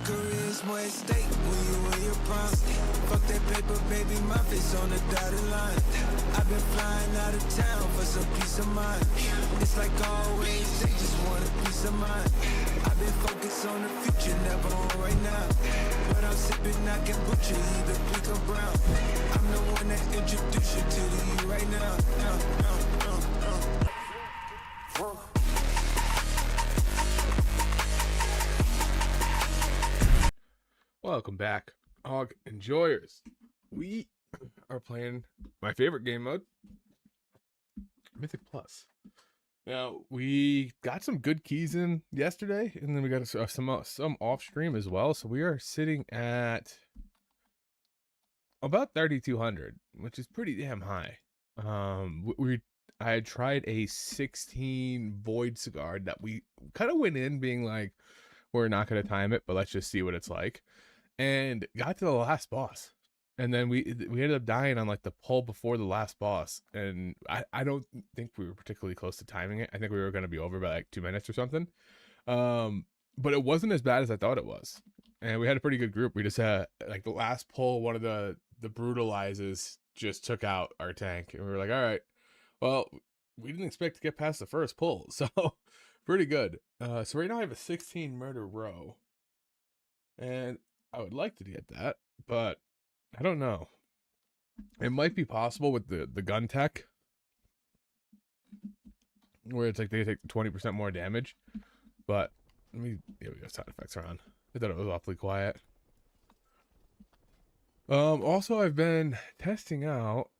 career is more at stake when you in your prime. Fuck that paper, baby, my face on the dotted line. I've been flying out of town for some peace of mind. It's like always, they just want a peace of mind. I've been focused on the future, never on right now. But I'm sipping, I can butcher either pink or brown. I'm the one that introduced you to the you right now. Welcome back, Hog Enjoyers. We are playing my favorite game mode, Mythic Plus. Now, we got some good keys in yesterday, and then we got some off stream as well. So we are sitting at about 3,200, which is pretty damn high. I had tried a 16 Void Cigar that we kind of went in being like, we're not going to time it, but let's just see what it's like. And got to the last boss. And then we ended up dying on like the pull before the last boss. And I don't think we were particularly close to timing it. I think we were going to be over by like 2 minutes or something. But it wasn't as bad as I thought it was. And we had a pretty good group. We just had like the last pull, one of the brutalizes just took out our tank. And we were like, all right, well, we didn't expect to get past the first pull. So pretty good. So right now I have a 16 murder row. And I would like to get that, but I don't know. It might be possible with the gun tech, where it's like they take 20% more damage. But let me, yeah, we got sound effects are on. I thought it was awfully quiet. Also I've been testing out.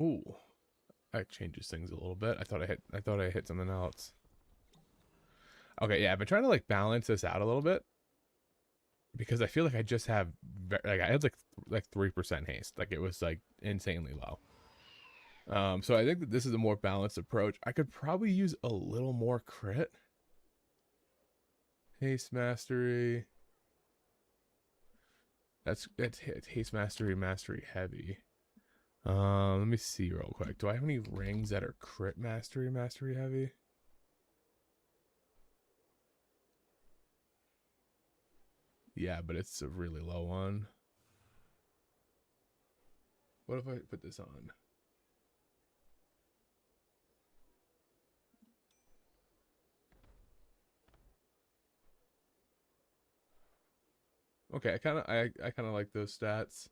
Ooh, that changes things a little bit. I thought I hit something else. Okay, yeah, I've been trying to like balance this out a little bit because I feel like I just have like I had like 3% haste, like it was like insanely low. So I think that this is a more balanced approach. I could probably use a little more crit. Haste mastery. That's haste mastery heavy. Let me see real quick. Do I have any rings that are crit mastery heavy? Yeah, but it's a really low one. What if I put this on? Okay, I kind of like those stats.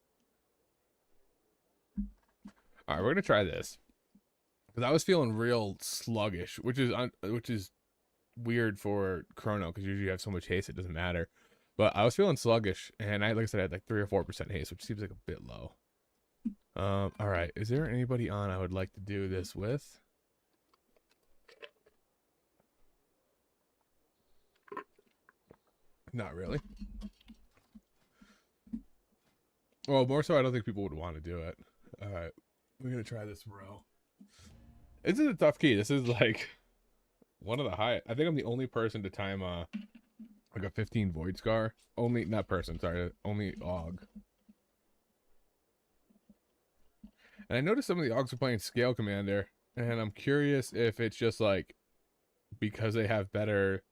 All right, we're gonna try this because I was feeling real sluggish, which is weird for Chrono because usually you have so much haste it doesn't matter. But I was feeling sluggish, and like I said, I had like 3 or 4% haste, which seems like a bit low. All right, is there anybody on I would like to do this with? Not really. Well, more so, I don't think people would want to do it. All right, we're gonna try this row. This is a tough key. This is like one of the highest. I think I'm the only person to time like a 15 Void Scar. Only, not person, sorry, only Og. And I noticed some of the Ogs are playing Scale Commander, and I'm curious if it's just like because they have better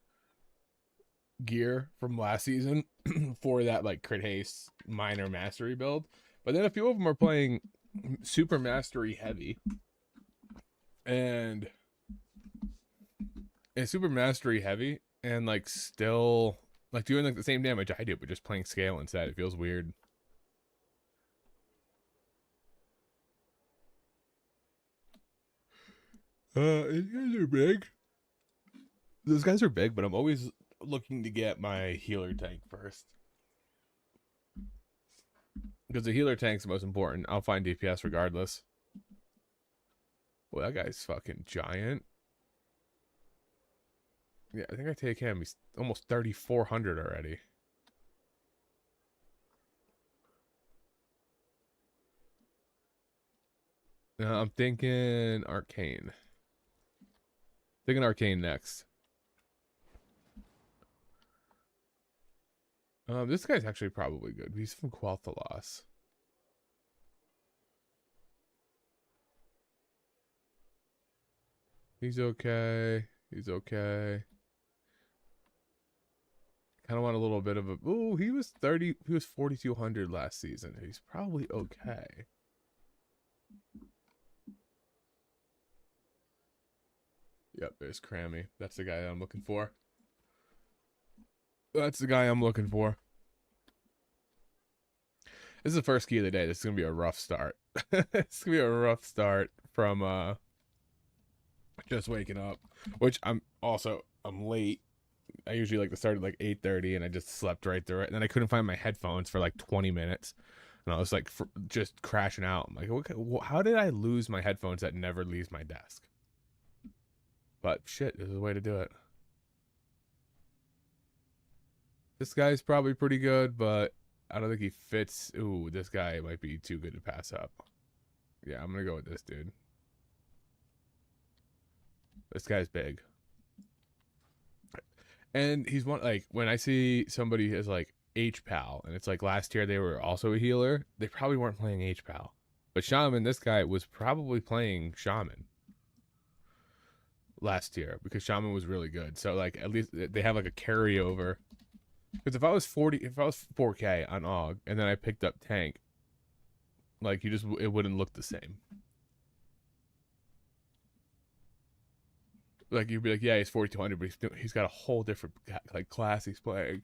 gear from last season for that like crit haste minor mastery build. But then a few of them are playing super mastery heavy, and it's super mastery heavy and like still like doing like the same damage I do, but just playing scale instead. It feels weird. These guys are big. Those guys are big, but I'm always looking to get my healer tank first. Because the healer tank's the most important. I'll find DPS regardless. Well, that guy's fucking giant. Yeah, I think I take him. He's almost 3,400 already. Now I'm thinking Arcane. Thinking Arcane next. This guy's actually probably good. He's from Qualthalos. He's okay. He's okay. kind of want a little bit of a. Ooh, he was 30. He was 4,200 last season. He's probably okay. Yep, there's Crammy. That's the guy that I'm looking for. That's the guy I'm looking for. This is the first key of the day. This is gonna be a rough start. It's gonna be a rough start from just waking up, which I'm late. I usually like to start at like 8:30, and I just slept right through it. And then I couldn't find my headphones for like 20 minutes, and I was like just crashing out. I'm like, okay, how did I lose my headphones that never leaves my desk? But shit, there's a way to do it. This guy's probably pretty good, but I don't think he fits. Ooh, this guy might be too good to pass up. Yeah, I'm gonna go with this dude. This guy's big. And he's one, like, when I see somebody as like H-Pal, and it's like last year they were also a healer, they probably weren't playing H-Pal. But Shaman, this guy was probably playing Shaman last year because Shaman was really good. So like at least they have like a carryover. Because if I was 4K on AUG and then I picked up tank, like it wouldn't look the same. Like you'd be like, yeah, he's 4,200, but he's got a whole different like class he's playing.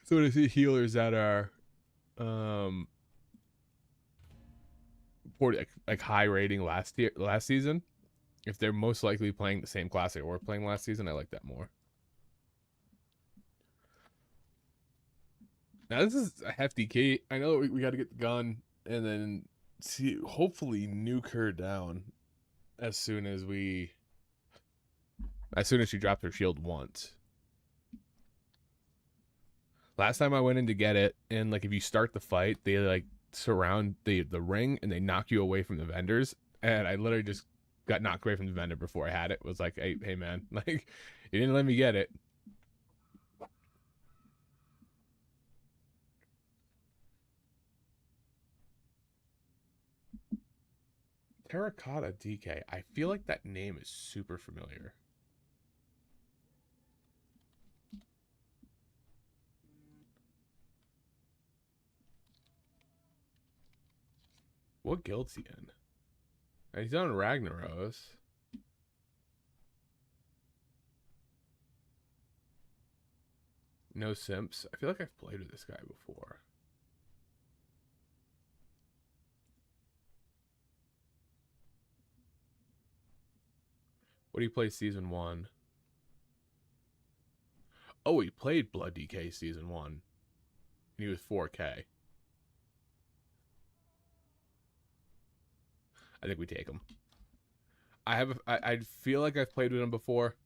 So when I see healers that are, 40, like high rating last season, if they're most likely playing the same class they were playing last season, I like that more. Now this is a hefty key. I know we got to get the gun and then hopefully nuke her down as soon as she dropped her shield once. Last time I went in to get it, and like if you start the fight, they like surround the ring and they knock you away from the vendors, and I literally just got knocked away from the vendor before I had it. It was like, hey man, like you didn't let me get it. Terracotta DK. I feel like that name is super familiar. What guild's he in? He's on Ragnaros. No simps. I feel like I've played with this guy before. What do you play season 1? Oh, he played Blood DK season 1. And he was 4K. I think we take him. I feel like I've played with him before.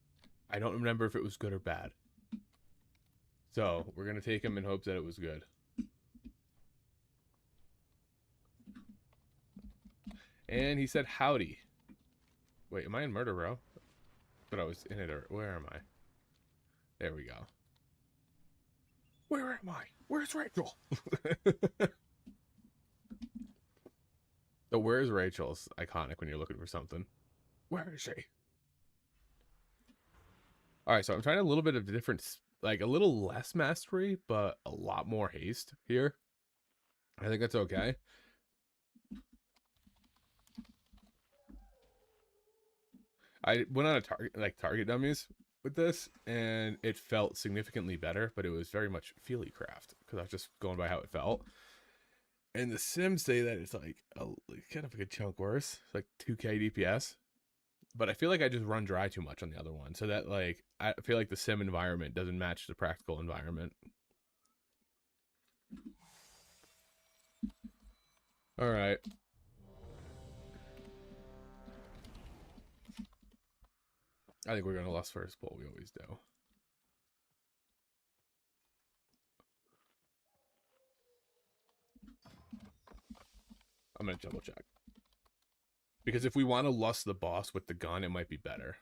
I don't remember if it was good or bad. So we're gonna take him in hopes that it was good. And he said howdy. Wait, am I in Murder Row? But I was in it, or where am I? There we go. Where am I? Where's Rachel? The where's Rachel's iconic when you're looking for something. Where is she? Alright, so I'm trying a little bit of different, like a little less mastery, but a lot more haste here. I think that's okay. I went on a target dummies with this, and it felt significantly better, but it was very much feely craft because I was just going by how it felt. And the Sims say that it's like kind of like a chunk worse, it's like 2K DPS. But I feel like I just run dry too much on the other one, so that like I feel like the sim environment doesn't match the practical environment. All right. I think we're gonna lust first pull. We always do. I'm gonna double check. Because if we want to lust the boss with the gun, it might be better.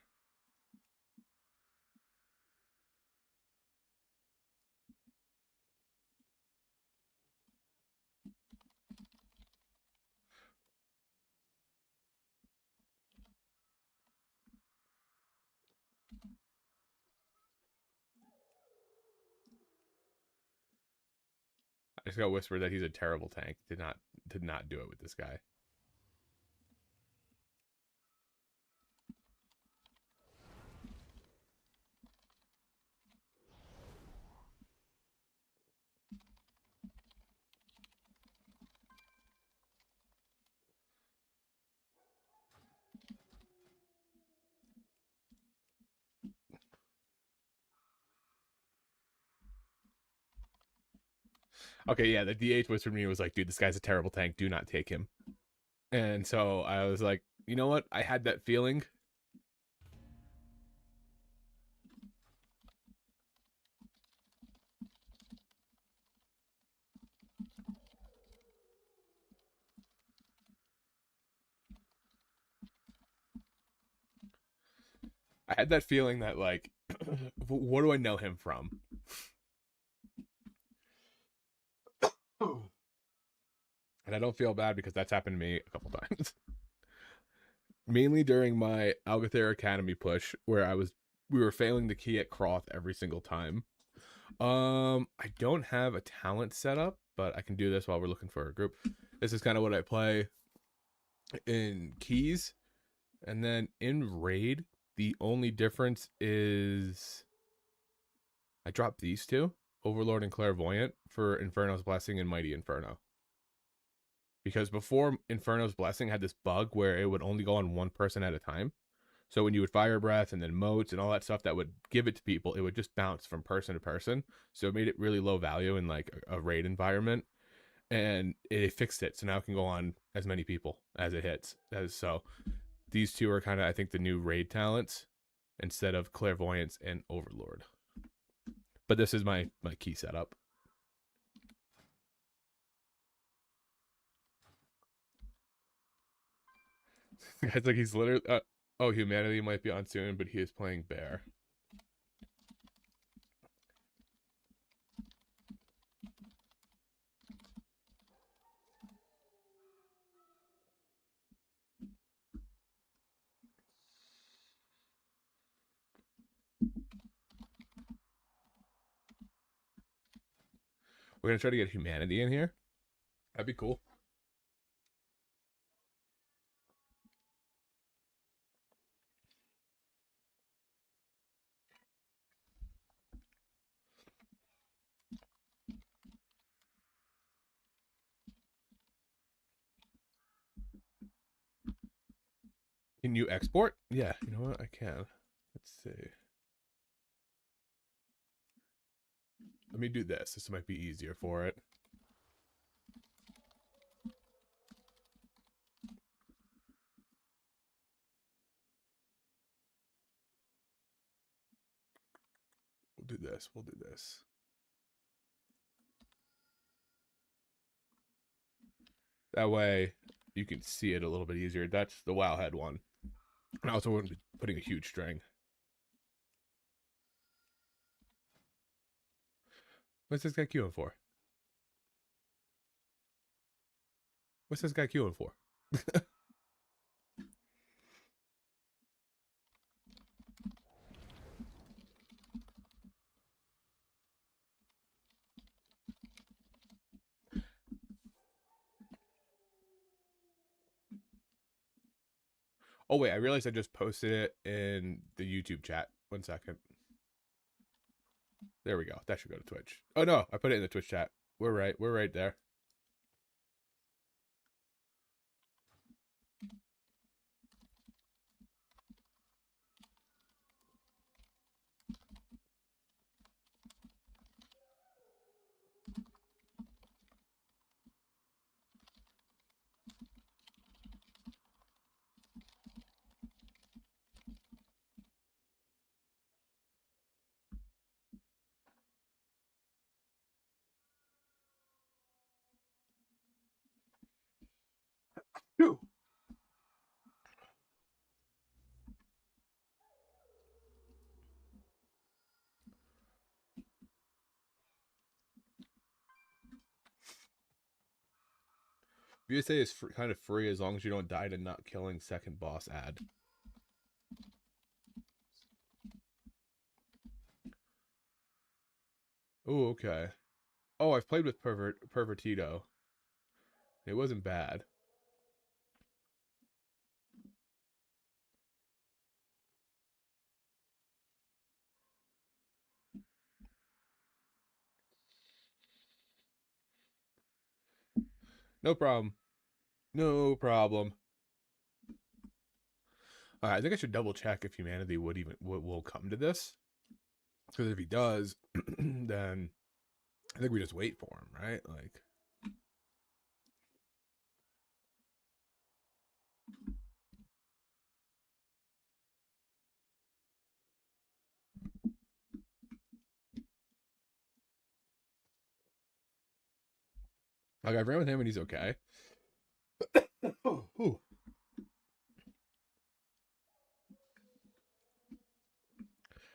I just got whispered that he's a terrible tank. Did not do it with this guy. Okay, yeah, the DH whispered me was like, dude, this guy's a terrible tank. Do not take him. And so I was like, you know what? I had that feeling. I had that feeling that like, what do I know him from? And I don't feel bad because that's happened to me a couple times. Mainly during my Algathair Academy push, where we were failing the key at Croth every single time. I don't have a talent set up, but I can do this while we're looking for a group. This is kind of what I play in keys, and then in raid, the only difference is I dropped these two, Overlord and Clairvoyant, for Inferno's Blessing and Mighty Inferno. Because before, Inferno's Blessing had this bug where it would only go on one person at a time. So when you would Fire Breath and then motes and all that stuff that would give it to people, it would just bounce from person to person. So it made it really low value in like a raid environment. And it fixed it. So now it can go on as many people as it hits. So these two are kind of, I think, the new raid talents instead of Clairvoyance and Overlord. But this is my key setup. It's like he's literally... oh, Humanity might be on soon, but he is playing Bear. We're going to try to get Humanity in here. That'd be cool. Can you export? Yeah, you know what? I can. Let's see. Let me do this. This might be easier for it. We'll do this. We'll do this. That way you can see it a little bit easier. That's the Wowhead one. And I also wouldn't be putting a huge string. What's this guy queuing for? What's this guy queuing for? Oh, wait. I realized I just posted it in the YouTube chat. 1 second. There we go. That should go to Twitch. Oh, no. I put it in the Twitch chat. We're right. We're right there. Phew. VSA is kind of free as long as you don't die to not killing second boss ad. Oh, okay. Oh, I've played with Pervertido. It wasn't bad. No problem. No problem. All right, I think I should double check if humanity will come to this. Because if he does, then I think we just wait for him, right? Like, I ran with him and he's okay. Ooh.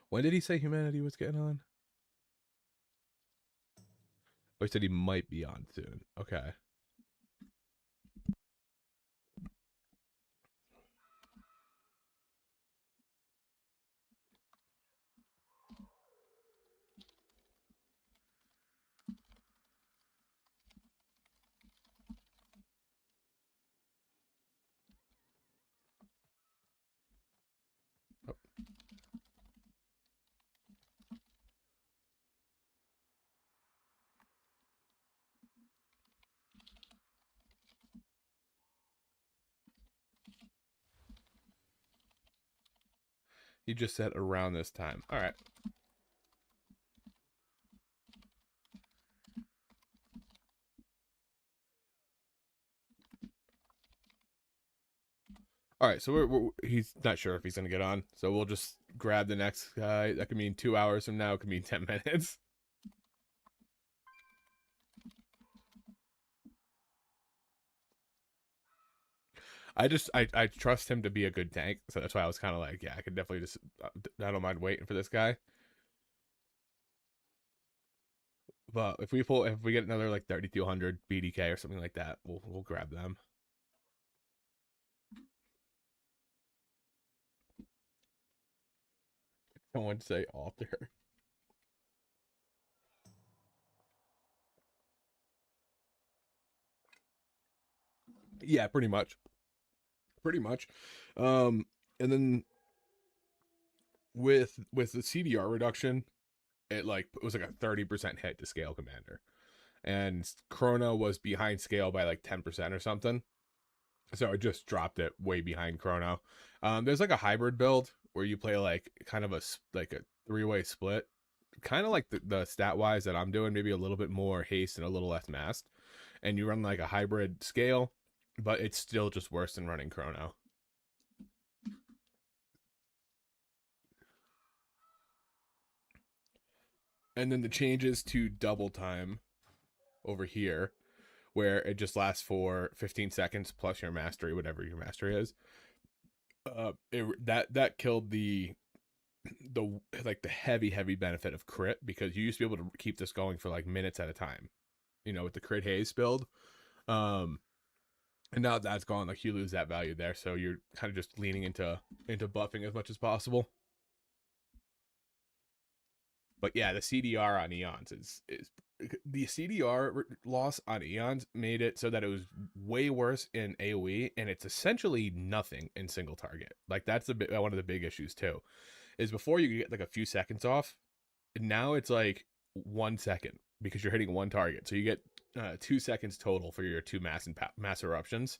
When did he say humanity was getting on? Oh, he said he might be on soon. Okay. Oh. He just said around this time. All right. All right, so he's not sure if he's gonna get on, so we'll just grab the next guy. That could mean 2 hours from now. It could mean 10 minutes. I trust him to be a good tank, so that's why I was kind of like, yeah, I could definitely just I don't mind waiting for this guy. But if we get another like 3200 BDK or something like that, we'll grab them. Someone say alter. Yeah, pretty much. Pretty much. And then with the CDR reduction, it was like a 30% hit to scale commander. And Chrono was behind scale by like 10% or something. So it just dropped it way behind Chrono. There's like a hybrid build where you play like kind of a 3-way split, kind of like the stat wise that I'm doing, maybe a little bit more haste and a little less massed, and you run like a hybrid scale, but it's still just worse than running Chrono. And then the changes to double time over here, where it just lasts for 15 seconds plus your mastery, whatever your mastery is. That killed the heavy benefit of crit, because you used to be able to keep this going for like minutes at a time, with the crit haze build. And now that's gone, like you lose that value there, so you're kind of just leaning into buffing as much as possible. But yeah, the CDR on Eons is the CDR loss on Eons made it so that it was way worse in AoE, and it's essentially nothing in single target. Like that's one of the big issues too. Is before you get like a few seconds off, now it's like 1 second because you're hitting one target. So you get 2 seconds total for your two mass eruptions,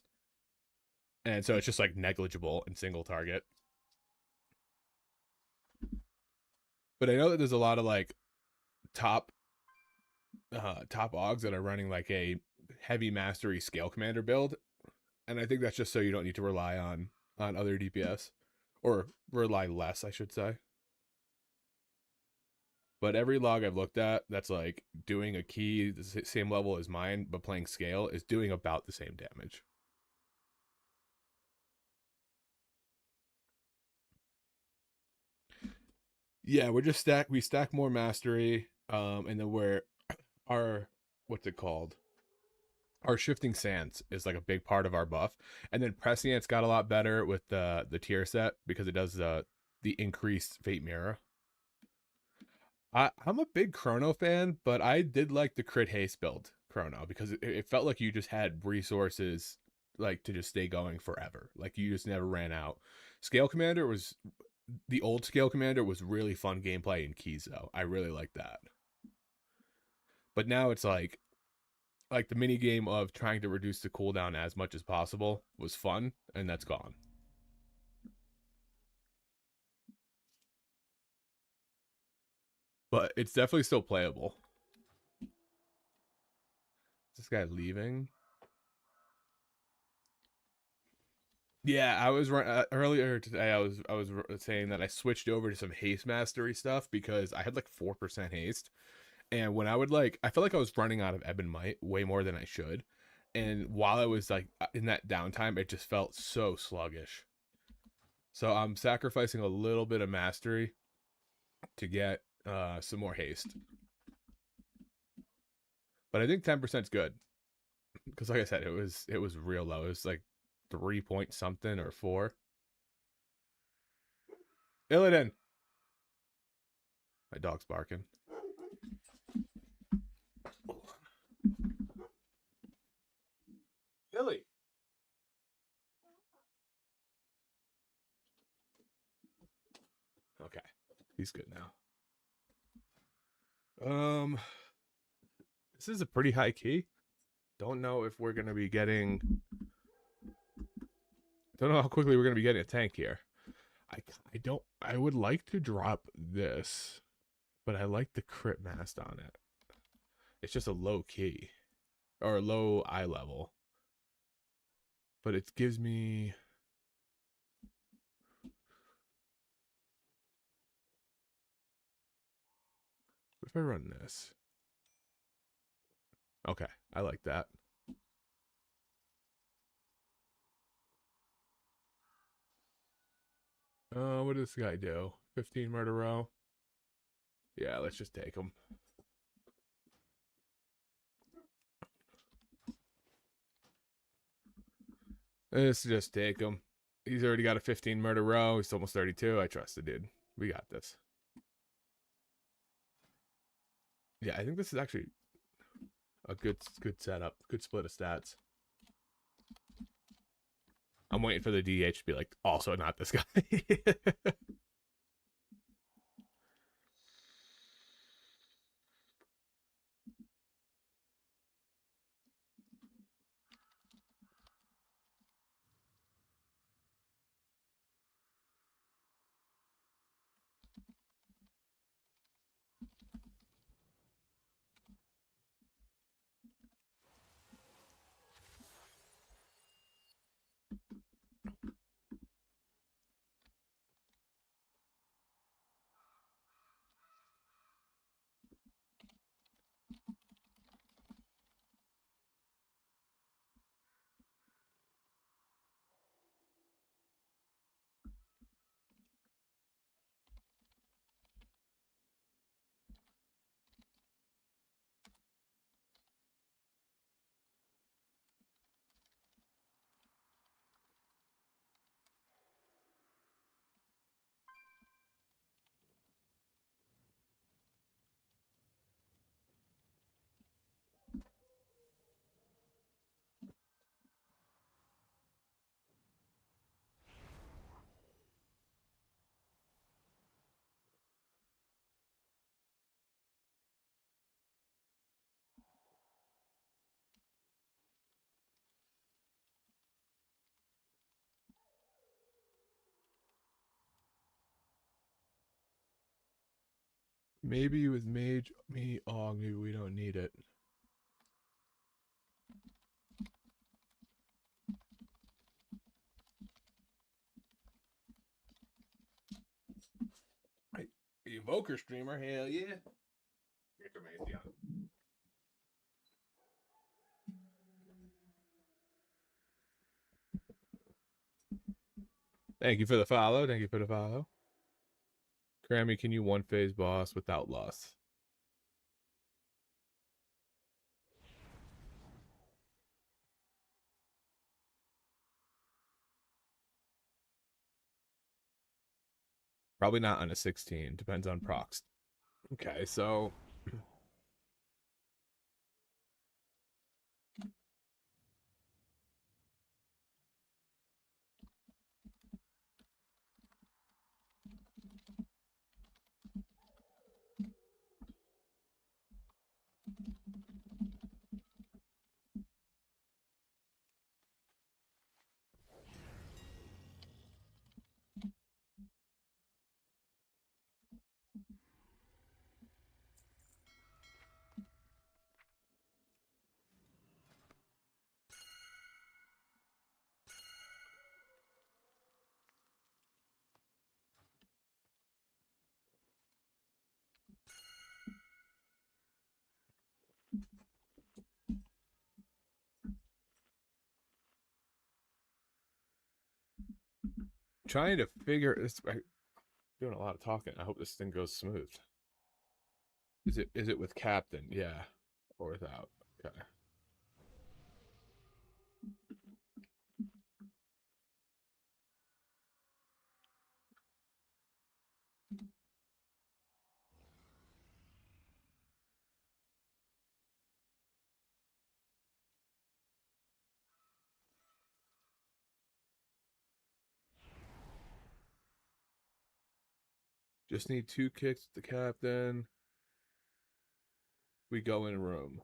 and so it's just like negligible in single target. But I know that there's a lot of like top augs that are running like a heavy mastery scale commander build, and I think that's just so you don't need to rely on other DPS, or rely less, I should say. But every log I've looked at that's like doing a key the same level as mine but playing scale is doing about the same damage. Yeah, we stack more mastery, and then we're our what's it called? Our shifting sands is like a big part of our buff, and then prescience got a lot better with the tier set because it does the increased fate mirror. I'm a big Chrono fan, but I did like the crit haste build Chrono because it felt like you just had resources like to just stay going forever. Like you just never ran out. Scale Commander was the old Scale Commander was really fun gameplay in keys though. I really like that. But now it's like the mini game of trying to reduce the cooldown as much as possible was fun, and that's gone. But it's definitely still playable. Is this guy leaving? Yeah, I was earlier today. I was saying that I switched over to some haste mastery stuff because I had like 4% haste, and when I would like, I felt like I was running out of ebb and might way more than I should, and while I was like in that downtime, it just felt so sluggish. So I'm sacrificing a little bit of mastery to get some more haste, but I think 10% is good because, like I said, it was real low. It was like 3 point something or 4. Illidan, my dog's barking. Billy. Okay, he's good now. This is a pretty high key. Don't know if we're gonna be getting. Don't know how quickly we're gonna be getting a tank here. I don't. I would like to drop this, but I like the crit mast on it. It's just a low key or a low eye level, but it gives me. If I run this, okay, I like that. What does this guy do? 15 murder row. Yeah, let's just take him. Let's just take him. He's already got a 15 murder row. He's almost 32. I trust the dude. We got this. Yeah, I think this is actually a good setup. Good split of stats. I'm waiting for the DH to be like, also not this guy. Maybe with Mage me Og, maybe we don't need it. Evoker streamer, hell yeah. Thank you for the follow. Thank you for the follow. Grammy, can you one phase boss without loss? Probably not on a 16. Depends on procs. Okay, so trying to figure this. I'm doing a lot of talking. I hope this thing goes smooth. Is it with Captain? Yeah, or without? Okay. Just need 2 kicks with the Captain. We go in a room.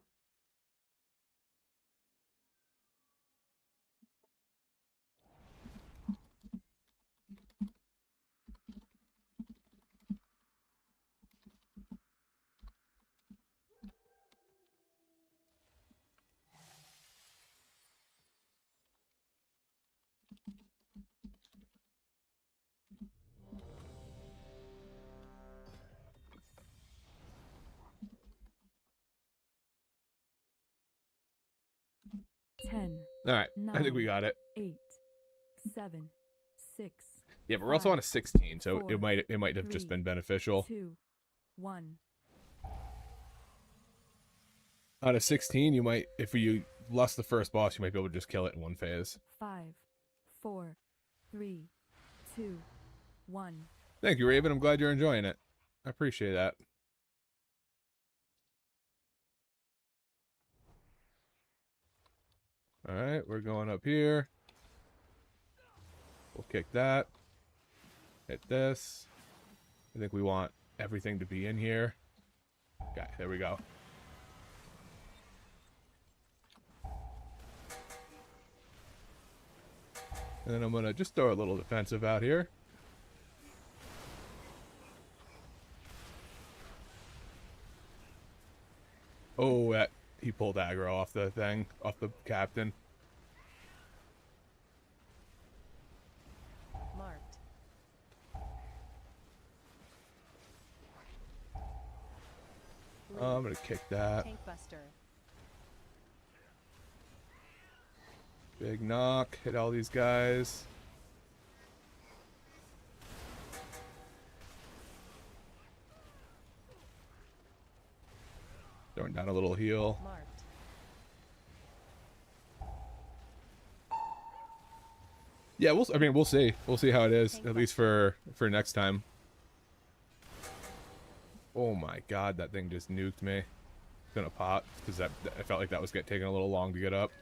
Ten. All right, I think we 9, got it. 8, 7, 6. Yeah, but we're also on a 16, so 4, it might have just 3, been beneficial. 2, 1. On a 16, you might, if you lost the first boss, you might be able to just kill it in one phase. 5, 4, 3, 2, 1. Thank you, Raven. I'm glad you're enjoying it. I appreciate that. All right, we're going up here. We'll kick that. Hit this. I think we want everything to be in here. Okay, there we go. And then I'm going to just throw a little defensive out here. Oh, that he pulled aggro off the thing, off the Captain. Marked. I'm going to kick that. Tank Buster. Big knock. Hit all these guys. Throwing down a little heal. Marked. Yeah, I mean, we'll see. We'll see how it is, at least for next time. Oh my god, that thing just nuked me. It's gonna pop, because I felt like that was taking a little long to get up.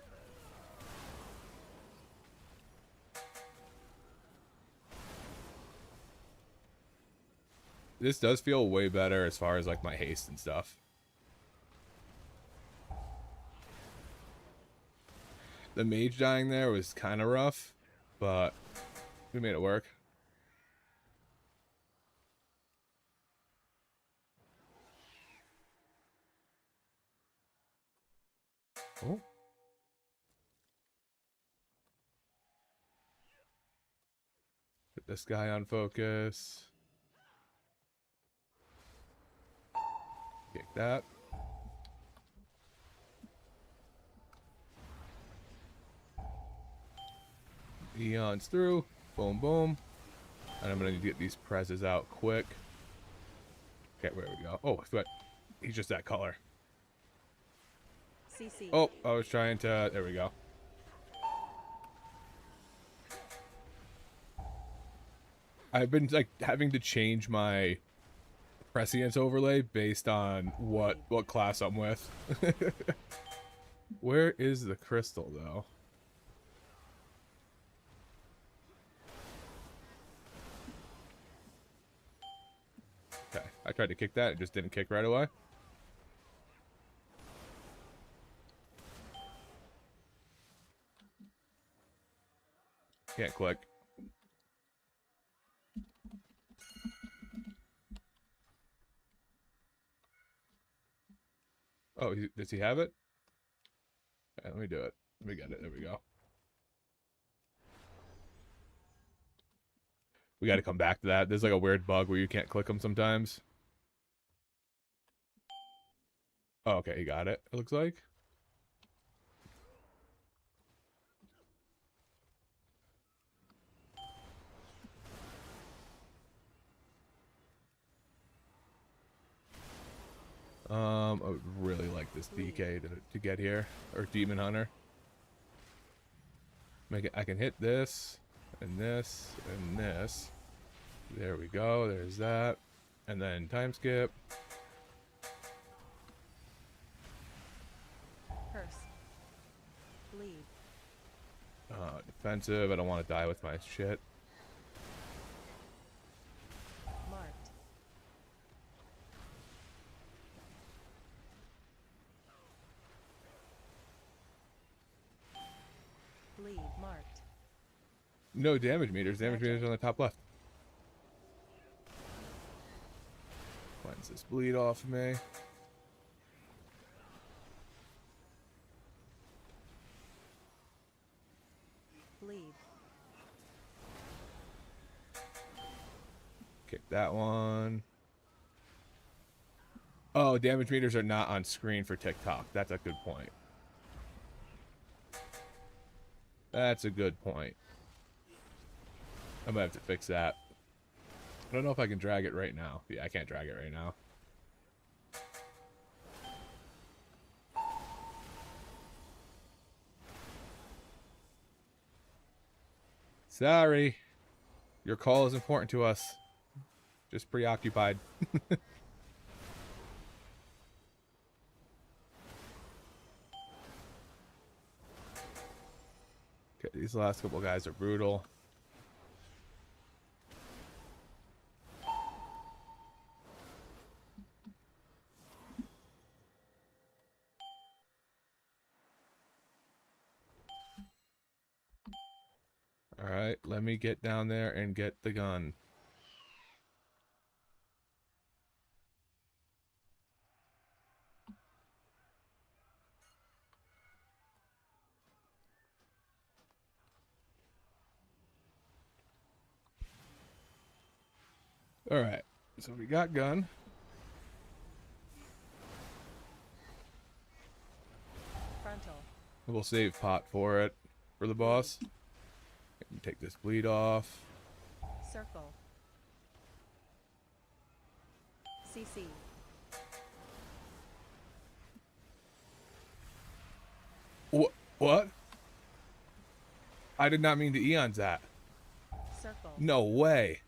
This does feel way better as far as like my haste and stuff. The mage dying there was kind of rough, but we made it work. Oh. Put this guy on focus. Kick that. Eon's through. Boom, boom. And I'm going to need to get these prezes out quick. Okay, where we go? Oh, but he's just that color. CC. Oh, I was trying to... There we go. I've been, like, having to change my prescience overlay based on what class I'm with. Where is the crystal though? Okay, I tried to kick that, it just didn't kick right away. Can't click. Oh, does he have it? Okay, let me do it. We got it. There we go. We got to come back to that. There's like a weird bug where you can't click them sometimes. Oh, okay, he got it, it looks like. I would really like this DK to get here, or Demon Hunter. Make it. I can hit this, and this, and this. There we go. There's that, and then time skip. Curse. Bleed. Defensive. I don't want to die with my shit. Marked. Bleed. Marked. No damage meters. Damage meters on the top left. Cleanse this bleed off of me. Bleed. Kick that one. Oh, damage meters are not on screen for TikTok. That's a good point. That's a good point. I'm gonna have to fix that. I don't know if I can drag it right now. Yeah, I can't drag it right now. Sorry. Your call is important to us. Just preoccupied. Okay, these last couple guys are brutal. Alright, let me get down there and get the gun. Alright, so we got gun. Frontal. We'll save pot for it, for the boss. And take this bleed off. Circle. CC. What? I did not mean to eons that. Circle. No way.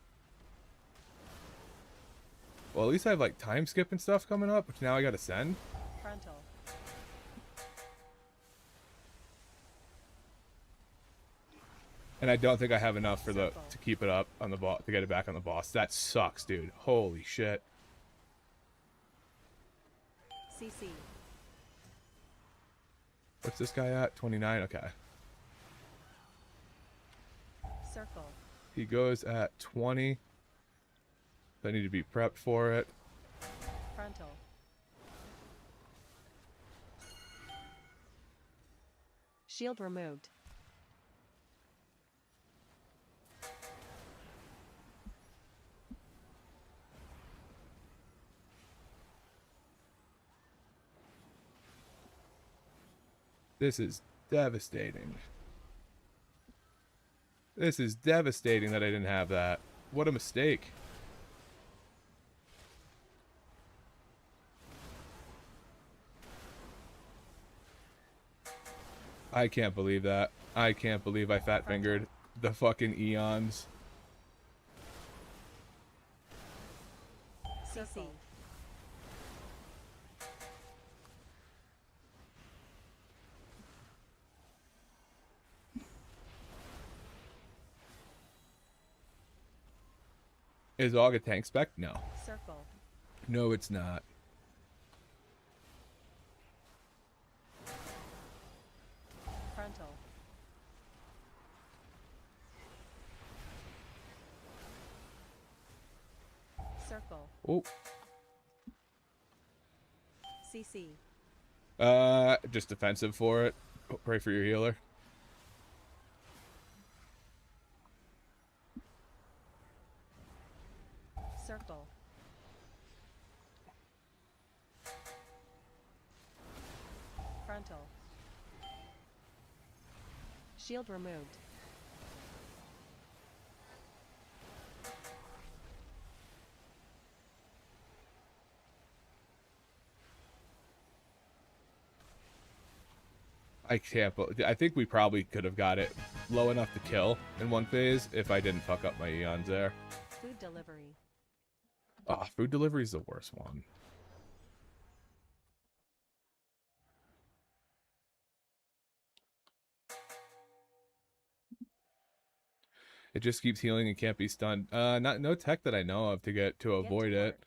Well, at least I have like time skip and stuff coming up, which now I gotta send. Frontal. And I don't think I have enough for the Circle. to keep it up on the boss, to get it back on the boss. That sucks, dude. Holy shit. CC. What's this guy at? 29? Okay. Circle. He goes at 20. I need to be prepped for it. Frontal. Shield removed. This is devastating. This is devastating that I didn't have that. What a mistake. I can't believe that. I can't believe I fat fingered the fucking eons. CC. Is Og a tank spec? No. Circle. No, it's not. Frontal. Circle. Oh. CC. Just defensive for it. Oh, pray for your healer. Circle. Frontal. Shield removed. I can't. I think we probably could have got it low enough to kill in one phase if I didn't fuck up my eons there. Food delivery. Ah, food delivery is the worst one. It just keeps healing and can't be stunned. No tech that I know of to avoid to it. work.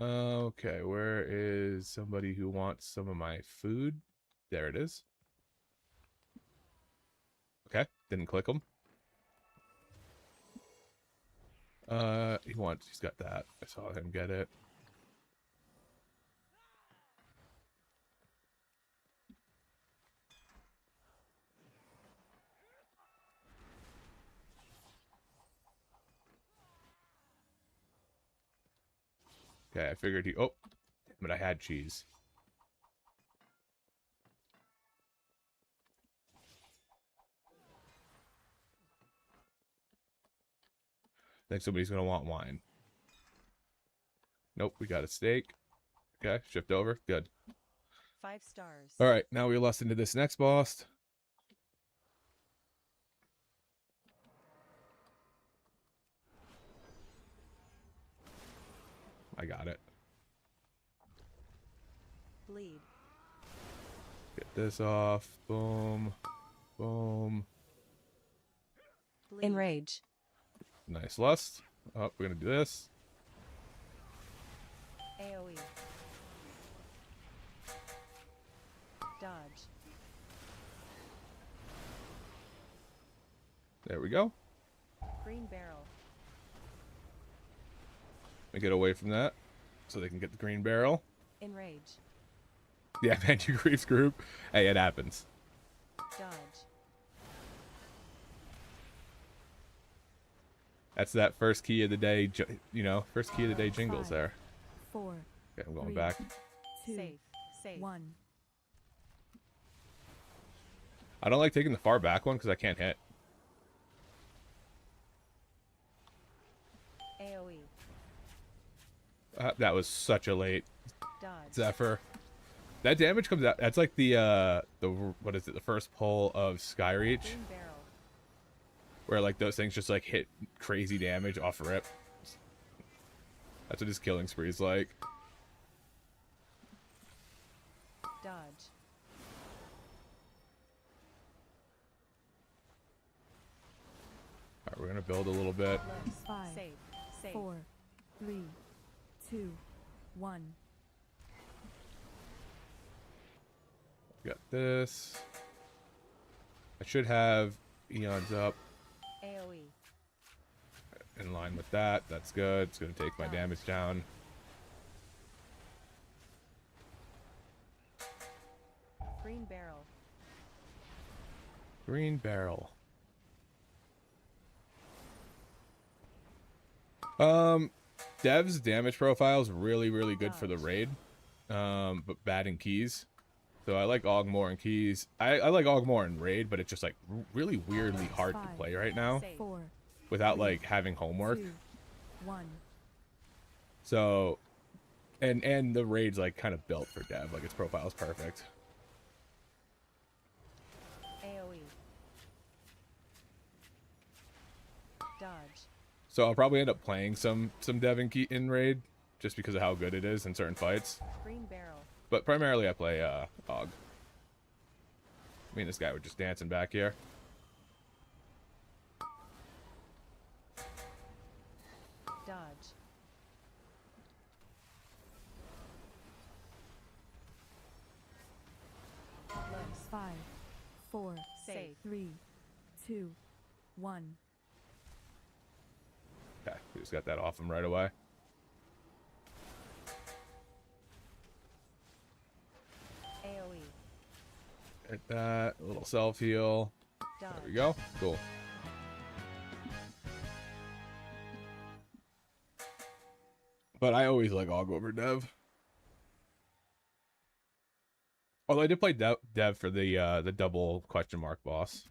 Okay, where is somebody who wants some of my food? There it is. Okay, didn't click him. He's got that. I saw him get it. Okay, I figured he... Oh, but I had cheese. Think somebody's going to want wine. Nope, we got a steak. Okay, shift over. Good. 5 stars. All right, now we're less into this next boss. I got it. Bleed. Get this off. Boom. Boom. Bleed. Enrage. Nice lust. Oh, we're going to do this. AoE. Dodge. There we go. Green barrel. Let me get away from that so they can get the green barrel. Enrage. Yeah, man, you griefs group. Hey, it happens. Dodge. That's that first key of the day, first key of the day jingles 5, there. 4, Okay, I'm going 3, back. 2, Safe. Safe. 1. I don't like taking the far back one because I can't hit. AoE. That was such a late Dodge. Zephyr. That damage comes out. That's like the what is it? The first pull of Skyreach, Green barrel. where like those things just like hit crazy damage off rip. That's what his killing spree is like. Dodge. All right, we're gonna build a little bit. Close. 5, Safe. Safe. 4, 3, 2, 1. Got this. I should have eons up AoE. in line with that. That's good. It's gonna take my damage down. Green barrel. Green barrel. Dev's damage profile is really, really good for the raid. But bad in keys. So I like Og more in keys. I like Og more in raid, but it's just like really weirdly hard to play right now 4, without like having homework. 2, 1. So, and the raid's like kind of built for Dev. Like its profile is perfect. AoE. Dodge. So I'll probably end up playing some Devon Keaton raid just because of how good it is in certain fights. Green barrel. But primarily I play Og. I mean, this guy was just dancing back here. Dodge. Close. 5, 4, Safe. 3, 2, 1. Okay, we just got that off him right away. AoE. Hit that, a little self heal. Dodge. There we go. Cool. But I always like Og over Dev. Although I did play Dev for the double question mark boss.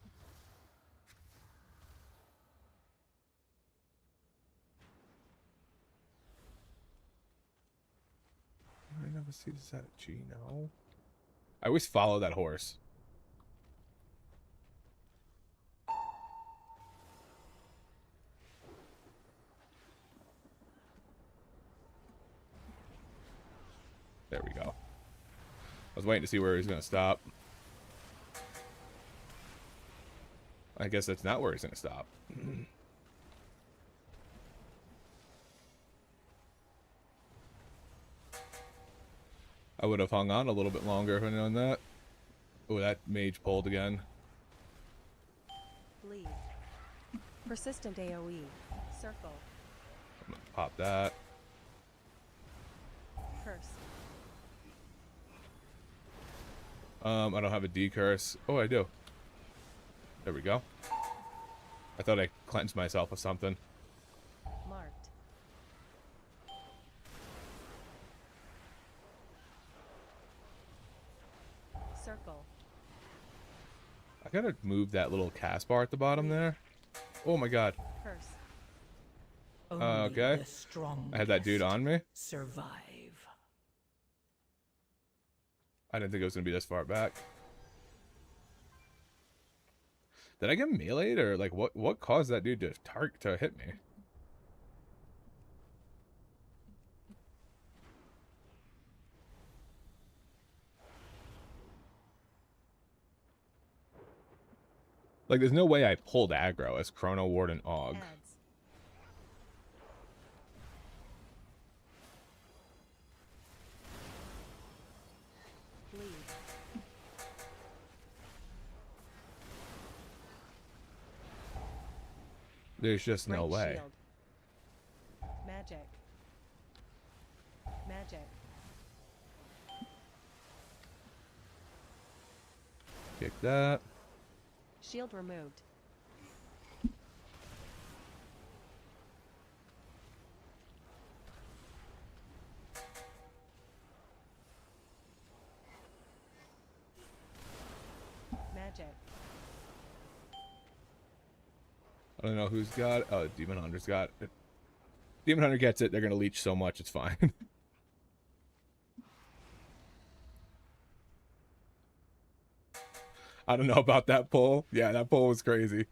I never see this at G, no. I always follow that horse. There we go. I was waiting to see where he's going to stop. I guess that's not where he's going to stop. I would have hung on a little bit longer if I'd known that. Oh, that mage pulled again. Bleed. Persistent AoE. Circle. I'm gonna pop that. Curse. I don't have a D curse. Oh, I do. There we go. I thought I cleansed myself of something. Marked. Circle. I gotta move that little cast bar at the bottom there. Oh my god. Curse. Okay. The strong I had that dude on me. survive. I didn't think it was gonna be this far back. Did I get meleeed or like what caused that dude to hit me? Like there's no way I pulled aggro as Chronowarden Og. Adds. Bleed. There's just no Right way. shield. Magic. Magic. Kick that. Shield removed. Magic. I don't know who's got it. Oh, Demon Hunter's got it. Demon Hunter gets it. They're gonna leech so much, it's fine. I don't know about that pull. Yeah, that pull was crazy.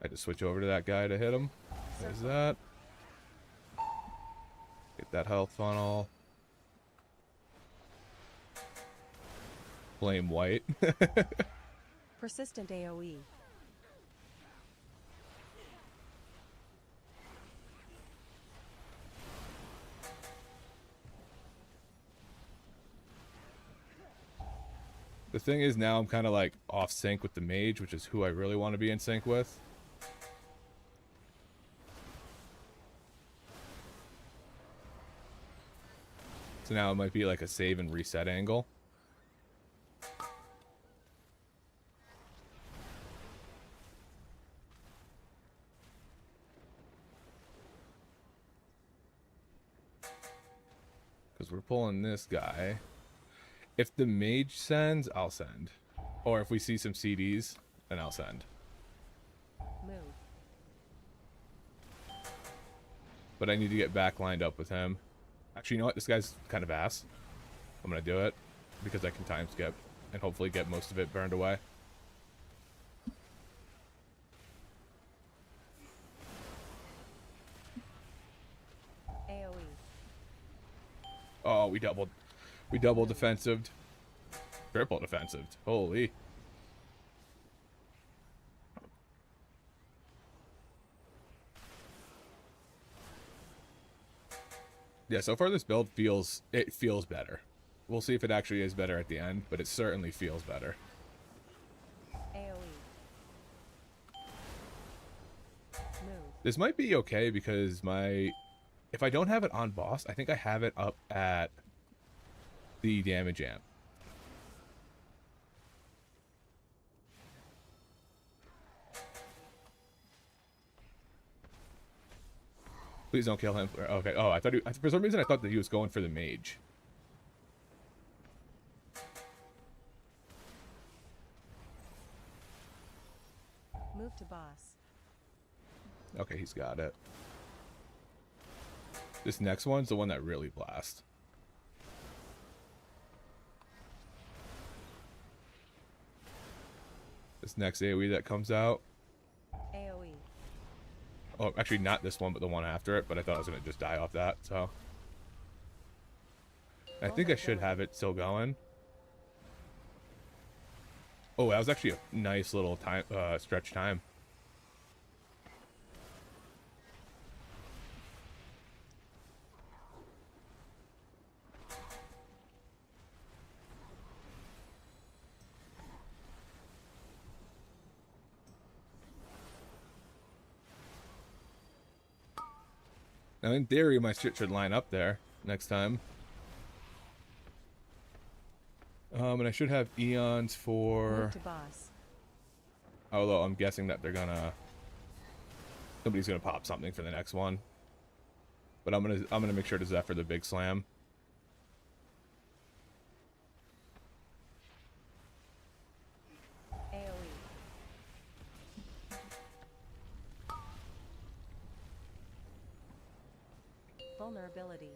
I had to switch over to that guy to hit him. There's that. Get that health funnel. Flame white. Persistent AoE. The thing is now I'm kind of like off sync with the mage, which is who I really want to be in sync with. So now it might be like a save and reset angle. is we're pulling this guy. If the mage sends, I'll send. Or if we see some CDs, then I'll send. Move. But I need to get back lined up with him. Actually, you know what? This guy's kind of ass. I'm going to do it because I can time skip and hopefully get most of it burned away. AoE. Oh, we doubled defensive. Triple defensive. Holy. Yeah, so far this build feels better. We'll see if it actually is better at the end, but it certainly feels better. AoE. Move. This might be okay because if I don't have it on boss, I think I have it up at the damage amp. Please don't kill him. Okay. Oh, I thought for some reason I thought that he was going for the mage. Move to boss. Okay, he's got it. This next one's the one that really blasts. This next AoE that comes out. AoE. Oh, actually not this one, but the one after it. But I thought I was going to just die off that, so. I think I should have it still going. Oh, that was actually a nice little time stretch time. Now, in theory, my shit should line up there next time. And I should have eons for... Move to boss. Although I'm guessing that they're gonna... Somebody's gonna pop something for the next one. But I'm gonna make sure to Zephyr the big slam. AoE. Vulnerability.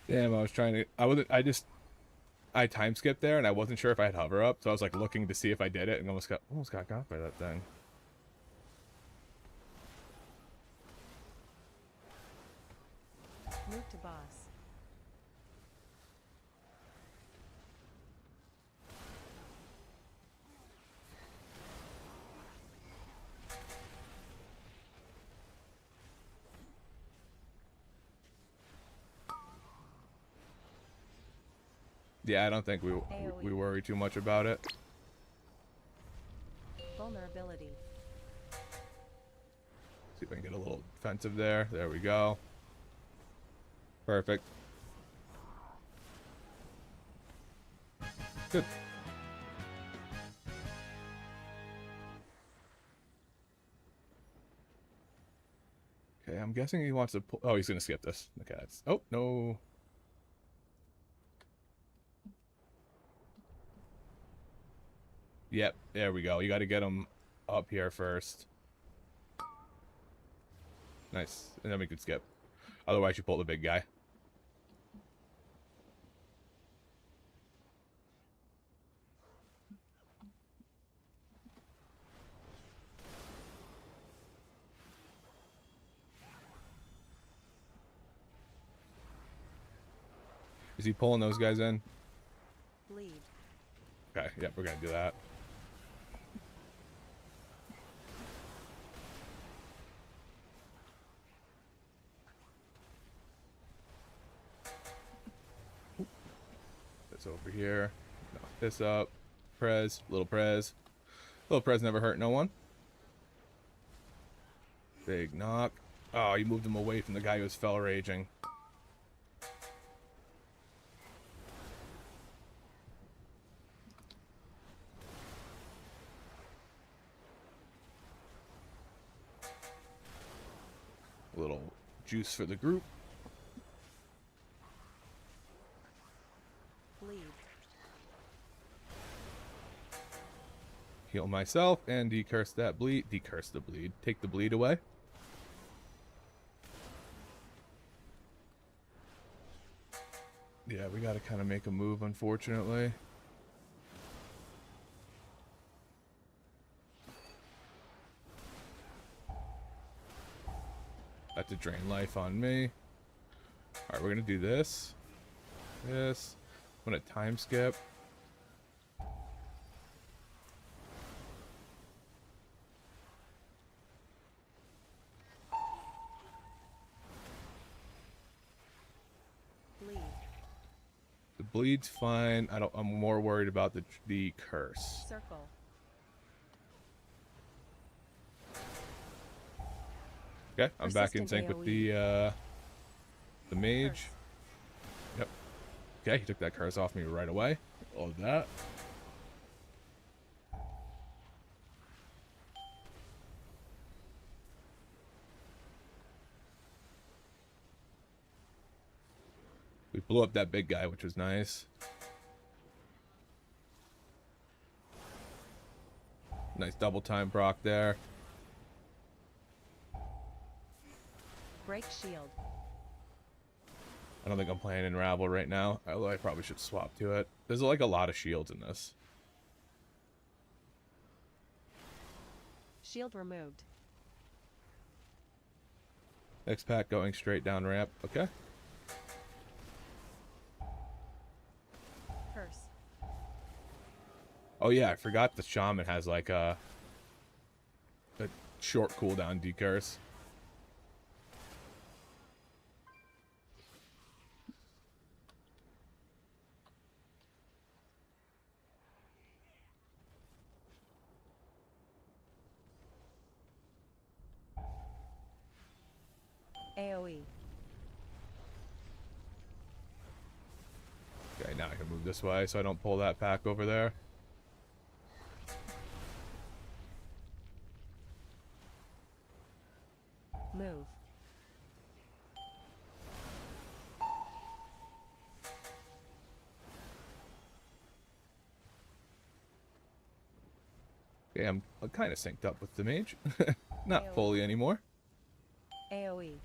Damn, I was trying to... I time skipped there and I wasn't sure if I had hover up, so I was like looking to see if I did it and almost got got by that thing. Move to boss. Yeah, I don't think we worry too much about it. Vulnerability. See if I can get a little defensive there. There we go. Perfect. Good. Okay, I'm guessing he wants to pull... Oh, he's going to skip this. Okay, that's... Oh, no. Yep, there we go. You got to get him up here first. Nice. And then we could skip. Otherwise, you pull the big guy. Is he pulling those guys in? Bleed. Okay, yep, we're going to do that. This over here. Knock this up. Prez. Little Prez. Little Prez never hurt no one. Big knock. Oh, you moved him away from the guy who was fell raging. A little juice for the group. Bleed. Heal myself and decurse that bleed. Decurse the bleed. Take the bleed away. Yeah, we gotta kind of make a move, unfortunately. That's a drain life on me. Alright, we're gonna do this. This. I'm gonna time skip. Bleed. The bleed's fine. I'm more worried about the curse. Circle. Okay, I'm back in sync Persistent with the mage. Curse. Yep. Okay, he took that curse off me right away. All of that. We blew up that big guy, which was nice. Nice double time proc there. Break shield. I don't think I'm playing in Rabble right now, although I probably should swap to it. There's like a lot of shields in this. Shield removed. Next pack going straight down ramp. Okay. Curse. Oh yeah, I forgot the shaman has like a short cooldown decurse. AoE. Okay, now I can move this way so I don't pull that pack over there. Move. Okay, I'm kind of synced up with the mage. Not AoE. fully anymore. AoE.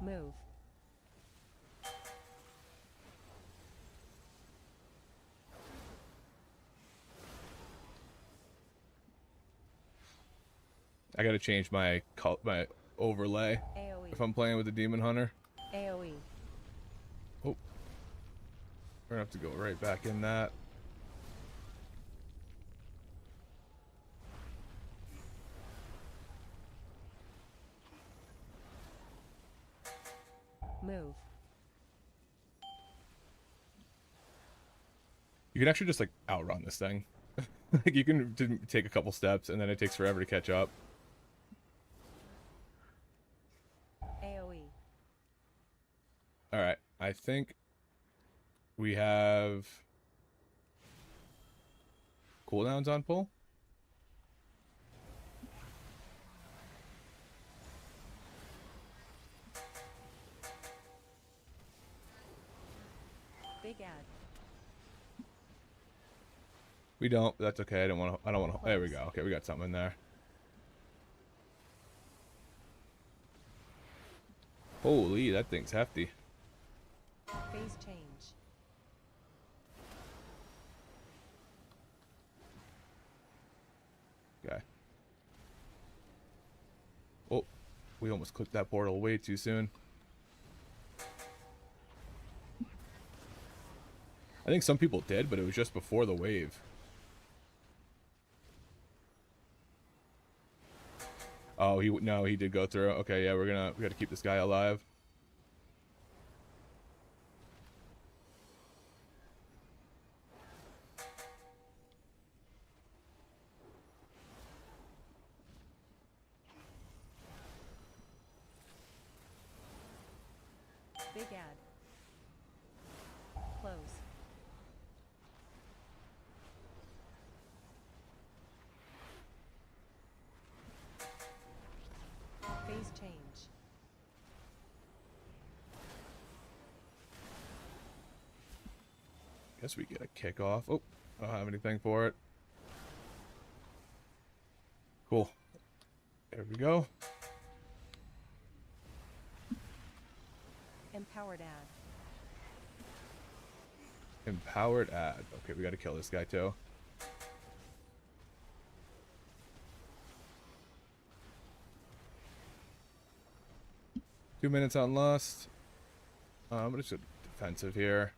Move. I gotta change my overlay AoE. if I'm playing with the demon hunter. AoE. Oh, we're gonna have to go right back in that. Move. You can actually just like outrun this thing. Like you can take a couple steps and then it takes forever to catch up. AoE. All right, I think we have cooldowns on pull. Big ad. We don't. But that's okay. I don't want to. There we go. Okay, we got something in there. Holy, that thing's hefty. Phase change. Okay. Oh, we almost clicked that portal way too soon. I think some people did, but it was just before the wave. Oh, he did go through. Okay, yeah, we gotta keep this guy alive. Big ad. Close. Phase change. Guess we get a kickoff. Oh, I don't have anything for it. Cool. There we go. Empowered ad. Empowered ad. Okay, we gotta kill this guy too. Two minutes on Lust. I'm gonna just go defensive here.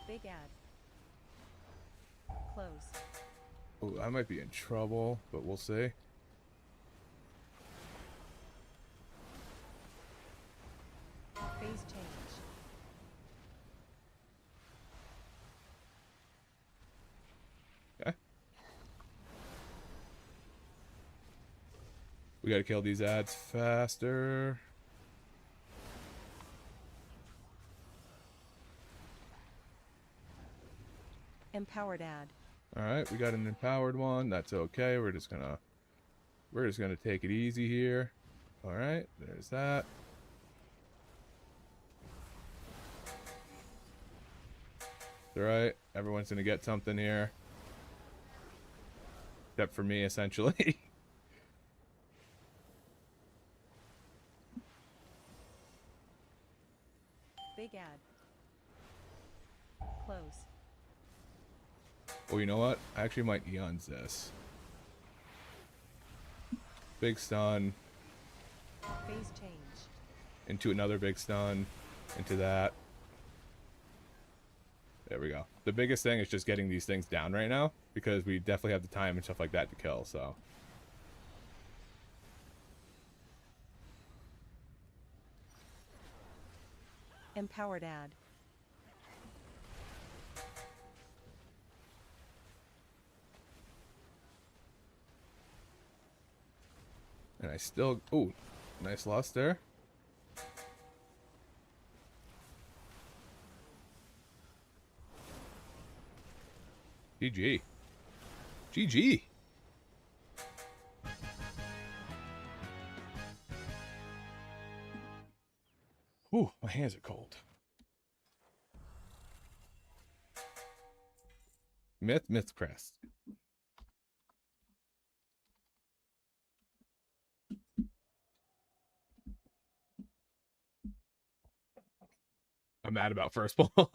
Big ad. Close. Oh, I might be in trouble, but we'll see. Phase change. Okay. We gotta kill these ads faster. Empowered ad. Alright, we got an empowered one. That's okay. We're just gonna take it easy here. Alright, there's that. Alright, everyone's gonna get something here. Except for me, essentially. Big ad. Close. Oh, you know what? I actually might Eons this. Big stun. Phase change. Into another big stun. Into that. There we go. The biggest thing is just getting these things down right now, because we definitely have the time and stuff like that to kill, so. Empowered ad. And I still... Ooh, nice loss there. GG. GG. Ooh, my hands are cold. Myth crest. I'm mad about first ball. All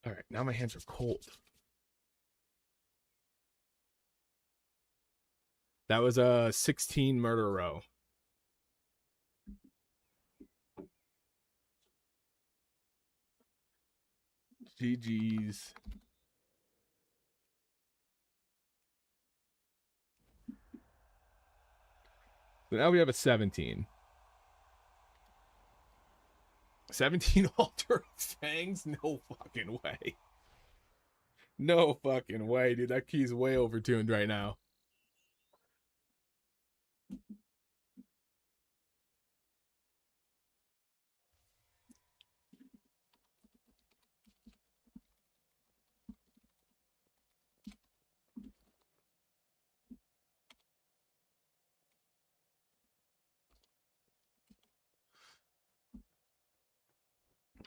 right, now my hands are cold. That was a 16 murder row. GG's. So now we have a 17. 17 altar fangs? No fucking way. No fucking way, dude. That key's way overtuned right now.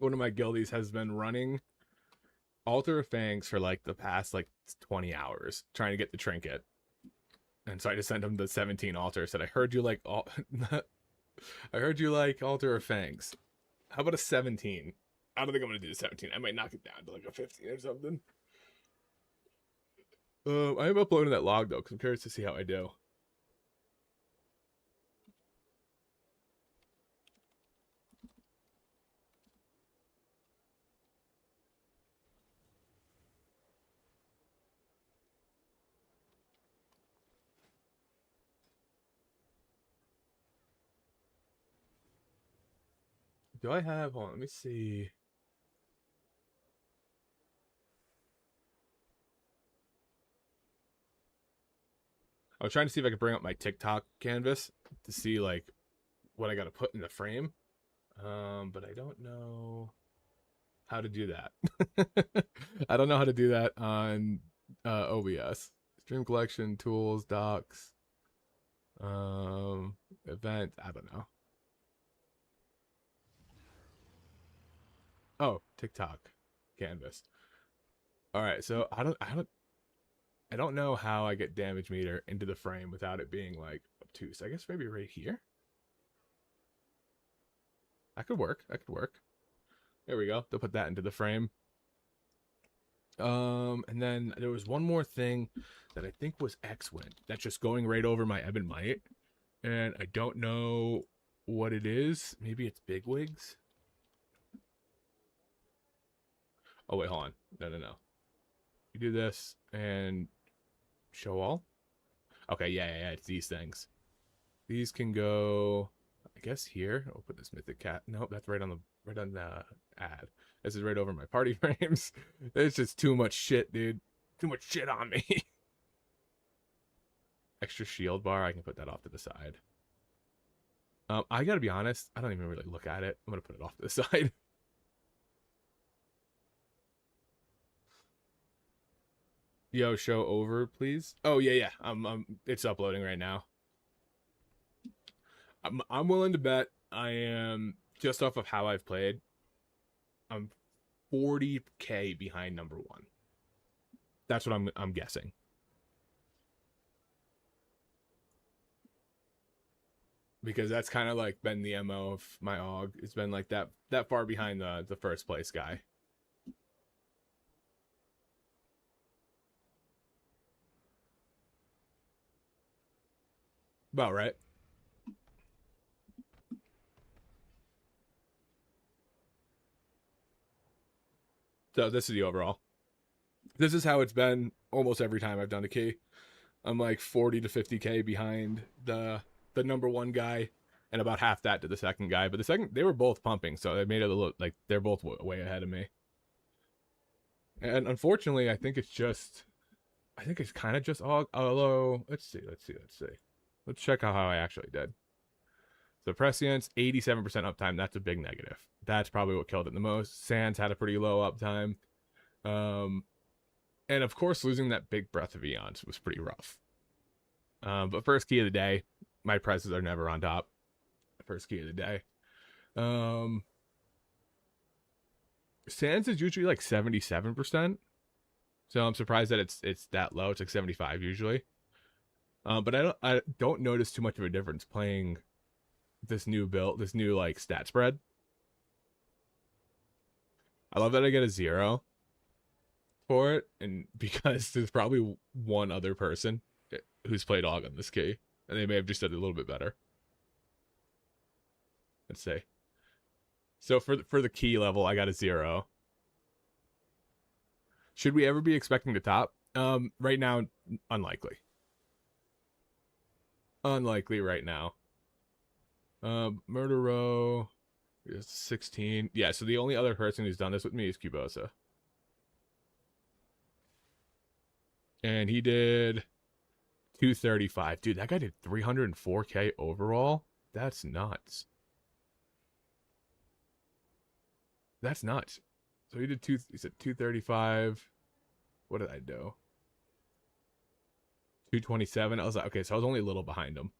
One of my guildies has been running Altar of Fangs for like the past like 20 hours trying to get the trinket. And so I just sent him the 17 altar. Said, I heard you like I heard you like Altar of Fangs. How about a 17? I don't think I'm gonna do the 17. I might knock it down to like a 15 or something. I am uploading that log though, because I'm curious to see how I do. Do I have? Hold on, let me see. I was trying to see if I could bring up my TikTok canvas to see like what I got to put in the frame. But I don't know how to do that. I don't know how to do that on OBS. Stream collection, tools, docs, event. I don't know. Oh, TikTok canvas. All right, so I don't know how I get damage meter into the frame without it being like obtuse. I guess maybe right here. That could work. That could work. There we go. They'll put that into the frame. And then there was one more thing that I think was X-Win. That's just going right over my Ebb and Might. And I don't know what it is. Maybe it's Bigwigs. Oh, wait, hold on. No. You do this and show all. Okay, yeah. It's these things. These can go, I guess, here. I'll put this Mythic cat. Nope, that's right on the ad. This is right over my party frames. It's just too much shit, dude. Too much shit on me. Extra shield bar. I can put that off to the side. I gotta be honest. I don't even really look at it. I'm gonna put it off to the side. Yo, show over, please. Oh yeah. It's uploading right now. I'm willing to bet I am, just off of how I've played, I'm 40k behind number 1. That's what I'm guessing. Because that's kind of like been the MO of my AUG. It's been like that far behind the first place guy. About right. So this is the overall. This is how it's been almost every time I've done a key. I'm like 40 to 50k behind the number 1 guy, and about half that to the second guy. But the second, they were both pumping, so it made it look like they're both way ahead of me. And unfortunately, I think it's kind of just AUG. Although, let's see. Let's check out how I actually did. So Prescience, 87% uptime. That's a big negative. That's probably what killed it the most. Sands had a pretty low uptime. And of course, losing that big Breath of Eons was pretty rough. But first key of the day, my presses are never on top. First key of the day. Sands is usually like 77%. So I'm surprised that it's that low. It's like 75 usually. But I don't notice too much of a difference playing this new build, this new like stat spread. I love that I get a 0 for it, and because there's probably one other person who's played AUG on this key, and they may have just done it a little bit better. Let's say. So for the key level, I got a 0. Should we ever be expecting to top? Right now, unlikely. Unlikely right now. Murder Row is 16. Yeah, so the only other person who's done this with me is Cubosa. And he did 235. Dude, that guy did 304k overall. That's nuts. That's nuts. So he said 235. What did I do? 227. I was like, okay, so I was only a little behind him.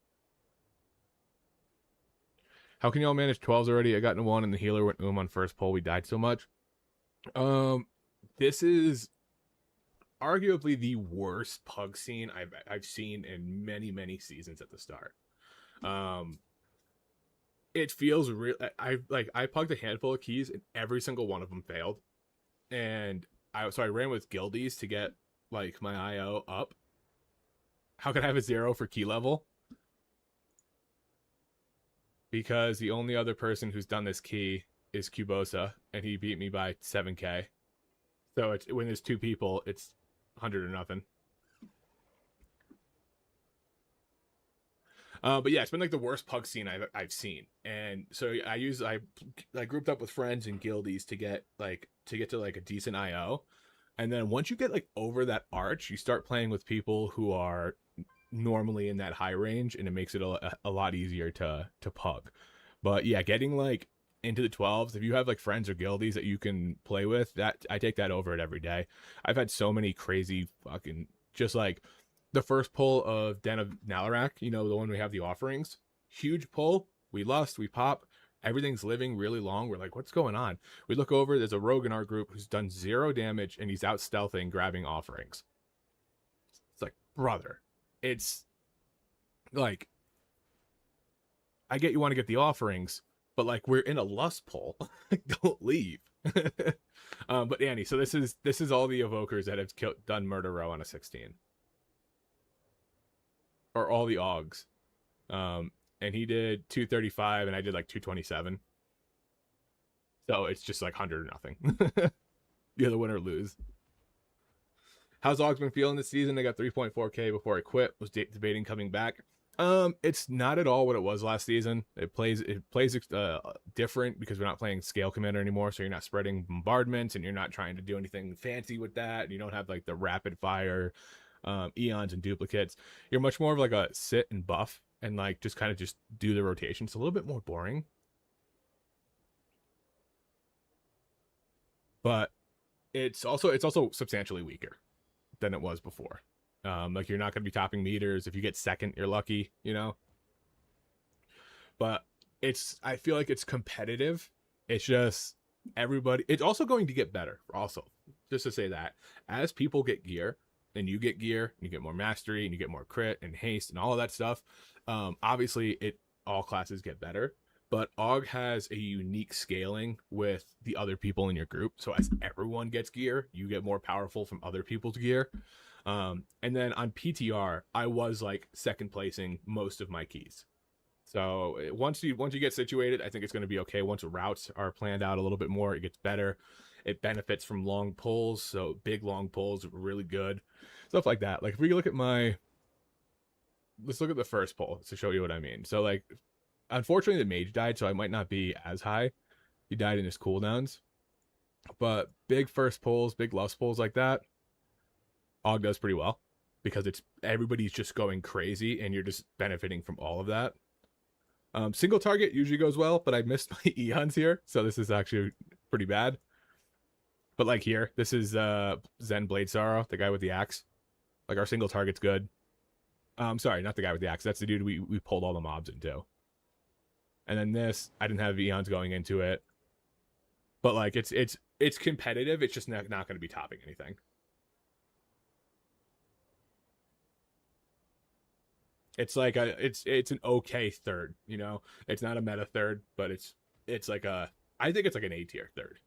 How can y'all manage 12s already? I got in 1 and the healer went on first pull. We died so much. This is arguably the worst pug scene I've seen in many seasons at the start. It feels real. I pugged a handful of keys and every single one of them failed. And I ran with guildies to get like my IO up. How could I have a 0 for key level? Because the only other person who's done this key is Cubosa, and he beat me by 7k. So when there's 2 people, it's 100 or nothing. But yeah, it's been like the worst pug scene I've seen. And so I grouped up with friends and guildies to get to like a decent IO. And then once you get like over that arch, you start playing with people who are normally in that high range, and it makes it a lot easier to pug. But yeah, getting like into the 12s, if you have like friends or guildies that you can play with, that I take that over it every day. I've had so many crazy fucking, just like the first pull of Den of Nalarak, you know, the one we have the offerings, huge pull, we lust, we pop, everything's living really long. We're like, what's going on? We look over, there's a rogue in our group who's done 0 damage, and he's out stealthing, grabbing offerings. It's like, brother, it's like, I get you want to get the offerings, but like, we're in a lust pull. Don't leave. But Annie, so this is all the evokers that have done murder row on a 16, or all the augs. And he did 235, and I did like 227. So it's just like 100 or nothing. You're the win or lose. How's augs been feeling this season? I got 3.4k before I quit. Was debating coming back. It's not at all what it was last season. It plays different because we're not playing scale commander anymore, so you're not spreading bombardments, and you're not trying to do anything fancy with that, and you don't have like the rapid fire eons and duplicates. You're much more of like a sit and buff, and like just kind of just do the rotation. It's a little bit more boring, but it's also substantially weaker than it was before. Like, you're not going to be topping meters. If you get second, you're lucky, you know. But I feel like it's competitive. It's just everybody. It's also going to get better. Also, just to say that as people get gear, and you get gear, and you get more mastery, and you get more crit and haste and all of that stuff. Obviously, all classes get better. But AUG has a unique scaling with the other people in your group. So as everyone gets gear, you get more powerful from other people's gear. And then on PTR, I was like second placing most of my keys. So once you get situated, I think it's going to be okay. Once routes are planned out a little bit more, it gets better. It benefits from long pulls. So big long pulls are really good. Stuff like that. Like, if we look at let's look at the first pull to show you what I mean. So like, unfortunately the mage died, so I might not be as high. He died in his cooldowns. But big first pulls, big lust pulls like that, AUG does pretty well, because everybody's just going crazy and you're just benefiting from all of that. Single target usually goes well, but I missed my eons here, so this is actually pretty bad. But like here, this is Zen Blade Sorrow, the guy with the axe. Like, our single target's good. Sorry, not the guy with the axe. That's the dude we pulled all the mobs into. And then this, I didn't have eons going into it. But like, it's competitive. It's just not going to be topping anything. It's like it's an okay third, you know. It's not a meta third, but it's like I think it's like an A tier third.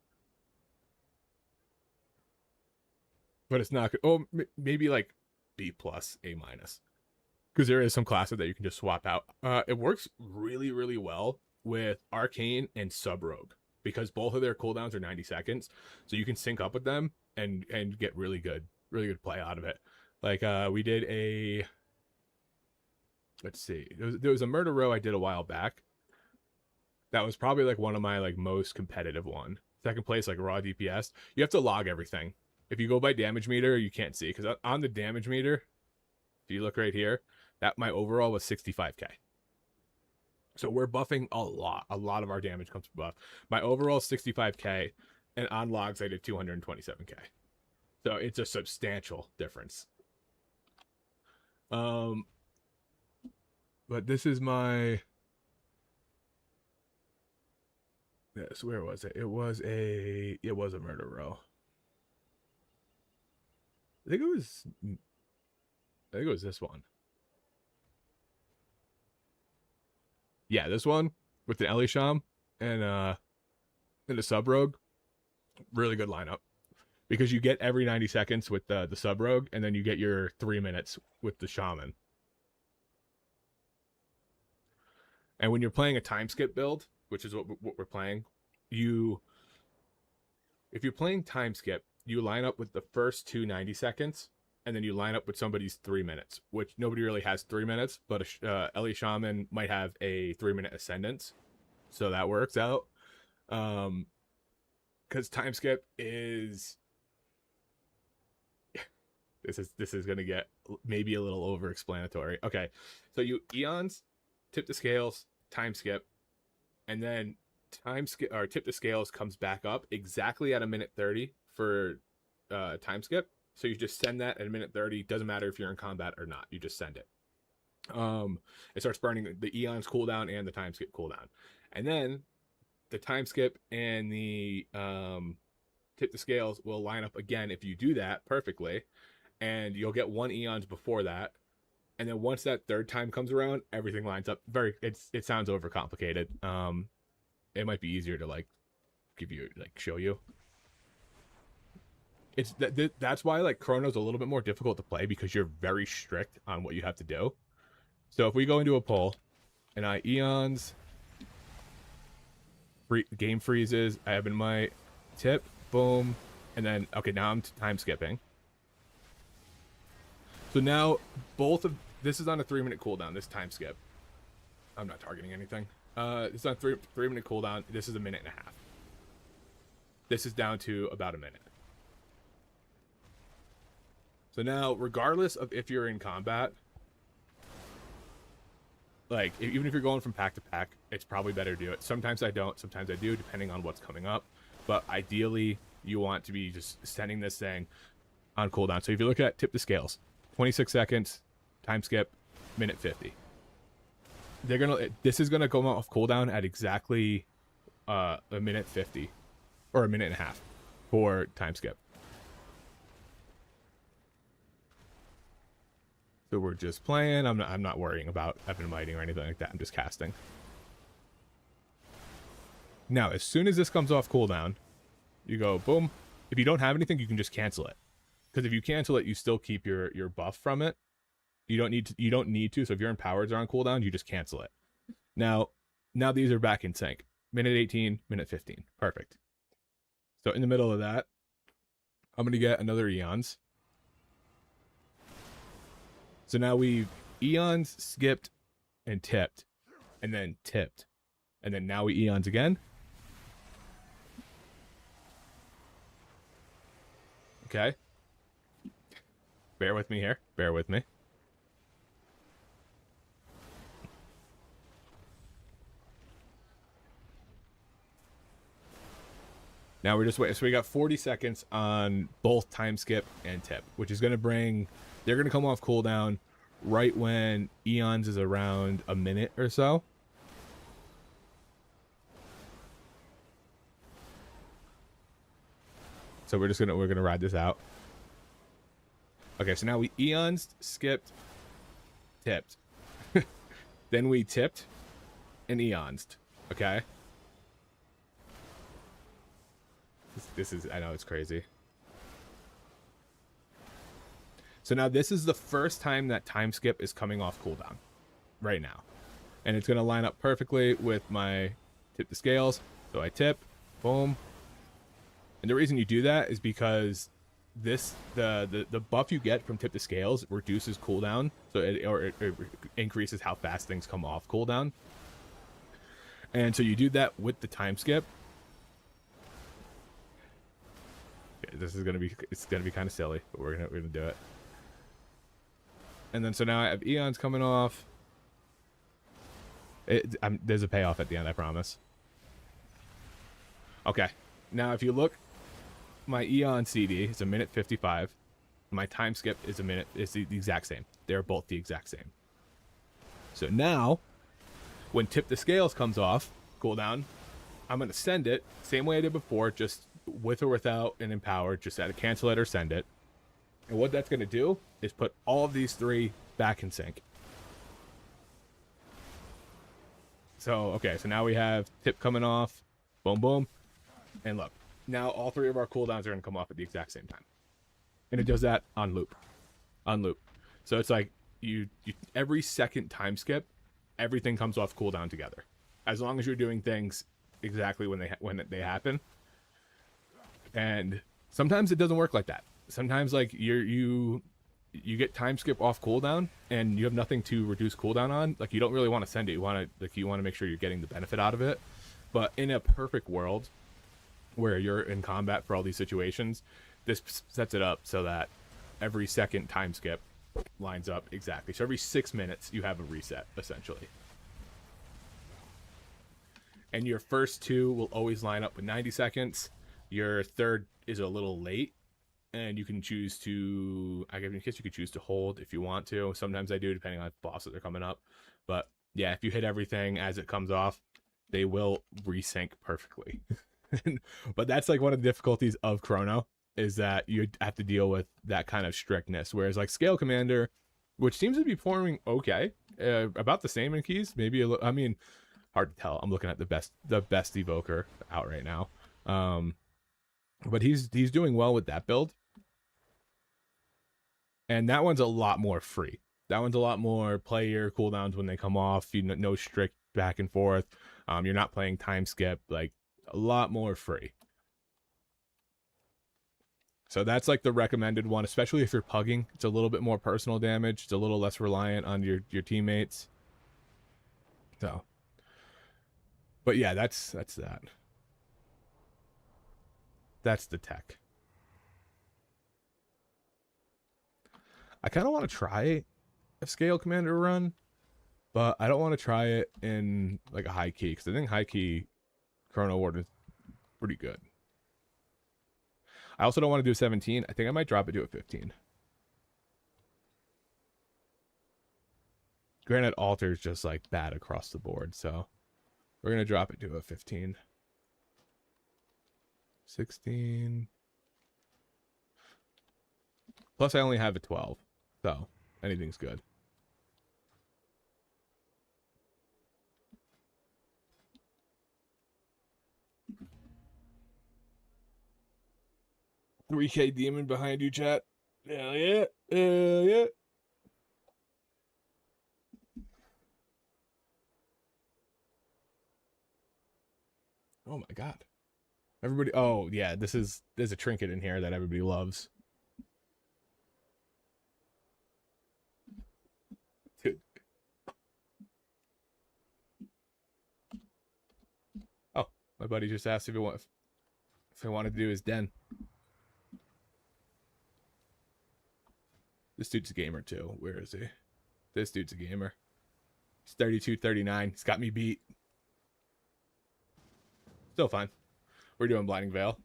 But it's not. Oh, maybe like B plus, A minus, because there is some classes that you can just swap out. It works really, really well with Arcane and Sub Rogue, because both of their cooldowns are 90 seconds, so you can sync up with them and get really good play out of it. Like, we did a. Let's see. There was a murder row I did a while back. That was probably like one of my like most competitive one. Second place, like raw DPS. You have to log everything. If you go by damage meter, you can't see, because on the damage meter, if you look right here, that my overall was 65k. So we're buffing a lot. A lot of our damage comes from buff. My overall 65k, and on logs I did 227k. So it's a substantial difference. But this is my. Yes, where was it? It was a murder row. I think it was this one. Yeah, this one with the Elisham and a sub rogue. Really good lineup, because you get every 90 seconds with the sub rogue, and then you get your 3 minutes with the shaman. And when you're playing a time skip build, which is what we're playing, if you're playing time skip, you line up with the first 2 90 seconds, and then you line up with somebody's 3 minutes, which nobody really has 3 minutes, but Ellie Shaman might have a 3-minute ascendance, so that works out. Because time skip is this is gonna get maybe a little over explanatory. Okay, so you eons, tip the scales, time skip, and then time skip or tip the scales comes back up exactly at a minute 30 for time skip. So you just send that at a minute 30. Doesn't matter if you're in combat or not. You just send it. It starts burning the eons cooldown and the time skip cooldown, and then the time skip and the tip the scales will line up again if you do that perfectly, and you'll get 1 eons before that, and then once that third time comes around, everything lines up. It sounds overcomplicated. It might be easier to like give you like show you. It's that's why like Chrono's a little bit more difficult to play, because you're very strict on what you have to do. So if we go into a poll and I eons, game freezes, I have in my tip, boom, and then okay, now I'm time skipping. So now both of this is on a 3-minute cooldown. This time skip, I'm not targeting anything. It's on 3-minute cooldown. This is a minute and a half. This is down to about a minute. So now, regardless of if you're in combat, like even if you're going from pack to pack, it's probably better to do it. Sometimes I don't, sometimes I do, depending on what's coming up. But ideally, you want to be just sending this thing on cooldown. So if you look at tip the scales, 26 seconds, time skip, minute 50. This is gonna go off cooldown at exactly a minute 50 or a minute and a half for time skip. So we're just playing. I'm not worrying about Evan mighting or anything like that. I'm just casting. Now, as soon as this comes off cooldown, you go boom. If you don't have anything, you can just cancel it. Because if you cancel it, you still keep your buff from it. You don't need to. So if your empowers are on cooldown, you just cancel it. Now these are back in sync. Minute 18, minute 15. Perfect. So in the middle of that, I'm gonna get another eons. So now we've eons, skipped, and tipped, and then tipped, and then now we eons again. Okay. Bear with me here. Bear with me. Now we're just waiting. So we got 40 seconds on both time skip and tip, which is going to bring... They're going to come off cooldown right when eons is around a minute or so. So we're going to ride this out. Okay, so now we eons, skipped, tipped. Then we tipped and eonsed. Okay? This is, I know it's crazy. So now this is the first time that time skip is coming off cooldown right now. And it's going to line up perfectly with my tip the scales. So I tip, boom. And the reason you do that is because this the buff you get from tip the scales reduces cooldown. So it increases how fast things come off cooldown. And so you do that with the time skip. Okay, this is going to be, it's going to be kind of silly, but we're going to do it. And then so now I have eons coming off. There's a payoff at the end, I promise. Okay. Now if you look, my eon CD is a minute 55. My time skip is the exact same. They're both the exact same. So now, when tip the scales comes off, cooldown, I'm going to send it, same way I did before, just with or without an empower, just add a cancel it or send it. And what that's going to do is put all of these three back in sync. So, okay, so now we have tip coming off, boom, boom, and look. Now all three of our cooldowns are going to come off at the exact same time. And it does that on loop. On loop. So it's like you every second time skip, everything comes off cooldown together. As long as you're doing things exactly when they happen. And sometimes it doesn't work like that. Sometimes like you you get time skip off cooldown and you have nothing to reduce cooldown on, like you don't really want to send it. You want to make sure you're getting the benefit out of it. But in a perfect world where you're in combat for all these situations, this sets it up so that every second time skip lines up exactly. So every 6 minutes you have a reset essentially. And your first two will always line up with 90 seconds. Your third is a little late, and you can choose to, I guess you could choose to hold if you want to. Sometimes I do, depending on bosses that are coming up. But yeah, if you hit everything as it comes off, they will resync perfectly. But that's like one of the difficulties of Chrono, is that you have to deal with that kind of strictness. Whereas like Scale Commander, which seems to be performing okay, about the same in keys, maybe a little, I mean, hard to tell. I'm looking at the best evoker out right now. But he's doing well with that build. And that one's a lot more free. That one's a lot more play your cooldowns when they come off. You know, no strict back and forth. You're not playing time skip, like a lot more free. So that's like the recommended one, especially if you're pugging. It's a little bit more personal damage. It's a little less reliant on your teammates. So, but yeah, that's that. That's the tech. I kind of want to try a Scale Commander run, but I don't want to try it in like a high key, because I think high key Chronowarden is pretty good. I also don't want to do a 17. I think I might drop it to a 15. Granted, Alter is just like bad across the board, so we're going to drop it to a 15. 16. Plus, I only have a 12, so anything's good. $3K demon behind you, chat. Hell yeah. Hell yeah. Oh my god. Everybody, oh yeah, there's a trinket in here that everybody loves. Dude. Oh, my buddy just asked if I wanted to do his den. This dude's a gamer too. Where is he? This dude's a gamer. He's 32-39. He's got me beat. Still fine. We're doing Blinding Veil.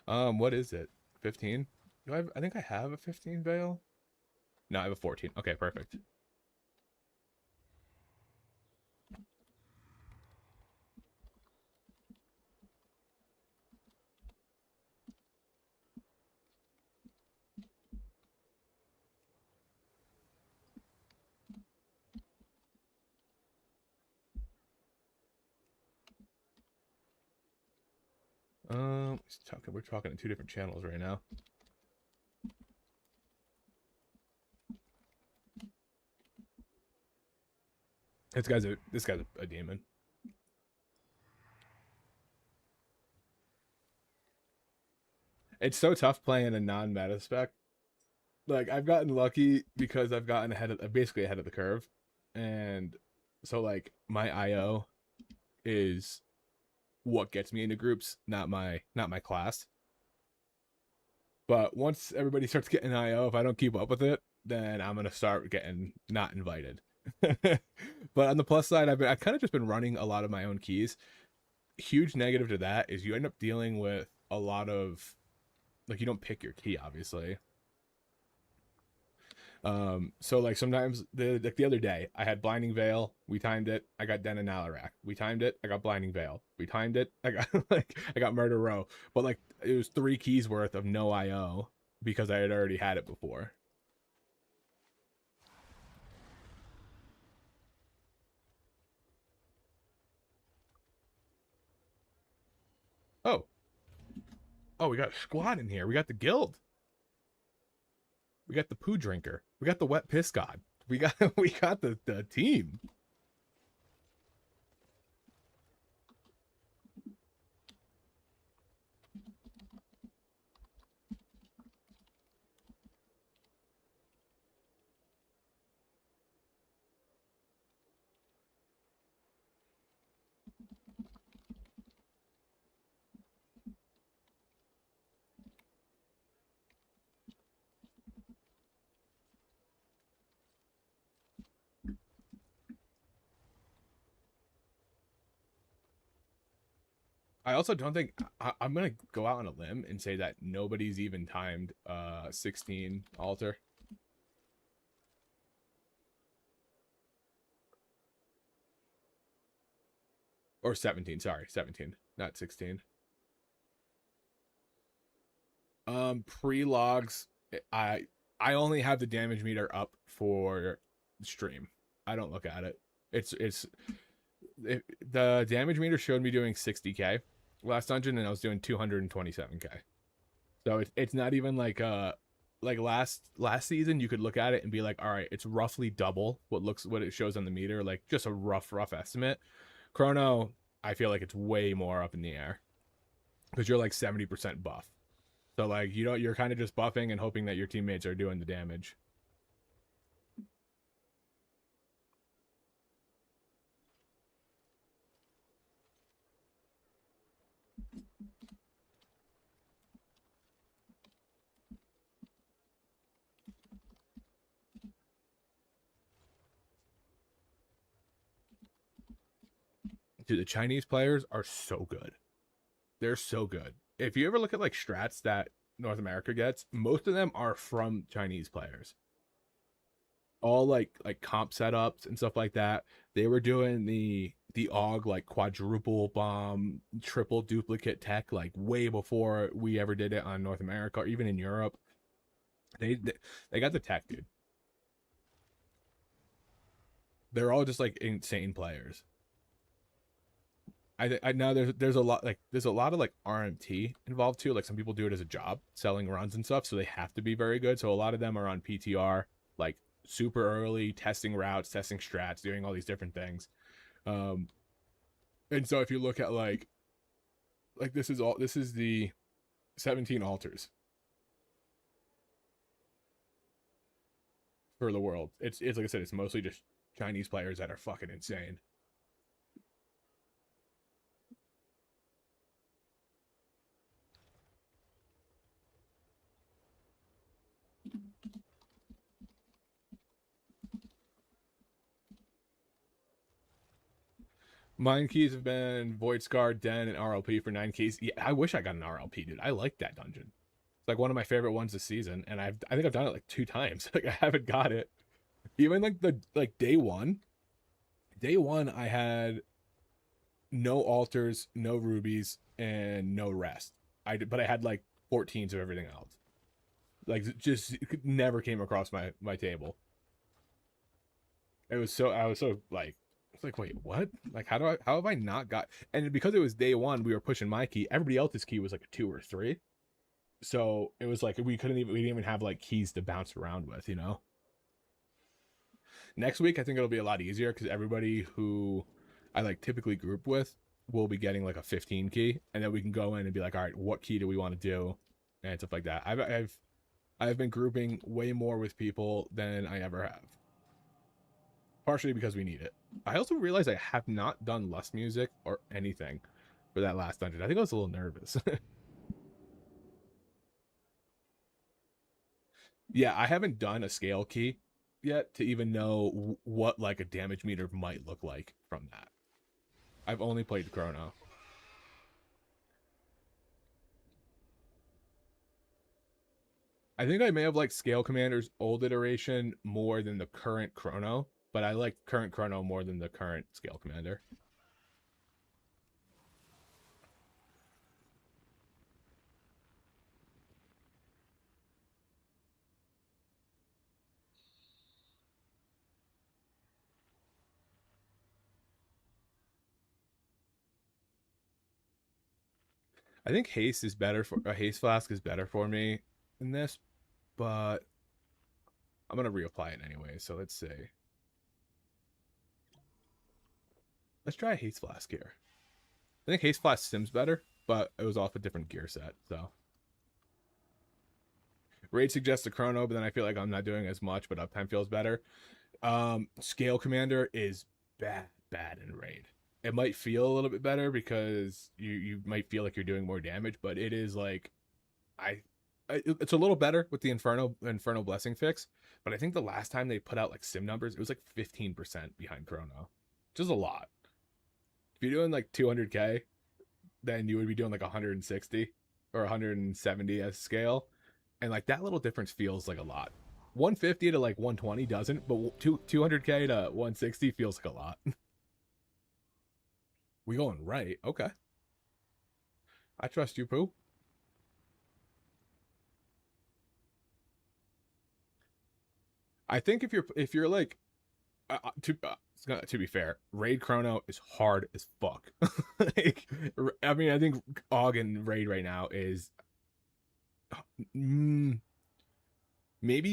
What is it? 15? I think I have a 15 veil. No, I have a 14. Okay, perfect. We're talking to two different channels right now. This guy's a demon. It's so tough playing a non-meta spec. Like, I've gotten lucky because I've gotten basically ahead of the curve. And so like my IO is what gets me into groups, not my class. But once everybody starts getting IO, if I don't keep up with it, then I'm gonna start getting not invited. But on the plus side, I've kind of just been running a lot of my own keys. Huge negative to that is you end up dealing with a lot of, like, you don't pick your key, obviously. So like sometimes the other day I had Blinding Veil, we timed it, I got Den and Alarak. We timed it, I got Blinding Veil. We timed it, I got Murder Row. But like it was 3 keys worth of no IO because I had already had it before. Oh, we got a squad in here. We got the guild. We got the poo drinker. We got the wet piss god. We got the team. I also don't think I'm gonna go out on a limb and say that nobody's even timed 16 altar. Or 17, sorry, 17, not 16. Pre-logs, I only have the damage meter up for stream. I don't look at it. The damage meter showed me doing 60k last dungeon, and I was doing 227k. So it's not even like last season you could look at it and be like, all right, it's roughly double what it shows on the meter, like just a rough estimate. Chrono, I feel like it's way more up in the air because you're like 70% buff. So like you're kind of just buffing and hoping that your teammates are doing the damage. Dude, the Chinese players are so good. They're so good. If you ever look at like strats that North America gets, most of them are from Chinese players. All like comp setups and stuff like that. They were doing the AUG like quadruple bomb, triple duplicate tech like way before we ever did it on North America or even in Europe. They got the tech, dude. They're all just like insane players. I know there's a lot of like RMT involved too. Like some people do it as a job, selling runs and stuff, so they have to be very good. So a lot of them are on PTR, like super early, testing routes, testing strats, doing all these different things. And so if you look at like this is the 17 altars for the world. It's like I said, it's mostly just Chinese players that are fucking insane. Mine keys have been Void Scar, Den, and RLP for 9 keys. Yeah, I wish I got an RLP, dude. I like that dungeon. It's like one of my favorite ones this season, and I think I've done it like 2 times. Like I haven't got it. Even like day one. Day one, I had no altars, no rubies, and no rest. But I had like 14s of everything else. Like just it never came across my table. I was so like. It's like, wait, what? Like, how have I not got? And because it was day one, we were pushing my key. Everybody else's key was like a 2 or 3, so it was like we didn't even have like keys to bounce around with, you know. Next week, I think it'll be a lot easier because everybody who I like typically group with will be getting like a 15 key, and then we can go in and be like, all right, what key do we want to do, and stuff like that. I've been grouping way more with people than I ever have. Partially because we need it. I also realized I have not done Lust music or anything for that last dungeon. I think I was a little nervous. Yeah, I haven't done a scale key yet to even know what like a damage meter might look like from that. I've only played Chrono. I think I may have liked Scale Commander's old iteration more than the current Chrono, but I like current Chrono more than the current Scale Commander. I think haste is better for a haste flask is better for me in this, but I'm gonna reapply it anyway. So let's see. Let's try a haste flask here. I think haste flask sims better, but it was off a different gear set. So raid suggests a chrono, but then I feel like I'm not doing as much, but uptime feels better. Scale Commander is bad in raid. It might feel a little bit better because you might feel like you're doing more damage, but it is like it's a little better with the Inferno Blessing fix, but I think the last time they put out like sim numbers, it was like 15% behind Chrono, which is a lot. If you're doing like 200k, then you would be doing like 160 or 170 as scale. And like that little difference feels like a lot. 150 to like 120 doesn't, but 200k to 160 feels like a lot. We going right. Okay. I trust you, Pooh. I think if you're like to be fair, raid chrono is hard as fuck. Like, I mean, I think Og and raid right now is maybe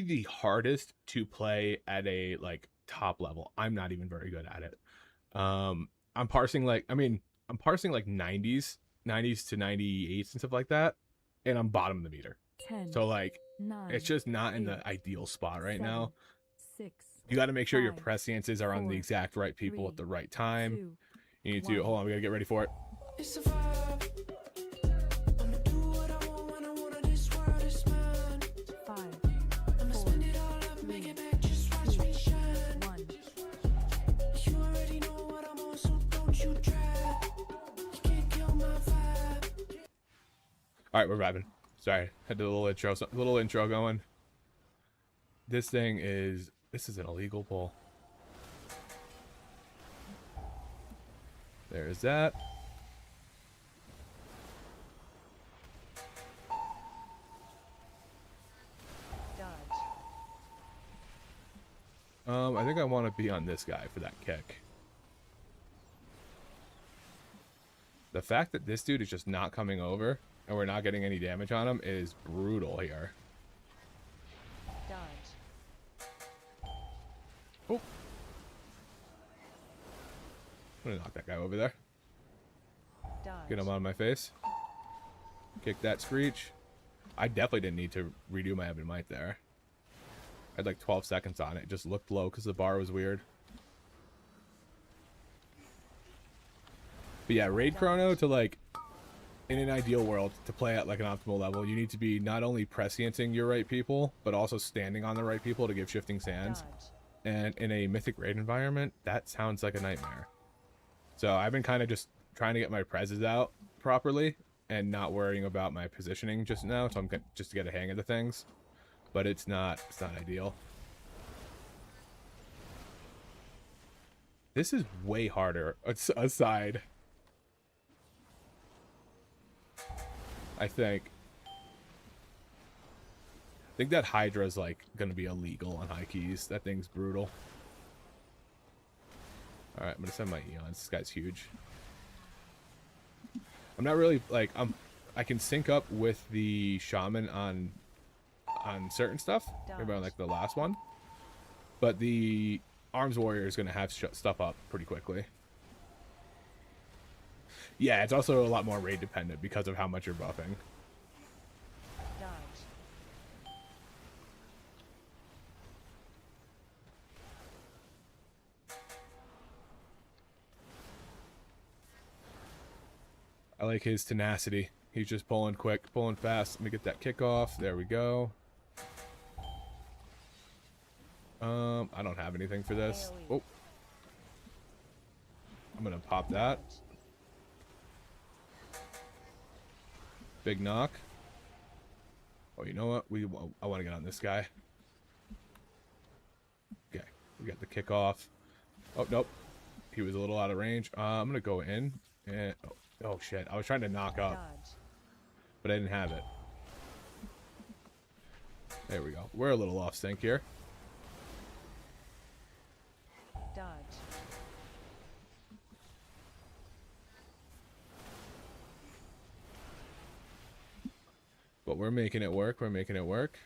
the hardest to play at a like top level. I'm not even very good at it. I'm parsing like I'm parsing like 90s to 98s and stuff like that, and I'm bottom of the meter. 10, So like 9, it's just not in the 8, ideal spot right 7, now. 6. You got to make sure your 5, presciences are on the 4, exact right people at 3, the right time. 2, You need to 1. hold on. We gotta get ready for it. It's a vibe. I'ma do what I want when I want it. This world is mine. 5, I'ma 4, spend it all up, make it back. Just watch me shine. 1. You already know what I'm on, so don't you try. You can't kill my vibe. All right, we're vibing. Sorry, had the little intro going. This is an illegal pull. There's that. Dodge. I think I want to be on this guy for that kick. The fact that this dude is just not coming over and we're not getting any damage on him is brutal here. Dodge. Oh. I'm gonna knock that guy over there. Dodge. Get him on my face. Kick that screech. I definitely didn't need to redo my Ebon Might there. I had like 12 seconds on it. It just looked low because the bar was weird. But yeah, raid chrono to like, in an ideal world, to play at like an optimal level, you need to be not only prescienting your right people, but also standing on the right people to give shifting sands. Dodge. And in a mythic raid environment, that sounds like a nightmare. So I've been kind of just trying to get my prezes out properly and not worrying about my positioning just now. So I'm just to get a hang of the things, but it's not ideal. This is way harder aside. I think that Hydra is like gonna be illegal on high keys. That thing's brutal. All right, I'm gonna send my Eons. This guy's huge. I'm not really like I can sync up with the shaman on certain stuff. Maybe on like the last one, but the arms warrior is gonna have stuff up pretty quickly. Yeah, it's also a lot more raid dependent because of how much you're buffing. Dodge. I like his tenacity. He's just pulling quick, pulling fast. Let me get that kick off. There we go. I don't have anything for this. AoE. Oh. I'm gonna pop that. Big knock. Oh, you know what? I want to get on this guy. Okay, we got the kick off. Oh, nope. He was a little out of range. I'm gonna go in and oh shit. I was trying to knock up, Dodge. but I didn't have it. There we go. We're a little off sync here. Dodge. But we're making it work. We're making it work.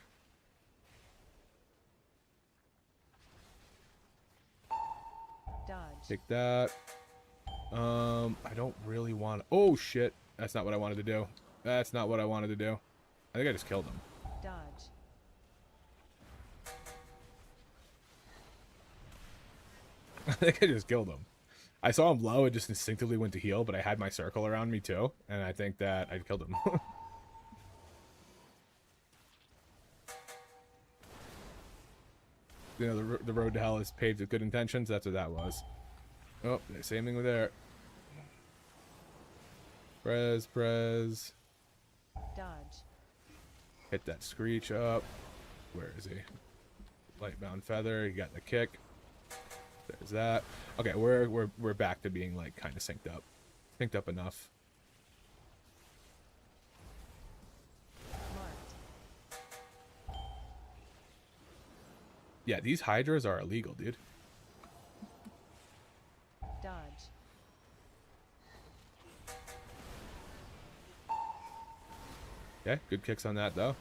Dodge. Take that. I don't really want. Oh shit! That's not what I wanted to do. That's not what I wanted to do. I think I just killed him. Dodge. I think I just killed him. I saw him low and just instinctively went to heal, but I had my circle around me too, and I think that I killed him. You know, the road to hell is paved with good intentions. That's what that was. Oh, same thing with there. Prez. Dodge. Hit that screech up. Where is he? Lightbound feather. You got the kick. There's that. Okay, we're back to being like kind of synced up. Synced up enough. Marked. Yeah, these hydras are illegal, dude. Dodge. Okay, good kicks on that though.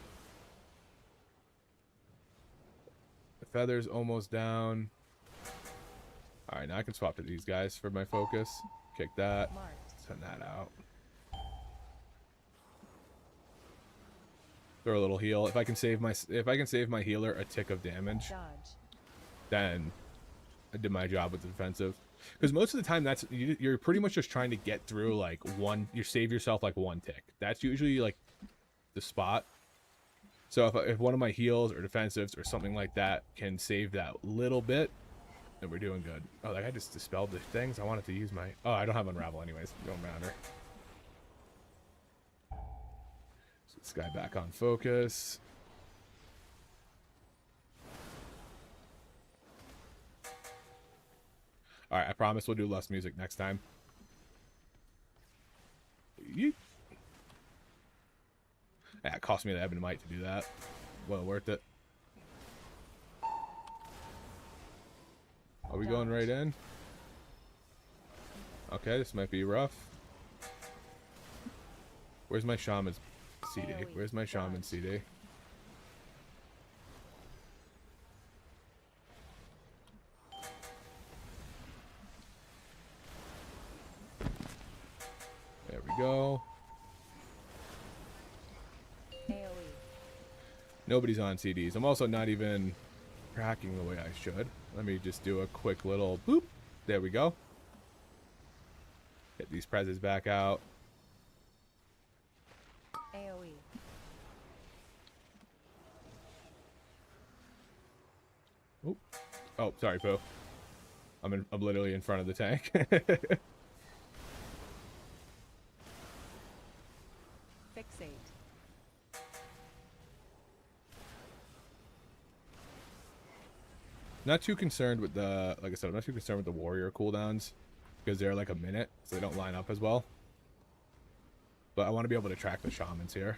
The feather's almost down. Alright, now I can swap to these guys for my focus. Kick that. Marked. Send that out. Throw a little heal. If I can save my healer a tick of damage, Dodge. then I did my job with the defensive. Because most of the time you're pretty much just trying to get through like you save yourself like one tick. That's usually like the spot. So if one of my heals or defensives or something like that can save that little bit, then we're doing good. Oh, that guy just dispelled the things. I wanted to use my... Oh, I don't have Unravel anyways. Don't matter. So this guy back on focus. Alright, I promise we'll do less music next time. Yeet. Yeah, it cost me the Ebon Might to do that. Well worth it. Are we going right in? Okay, this might be rough. Where's my shaman's CD? Where's my shaman CD? There we go. AoE. Nobody's on CDs. I'm also not even tracking the way I should. Let me just do a quick little boop. There we go. Get these prezes back out. AoE. Oop. Oh, sorry, Pooh. I'm literally in front of the tank. Fixate. Not too concerned with the, like I said, I'm not too concerned with the warrior cooldowns because they're like a minute, so they don't line up as well. But I want to be able to track the shamans here.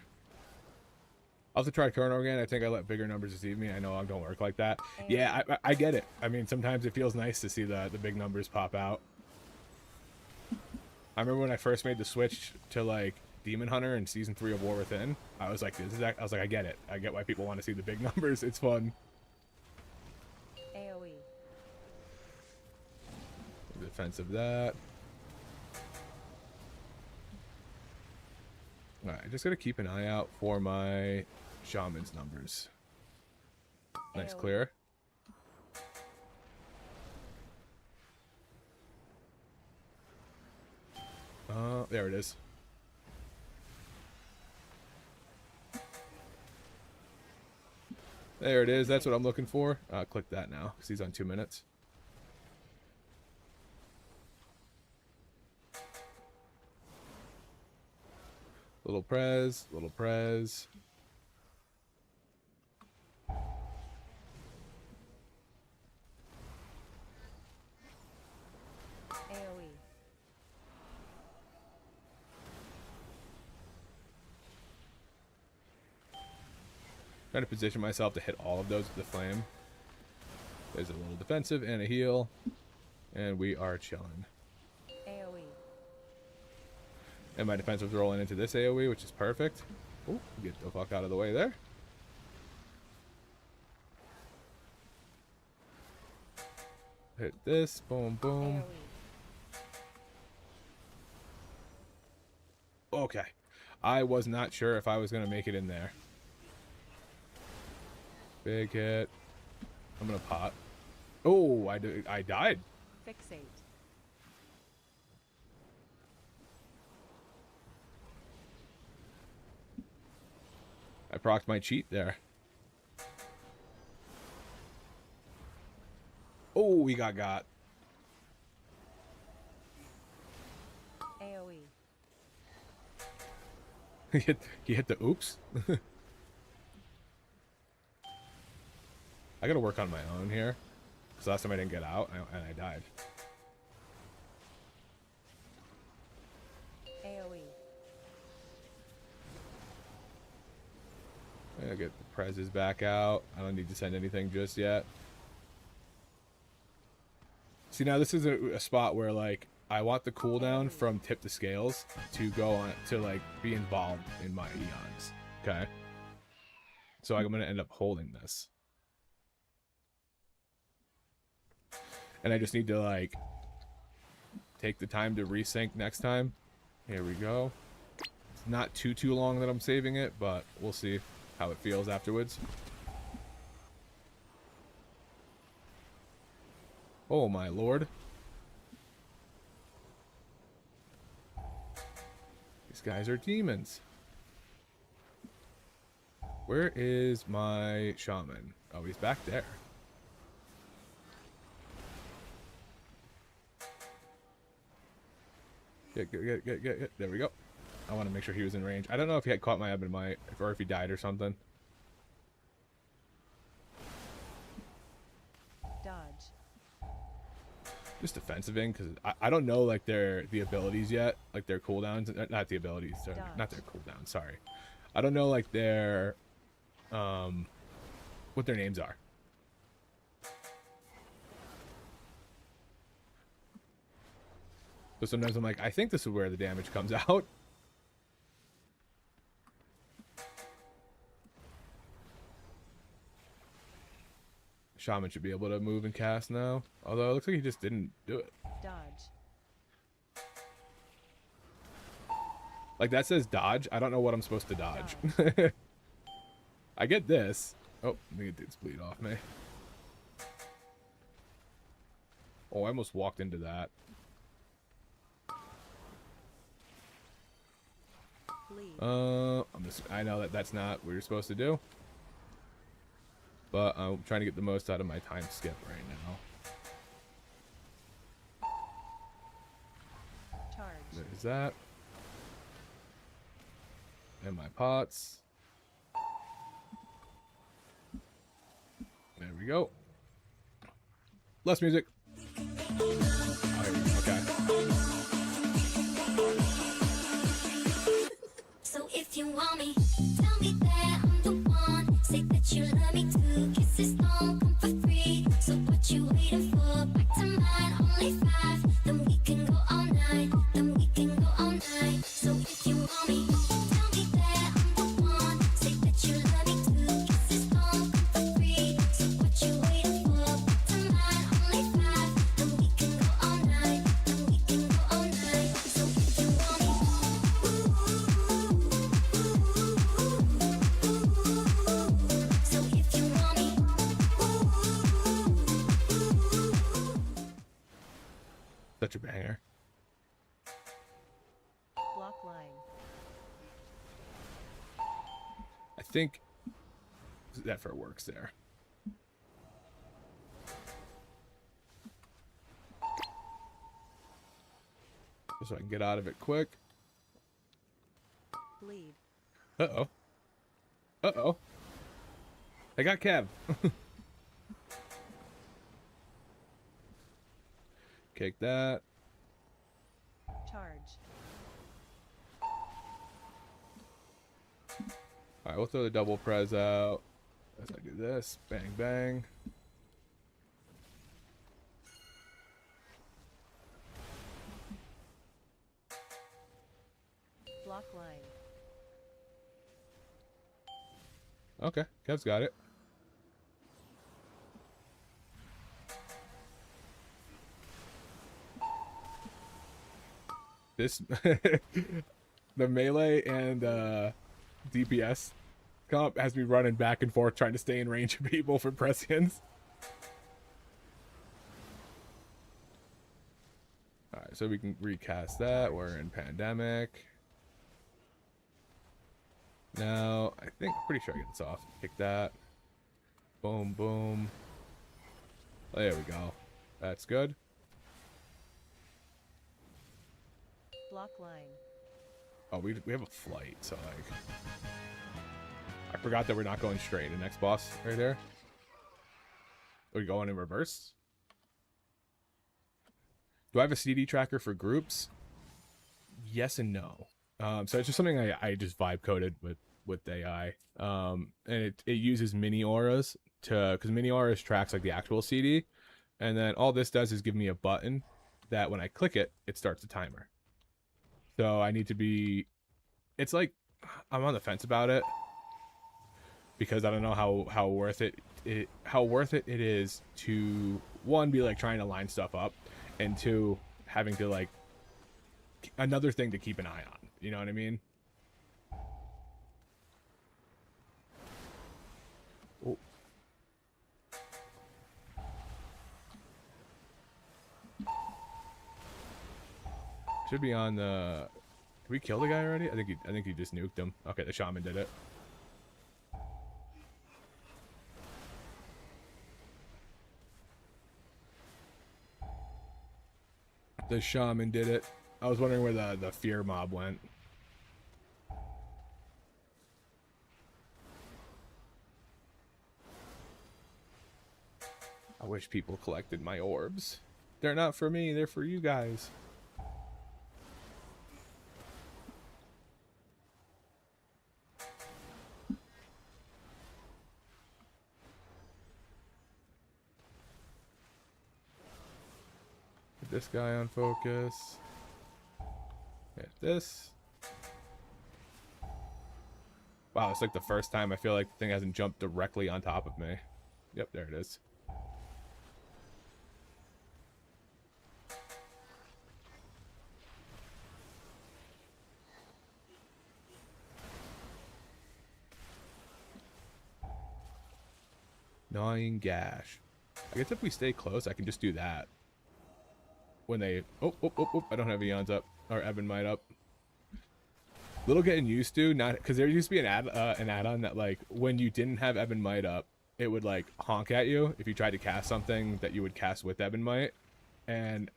I'll have to try Chronowarden. I think I let bigger numbers deceive me. I know I don't work like that. Yeah, I get it. I mean, sometimes it feels nice to see the big numbers pop out. I remember when I first made the switch to like Demon Hunter in Season 3 of War Within. I was like, I get it. I get why people want to see the big numbers. It's fun. AoE. Defense of that. Alright, just gotta keep an eye out for my shaman's numbers. Nice AoE. clear. There it is. There it is. That's what I'm looking for. Click that now, because he's on 2 minutes. Little prez, little prez. AoE. Trying to position myself to hit all of those with the flame. There's a little defensive and a heal. And we are chilling. AoE. And my defensive's rolling into this AoE, which is perfect. Oh, get the fuck out of the way there. Hit this. Boom, boom. AoE. Okay. I was not sure if I was going to make it in there. Big hit. I'm going to pot. Oh, I died. Fixate. I procced my cheat there. Oh, we got. AoE. he hit the oops. I gotta work on my own here. Because last time I didn't get out and I died. AoE. I gotta get the prezes back out. I don't need to send anything just yet. See, now this is a spot where, like, I want the cooldown from tip to scales to go on to, like, be involved in my eons. Okay? So I'm gonna end up holding this. And I just need to, like, take the time to resync next time. Here we go. It's not too long that I'm saving it, but we'll see how it feels afterwards. Oh my lord. These guys are demons. Where is my shaman? Oh, he's back there. Get. There we go. I want to make sure he was in range. I don't know if he had caught my Ebonite or if he died or something. Dodge. Just defensiving, because I don't know, like, the abilities yet. Like, their cooldowns. Not the abilities. Not their cooldowns. Sorry. I don't know, like, their... what their names are. So sometimes I'm like, I think this is where the damage comes out. Shaman should be able to move and cast now. Although it looks like he just didn't do it. Dodge. Like, that says dodge. I don't know what I'm supposed to dodge. I get this. Oh, let me get this bleed off me. Oh, I almost walked into that. Bleed. I know that that's not what you're supposed to do. But I'm trying to get the most out of my time skip right now. Charge. There's that. And my pots. There we go. Less music. Oh, here we go. Okay. So if you want me, tell me that I'm the one. Say that you love me too. Kisses don't come for free. So what you waiting for? Back to mine, only 5. Then we can go all night. Then we can go all night. So if you want me, tell me that I'm the one. Say that you love me too. Kisses don't come for free. So what you waiting for? Back to mine, only 5. Then we can go all night. Then we can go all night. So if you want me. So if you want me, Such a banger. Block line. I think Zephyr works there. So I can get out of it quick. Bleed. Uh-oh. Uh-oh. I got Kev. Kick that. Charge. Alright, we'll throw the double prez out. As I do this. Bang, bang. Block line. Okay, Kev's got it. This the melee and DPS comp has me running back and forth trying to stay in range of people for prescience. Alright, so we can recast that. We're in pandemic. Now, I think, pretty sure I get this off. Kick that. Boom, boom. There we go. That's good. Block line. Oh, we have a flight, so like I forgot that we're not going straight. The next boss right there. Are we going in reverse? Do I have a CD tracker for groups? Yes and no. So it's just something I just vibe coded with AI. And it uses mini auras because mini auras tracks like the actual CD, and then all this does is give me a button that when I click it, it starts a timer. So I need to be. It's like I'm on the fence about it because I don't know how worth it is to, one, be like trying to line stuff up, and two, having to like another thing to keep an eye on. You know what I mean? Oh. Should be on the. Did we kill the guy already? I think he just nuked him. Okay, the shaman did it. The shaman did it. I was wondering where the fear mob went. I wish people collected my orbs. They're not for me, they're for you guys. Get this guy on focus. Get this. Wow, it's like the first time I feel like the thing hasn't jumped directly on top of me. Yep, there it is. Gnawing gash. I guess if we stay close, I can just do that. When they... Oh, I don't have Eons up. Or Ebonmite up. Little getting used to, not... Because there used to be an add-on that, like, when you didn't have Ebonmite up, it would, like, honk at you if you tried to cast something that you would cast with Ebonmite. And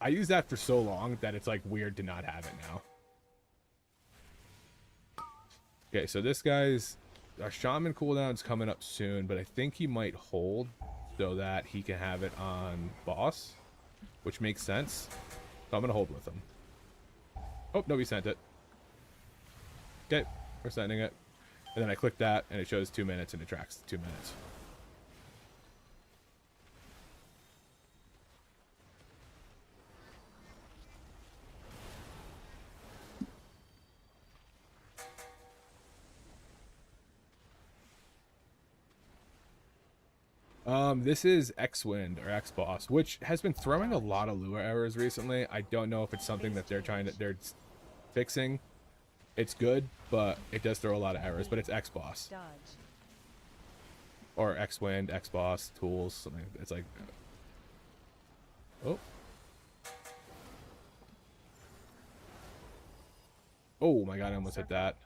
I used that for so long that it's, like, weird to not have it now. Okay, so this guy's... Our shaman cooldown's coming up soon, but I think he might hold so that he can have it on boss, which makes sense. So I'm going to hold with him. Oh, no, he sent it. Okay, we're sending it. And then I click that, and it shows 2 minutes, and it tracks 2 minutes. This is X-Wind or X-Boss, which has been throwing a lot of lure errors recently. I don't know if it's something that they're fixing. It's good, but it does throw a lot of errors, but it's X-Boss. Dodge. Or X-Wind, X-Boss, tools, something. It's like... Oh. Oh my god, I almost hit that.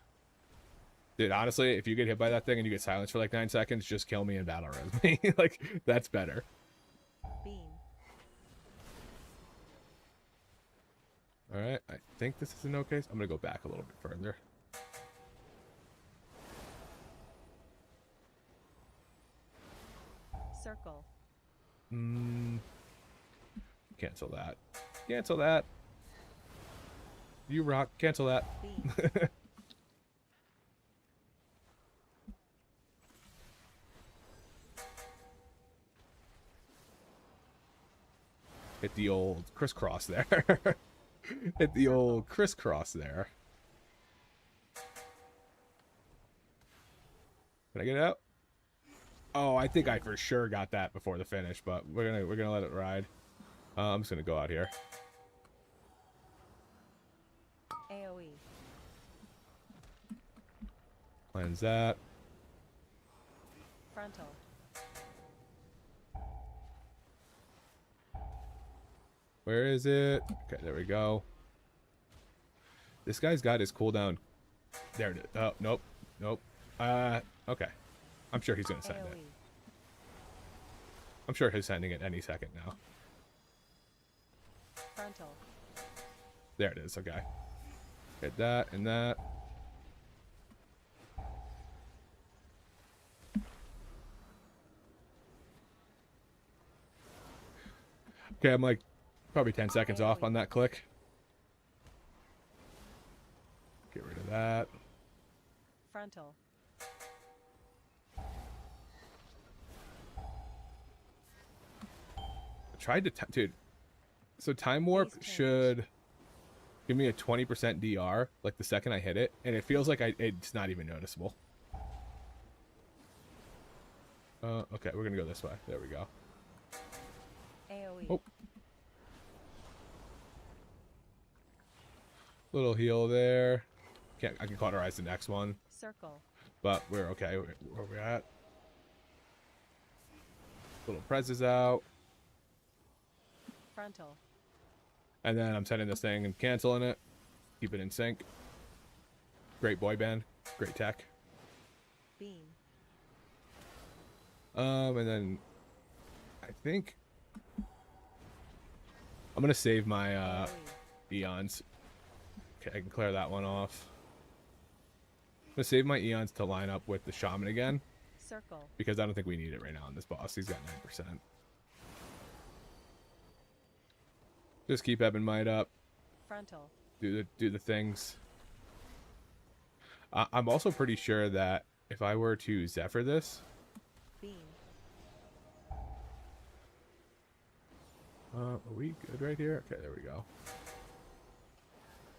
Dude, honestly, if you get hit by that thing and you get silenced for like 9 seconds, just kill me and battle res me. Like, that's better. Beam. Alright, I think this is an okay. I'm gonna go back a little bit further. Circle. Cancel that. Cancel that. You rock. Cancel that. Beam. Hit the old crisscross there. Hit the old crisscross there. Can I get it out? Oh, I think I for sure got that before the finish, but we're gonna let it ride. I'm just gonna go out here. AoE. Cleanse that. Frontal. Where is it? Okay, there we go. This guy's got his cooldown. There it is. Oh, nope. Nope. Okay. I'm sure he's gonna send it. AoE. I'm sure he's sending it any second now. Frontal. There it is. Okay. Hit that and that. Okay, I'm like probably 10 seconds off on that click. Get rid of that. Frontal. I tried to, dude. So time warp Please change. should give me a 20% DR like the second I hit it, and it feels like it's not even noticeable. Okay, we're gonna go this way. There we go. AoE. Oh. Little heal there. I can cauterize the next one, Circle. but we're okay where we're at. Little prez's out. Frontal. And then I'm sending this thing and canceling it. Keep it in sync. Great boy band. Great tech. Beam. And then I think I'm gonna save my AoE. eons. Okay, I can clear that one off. I'm gonna save my eons to line up with the shaman again, Circle. because I don't think we need it right now on this boss. He's got 9%. Just keep Ebb and Might up. Frontal. Do the things. I'm also pretty sure that if I were to Zephyr this, Beam. are we good right here? Okay, there we go.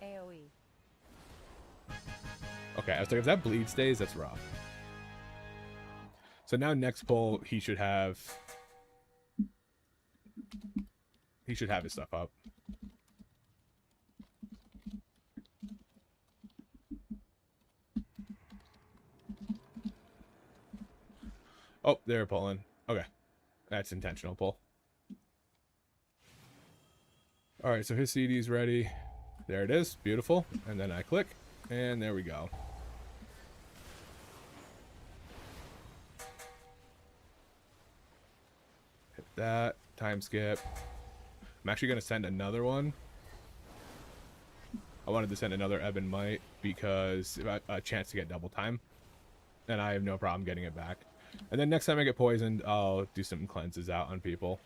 AoE. Okay, I was like, if that bleed stays, that's rough. So now next pull, he should have his stuff up. Oh, they're pulling. Okay, that's intentional pull. All right, so his CD's ready. There it is, beautiful. And then I click, and there we go. Hit that, time skip. I'm actually gonna send another one. I wanted to send another Ebb and Might because a chance to get double time, and I have no problem getting it back. And then next time I get poisoned, I'll do some cleanses out on people.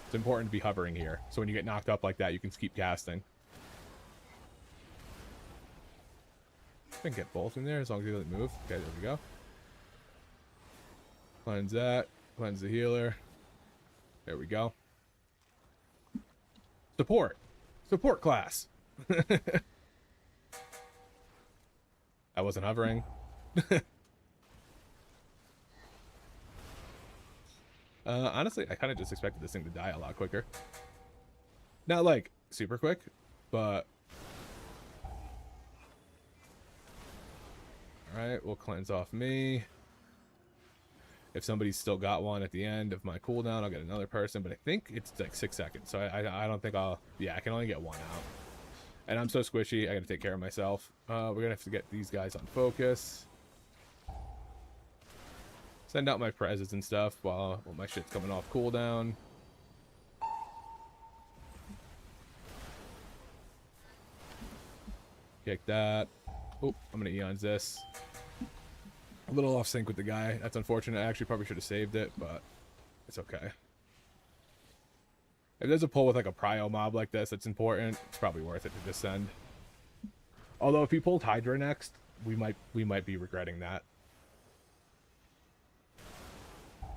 It's important to be hovering here, so when you get knocked up like that, you can keep casting. I can get both in there as long as he doesn't move. Okay, there we go. Cleanse that. Cleanse the healer. There we go. Support. Support class. I wasn't hovering. Honestly, I kind of just expected this thing to die a lot quicker. Not like super quick, but... Alright, we'll cleanse off me. If somebody's still got one at the end of my cooldown, I'll get another person, but I think it's like 6 seconds, so I don't think I'll... Yeah, I can only get one out. And I'm so squishy, I gotta take care of myself. We're gonna have to get these guys on focus. Send out my prezes and stuff while my shit's coming off cooldown. Kick that. Oh, I'm gonna Eons this. A little off sync with the guy. That's unfortunate. I actually probably should have saved it, but it's okay. If there's a pull with like a prio mob like this that's important, it's probably worth it to just send. Although if he pulled Hydra next, we might be regretting that.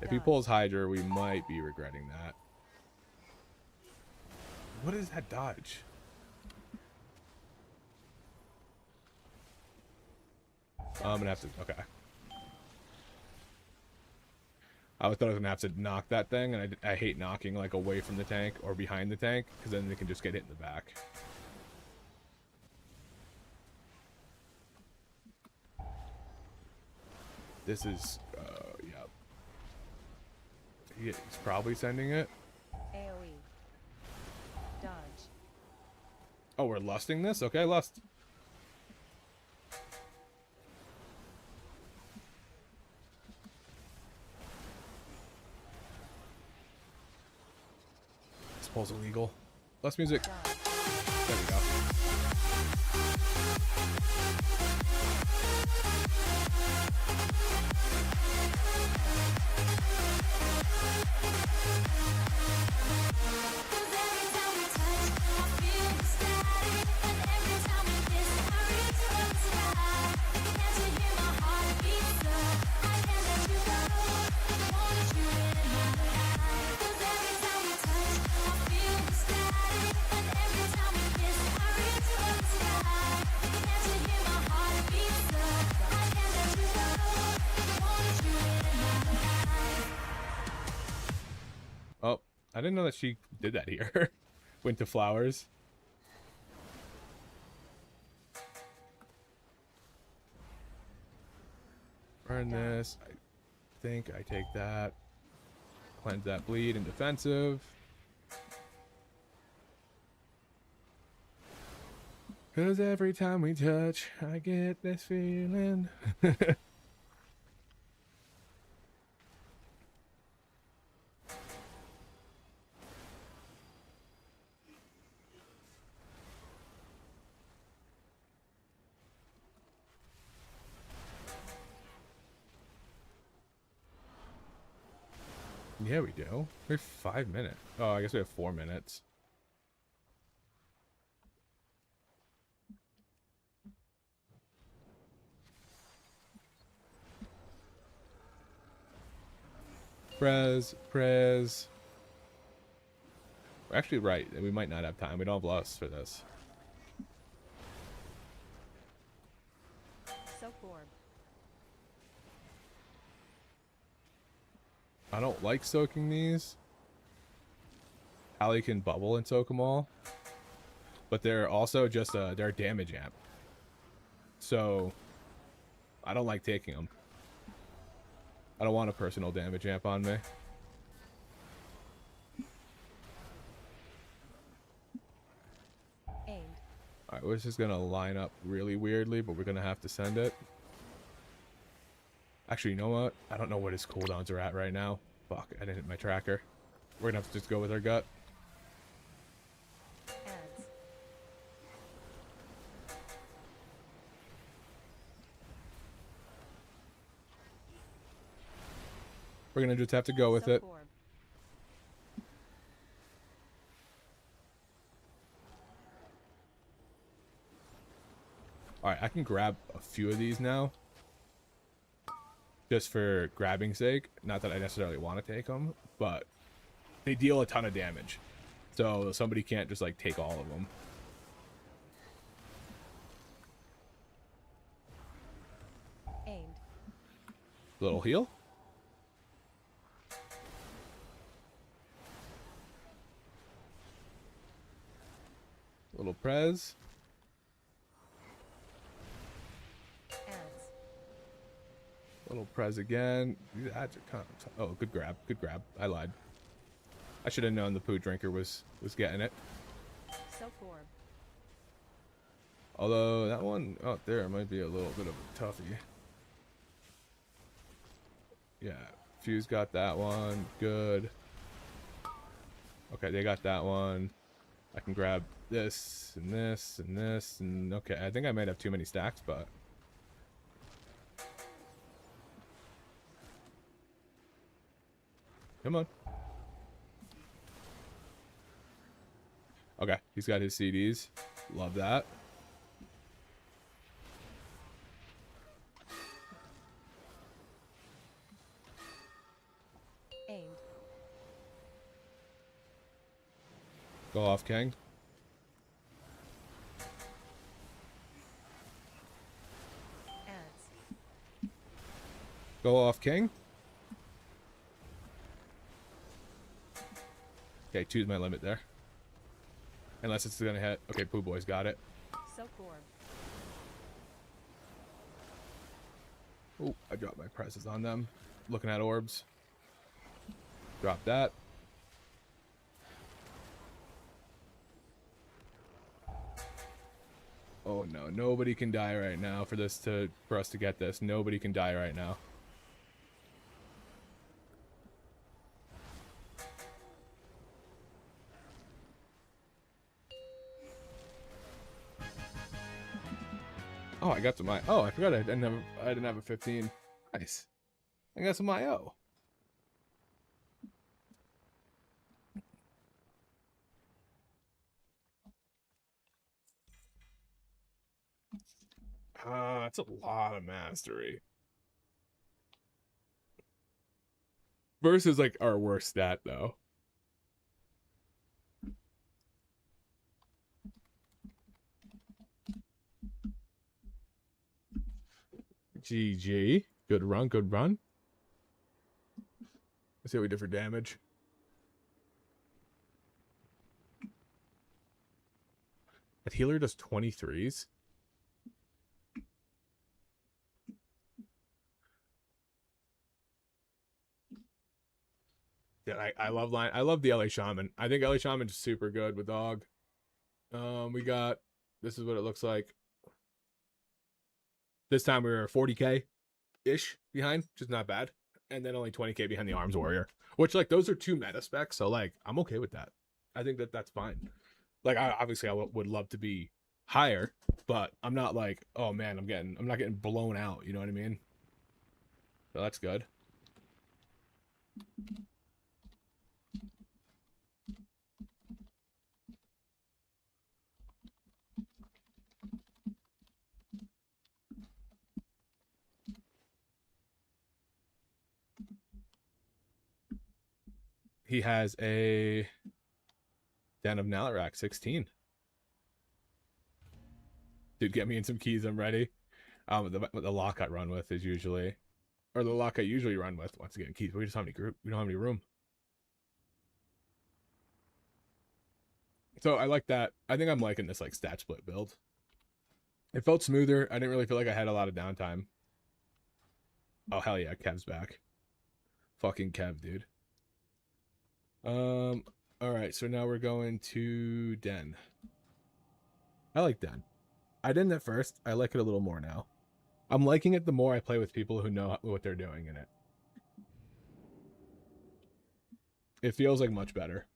If he pulls Hydra, we might be regretting that. What is that dodge? I'm gonna have to, okay. I thought I was gonna have to knock that thing, and I hate knocking like away from the tank or behind the tank, because then they can just get hit in the back. This is, yeah. He's probably sending it. AoE. Dodge. Oh, we're lusting this? Okay, lust. This pull's illegal. Less music. Done. There we go. Cause every time we touch, I feel the static. And every time we kiss, I reach for the sky. Can't you hear my heart beat, sir? I can't let you go. Want you in my life. Cause every time we touch, I feel the static. And every time we kiss, I reach for the sky. Can't you hear my heart beat, sir? I can't let you go. Want you in my life. Oh, I didn't know that she did that here. Went to flowers. Burn this. I think I take that. Cleanse that bleed and defensive. Cause every time we touch, I get this feeling. Yeah, we do. We have 5 minutes. Oh, I guess we have 4 minutes. Prez. We're actually right. We might not have time. We don't have lust for this. Soap orb. I don't like soaking these. Allie can bubble and soak them all. But they're also just they're a damage amp. So I don't like taking them. I don't want a personal damage amp on me. Aimed. Alright, we're just gonna line up really weirdly, but we're gonna have to send it. Actually, you know what? I don't know what his cooldowns are at right now. Fuck, I didn't hit my tracker. We're gonna have to just go with our gut. Ads. We're gonna just have to go with Soap it. orb. Alright, I can grab a few of these now. Just for grabbing sake. Not that I necessarily want to take them, but they deal a ton of damage. So somebody can't just like take all of them. Aimed. Little heal. Little prez. Ads. Little prez again. These ads are kind of oh, good grab. Good grab. I lied. I should have known the poo drinker was getting it. Soap orb. Although that one out there might be a little bit of a toughie. Yeah, Fuse got that one. Good. Okay, they got that one. I can grab this and this and this and okay, I think I might have too many stacks, but come on. Okay, he's got his CDs. Love that. Aimed. Go off, King. Ads. Go off, King. Okay, 2's my limit there. Unless it's gonna hit. Okay, Pooh Boy's got it. Soap orb. Oh, I dropped my presses on them. Looking at orbs. Drop that. Oh no, nobody can die right now for us to get this. Nobody can die right now. Oh, I got some I. Oh, I forgot I didn't have a 15. Nice. I got some IO. That's a lot of mastery. Versus like our worst stat though. GG. Good run, good run. Let's see what we did for damage. That healer does 23s. Yeah, I love line. I love the LA Shaman. I think LA Shaman is super good with dog. We got. This is what it looks like. This time we were 40k ish behind, which is not bad, and then only 20k behind the Arms Warrior, which like those are two meta specs, so like I'm okay with that. I think that that's fine. Like obviously I would love to be higher, but I'm not like, oh man, I'm not getting blown out. You know what I mean? So that's good. He has a Den of Nalarak 16. Dude, get me in some keys. I'm ready. The lock I run with is usually, or the lock I usually run with. Once again, keys. We just don't have any group. We don't have any room. So I like that. I think I'm liking this like stat split build. It felt smoother. I didn't really feel like I had a lot of downtime. Oh hell yeah, Kev's back. Fucking Kev, dude. All right. So now we're going to Den. I like Den. I didn't at first. I like it a little more now. I'm liking it the more I play with people who know what they're doing in it. It feels like much better.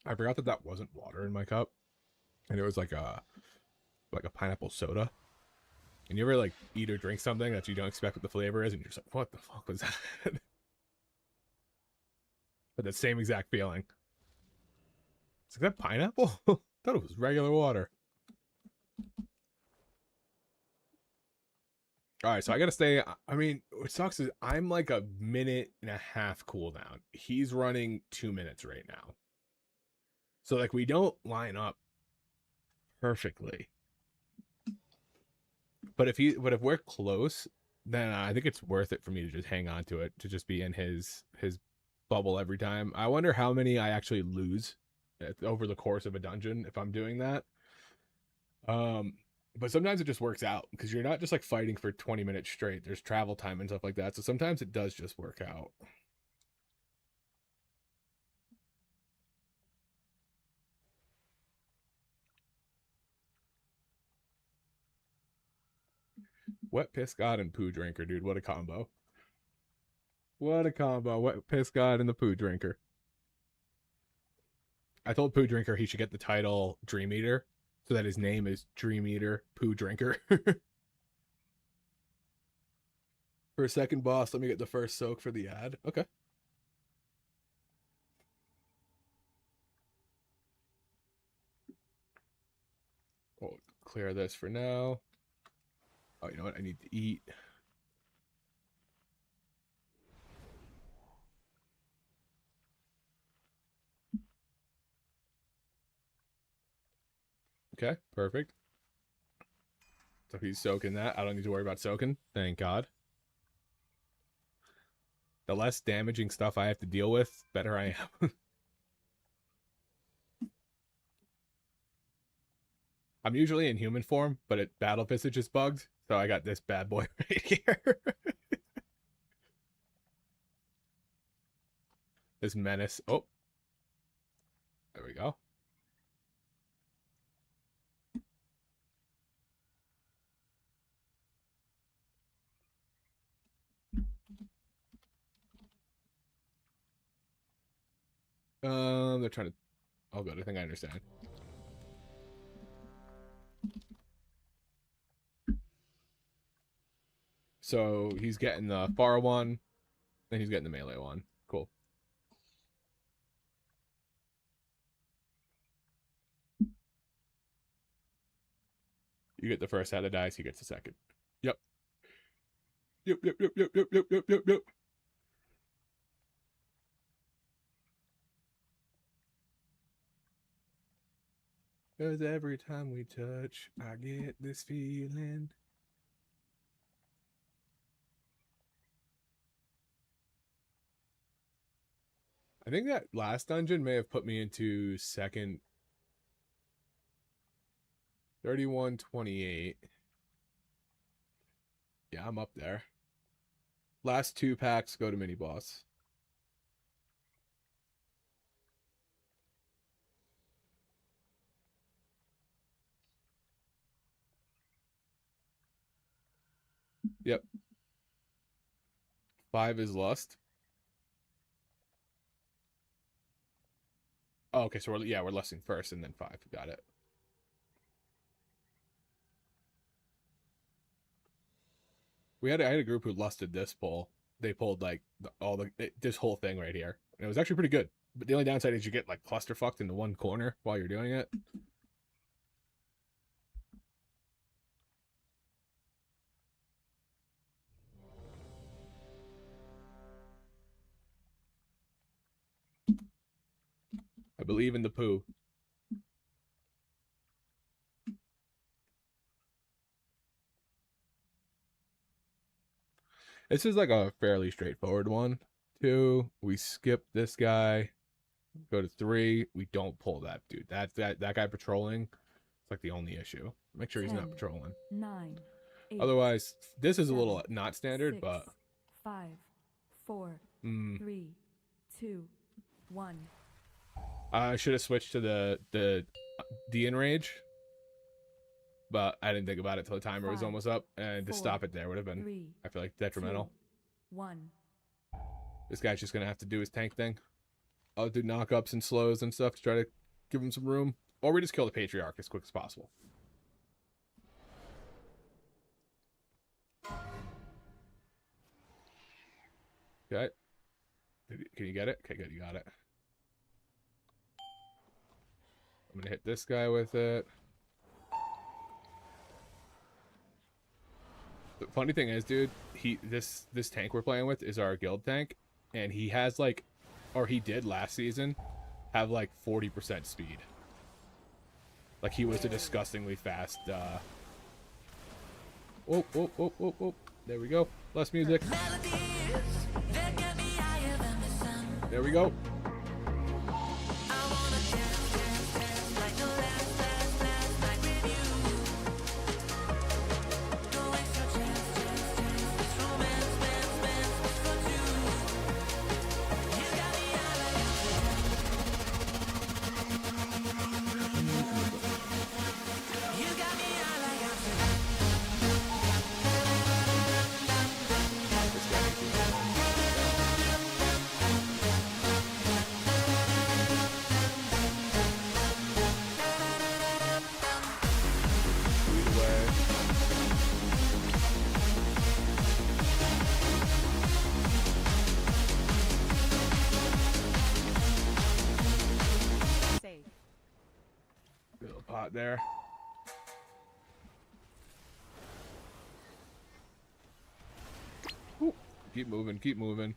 I forgot that that wasn't water in my cup, and it was like a pineapple soda. And you ever like eat or drink something that you don't expect what the flavor is, and you're just like, "What the fuck was that?" But the same exact feeling. It's like, that pineapple? Thought it was regular water. All right, so I gotta stay. I mean, what sucks is I'm like a minute and a half cooldown. He's running 2 minutes right now. So like we don't line up perfectly. But if we're close, then I think it's worth it for me to just hang on to it, to just be in his bubble every time. I wonder how many I actually lose over the course of a dungeon if I'm doing that. But sometimes it just works out because you're not just like fighting for 20 minutes straight. There's travel time and stuff like that. So sometimes it does just work out. Wet Piss God and Poo Drinker, dude. What a combo. What a combo. Wet Piss God and the Poo Drinker. I told Poo Drinker he should get the title Dream Eater so that his name is Dream Eater Poo Drinker. For a second boss, let me get the first soak for the ad. Okay. We'll clear this for now. Oh, you know what? I need to eat. Okay, perfect. So he's soaking that. I don't need to worry about soaking. Thank God. The less damaging stuff I have to deal with, better I am. I'm usually in human form, but at Battle Visage is bugged, so I got this bad boy right here. This menace. Oh. There we go. They're trying to. Oh, good. I think I understand. So he's getting the far one, and he's getting the melee one. Cool. You get the first set of dice, he gets the second. Yep. Yep, yep, yep, yep, yep, yep, yep, yep, yep. Cause every time we touch, I get this feeling. I think that last dungeon may have put me into second 3128. Yeah, I'm up there. Last 2 packs go to mini boss. Yep. 5 is lust. Oh, okay, so we're lusting first and then 5. Got it. I had a group who lusted this pull. They pulled like this whole thing right here. And it was actually pretty good. But the only downside is you get like cluster fucked into one corner while you're doing it. I believe in the poo. This is like a fairly straightforward one. 2, we skip this guy. Go to 3, we don't pull that dude. That guy patrolling. It's like the only issue. Make sure he's not 10, patrolling. 9, 8, Otherwise, this is a 7, little not standard, 6, but 5, 4, 3, 2, 1. I should have switched to the enrage, but I didn't think about it till the timer was 5, almost up, and to 4, stop it there would have been, 3, I feel like, detrimental. 2, 1. This guy's just gonna have to do his tank thing. I'll do knockups and slows and stuff to try to give him some room, or we just kill the patriarch as quick as possible. Okay. Can you get it? Okay, good. You got it. I'm gonna hit this guy with it. The funny thing is, dude, this tank we're playing with is our guild tank, and he has like, or he did last season, have like 40% speed. Like he was a disgustingly fast. Oh, oh, oh, oh, oh! There we go. Less music. There we go. Save. Little pot there. Ooh, keep moving, keep moving.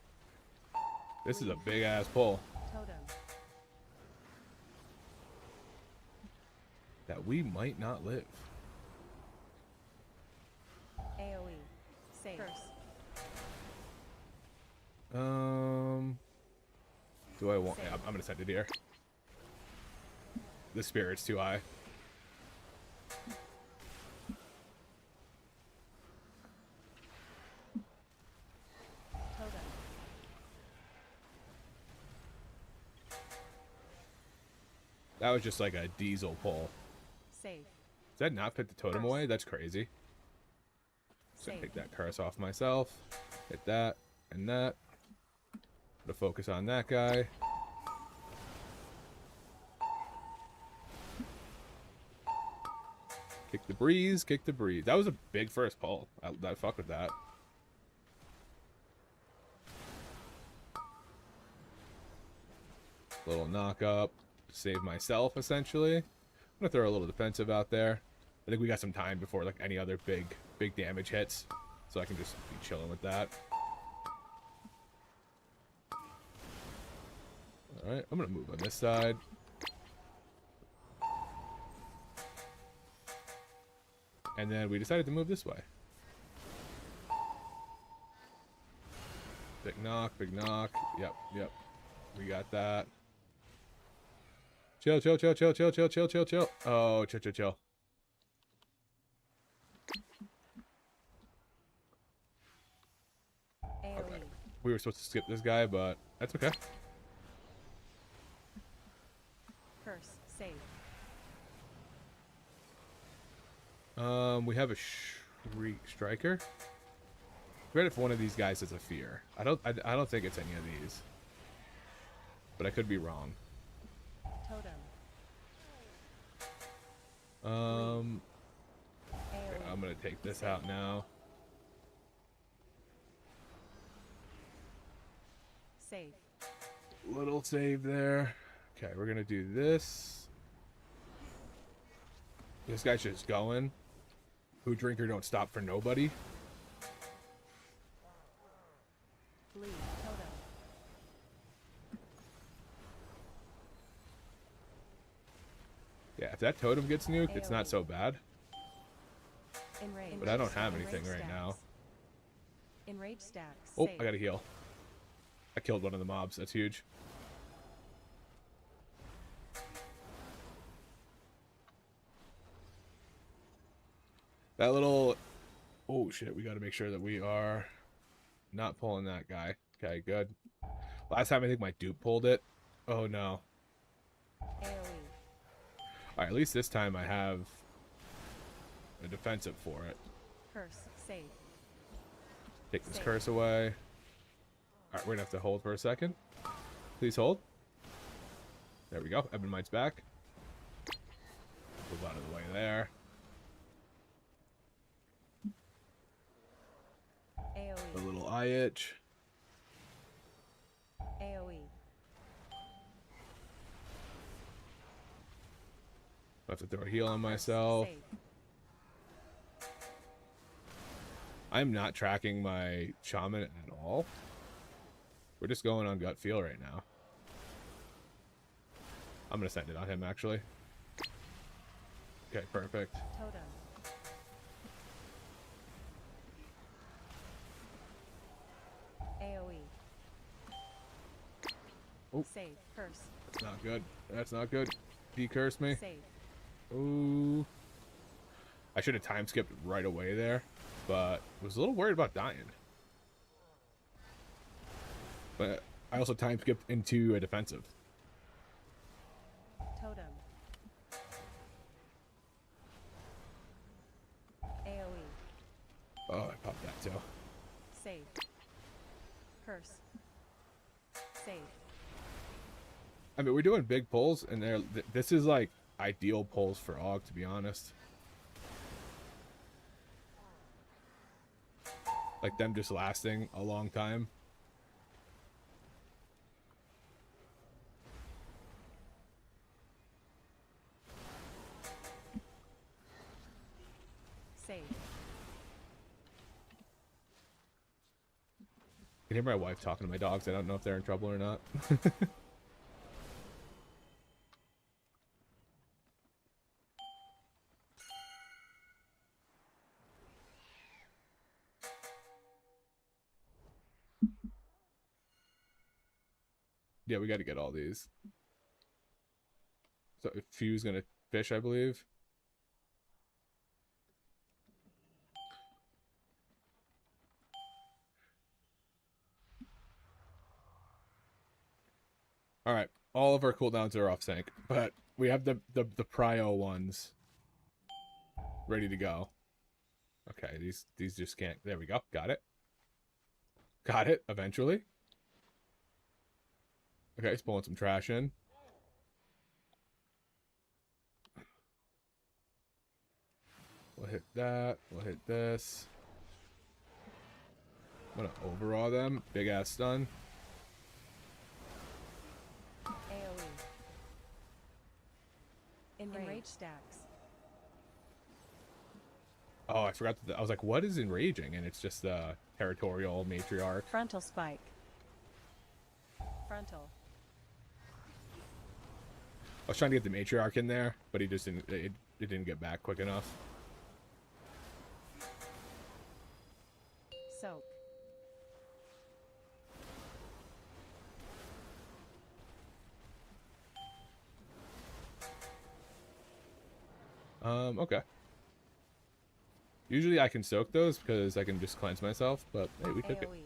This is a big ass pull Totem. that we might not live. AoE. Save. Curse. Do I want? Yeah, I'm gonna send it here. The spirit's too high. Totem. That was just like a diesel pull. Save. Does that not fit the totem away? That's crazy. So Save. take that curse off myself. Hit that and that. Put a focus on that guy. Kick the breeze, kick the breeze. That was a big first pull. I fuck with that. Little knock up. Save myself, essentially. I'm gonna throw a little defensive out there. I think we got some time before like any other big damage hits. So I can just be chilling with that. Alright, I'm gonna move on this side. And then we decided to move this way. Big knock, big knock. Yep, yep. We got that. Chill, chill, chill, chill, chill, chill, chill, chill, chill. Oh, chill, chill, chill. AoE. Okay. We were supposed to skip this guy, but that's okay. Curse. Save. We have a shriek striker. Read if one of these guys is a fear. I don't think it's any of these. But I could be wrong. Totem. Okay, AoE. I'm gonna take this out now. Save. Little save there. Okay, we're gonna do this. This guy's just going. Who drinker don't stop for nobody. Bleed. Totem. Yeah, if that totem gets nuked, it's not so bad. Enrage. But I don't have Enrage anything right now. stacks. Enrage stacks. Oh, Save. I gotta heal. I killed one of the mobs. That's huge. That little... Oh, shit. We gotta make sure that we are not pulling that guy. Okay, good. Last time I think my dupe pulled it. Oh, no. AoE. Alright, at least this time I have a defensive for it. Curse. Save. Take this Save. curse away. Alright, we're gonna have to hold for a second. Please hold. There we go. Ebonmite's back. Move out of the way there. AoE. A little eye itch. AoE. I have to throw a heal on myself. Save. I'm not tracking my shaman at all. We're just going on gut feel right now. I'm gonna send it on him actually. Okay, perfect. Totem. AoE. Oh. Save. Curse. That's not good. That's not good. Decurse me. Save. Ooh. I should have time skipped right away there, but was a little worried about dying. But I also time skipped into a defensive. Totem. AoE. Oh, I popped that too. Save. Curse. Save. I mean, we're doing big pulls, and this is like ideal pulls for Og, to be honest. Like them just lasting a long time. Save. I can hear my wife talking to my dogs. I don't know if they're in trouble or not. Yeah, we got to get all these. So if Few's gonna fish, I believe. All right, all of our cooldowns are off sync, but we have the prio ones ready to go. Okay, these just can't. There we go. Got it. Got it. Eventually. Okay, he's pulling some trash in. We'll hit that. We'll hit this. I'm gonna overall them. Big ass stun. AoE. Enrage stacks. Oh, I forgot that. I was like, what is enraging? And it's just the territorial matriarch. Frontal spike. Frontal. I was trying to get the matriarch in there, but he just didn't. It didn't get back quick enough. Soak. Okay. Usually I can soak those because I can just cleanse myself, but hey, we took it. AoE.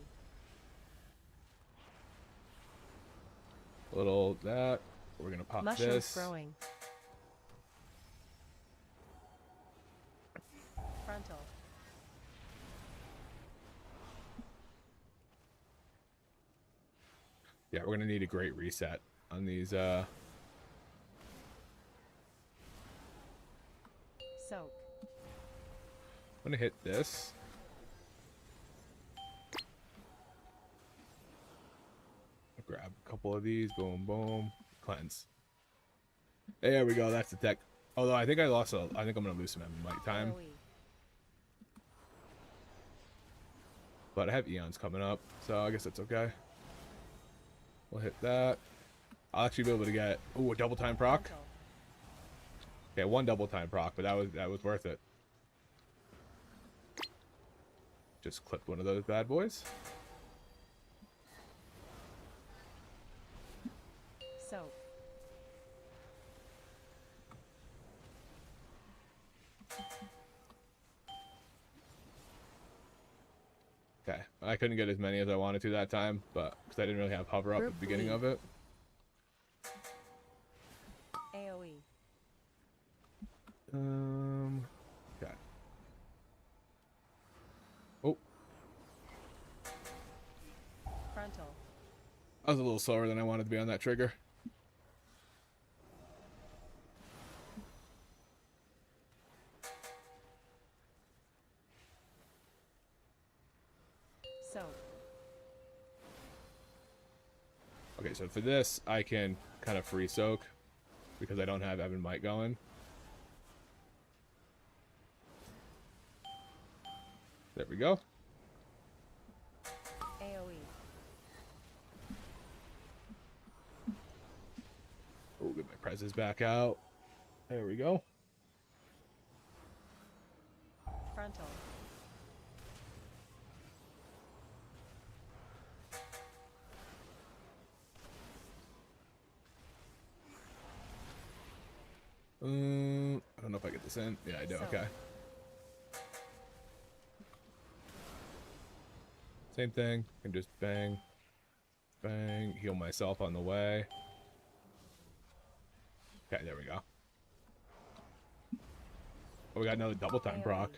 A little that. We're gonna pop Mushrooms this. growing. Frontal. Yeah, we're gonna need a great reset on these. Soak. I'm gonna hit this. Grab a couple of these. Boom, boom. Cleanse. There we go. That's the tech. Although I think I lost a. I think I'm gonna lose some mic time. AoE. But I have eons coming up, so I guess that's okay. We'll hit that. I'll actually be able to get a double time proc. Frontal. Okay, one double time proc, but that was worth it. Just clipped one of those bad boys. Soak. Okay, I couldn't get as many as I wanted to that time, but because I didn't really have hover up at Group the beginning lead. of it. AoE. Okay. Oh, Frontal. I was a little slower than I wanted to be on that trigger. Soak. Okay, so for this, I can kind of free soak because I don't have Evan Might going. There we go. AoE. Oh, get my prezes back out. There we go. Frontal. I don't know if I get this in. Yeah, I do. So- Okay. Same thing. Can just bang, bang, heal myself on the way. Okay, there we go. Oh, we got another double time AoE. proc.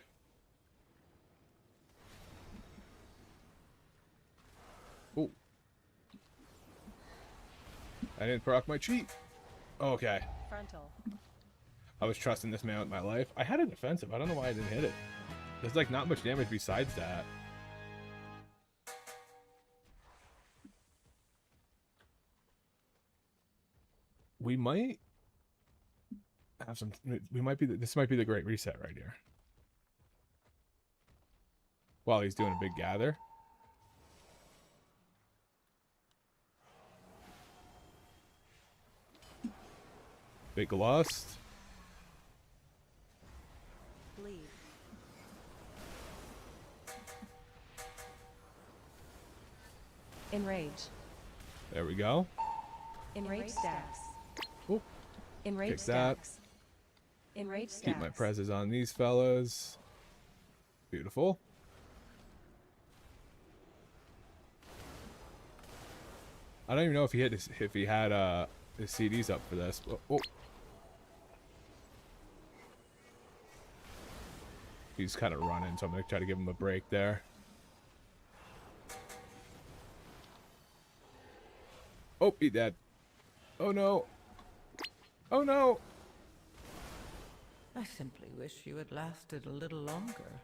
Oh. I didn't proc my cheat. Okay. Frontal. I was trusting this man with my life. I had a defensive. I don't know why I didn't hit it. There's like not much damage besides that. We might have some. We might be. This might be the great reset right here. While he's doing a big gather. Big lust. Bleed. Enrage. There we go. Enrage stacks. Oop. Enrage Kick that. stacks. Enrage stacks. Keep my prezes on these fellas. Beautiful. I don't even know if he had his CDs up for this. Oh. He's kind of running, so I'm gonna try to give him a break there. Oh, he dead. Oh no. Oh no. I simply wish you had lasted a little longer.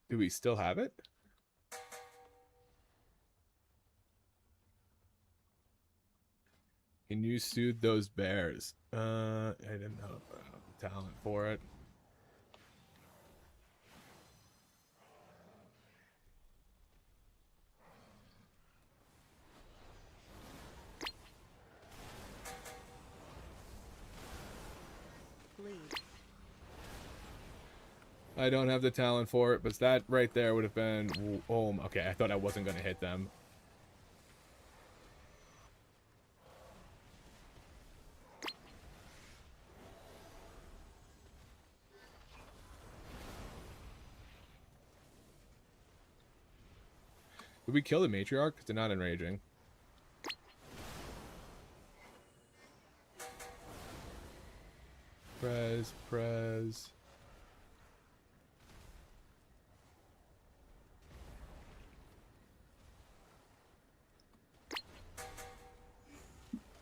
Do we still have it? Can you soothe those bears? I didn't know the talent for it. Bleed. I don't have the talent for it, but that right there would have been... Oh, okay, I thought I wasn't going to hit them. Did we kill the matriarch? Because they're not enraging. Prez.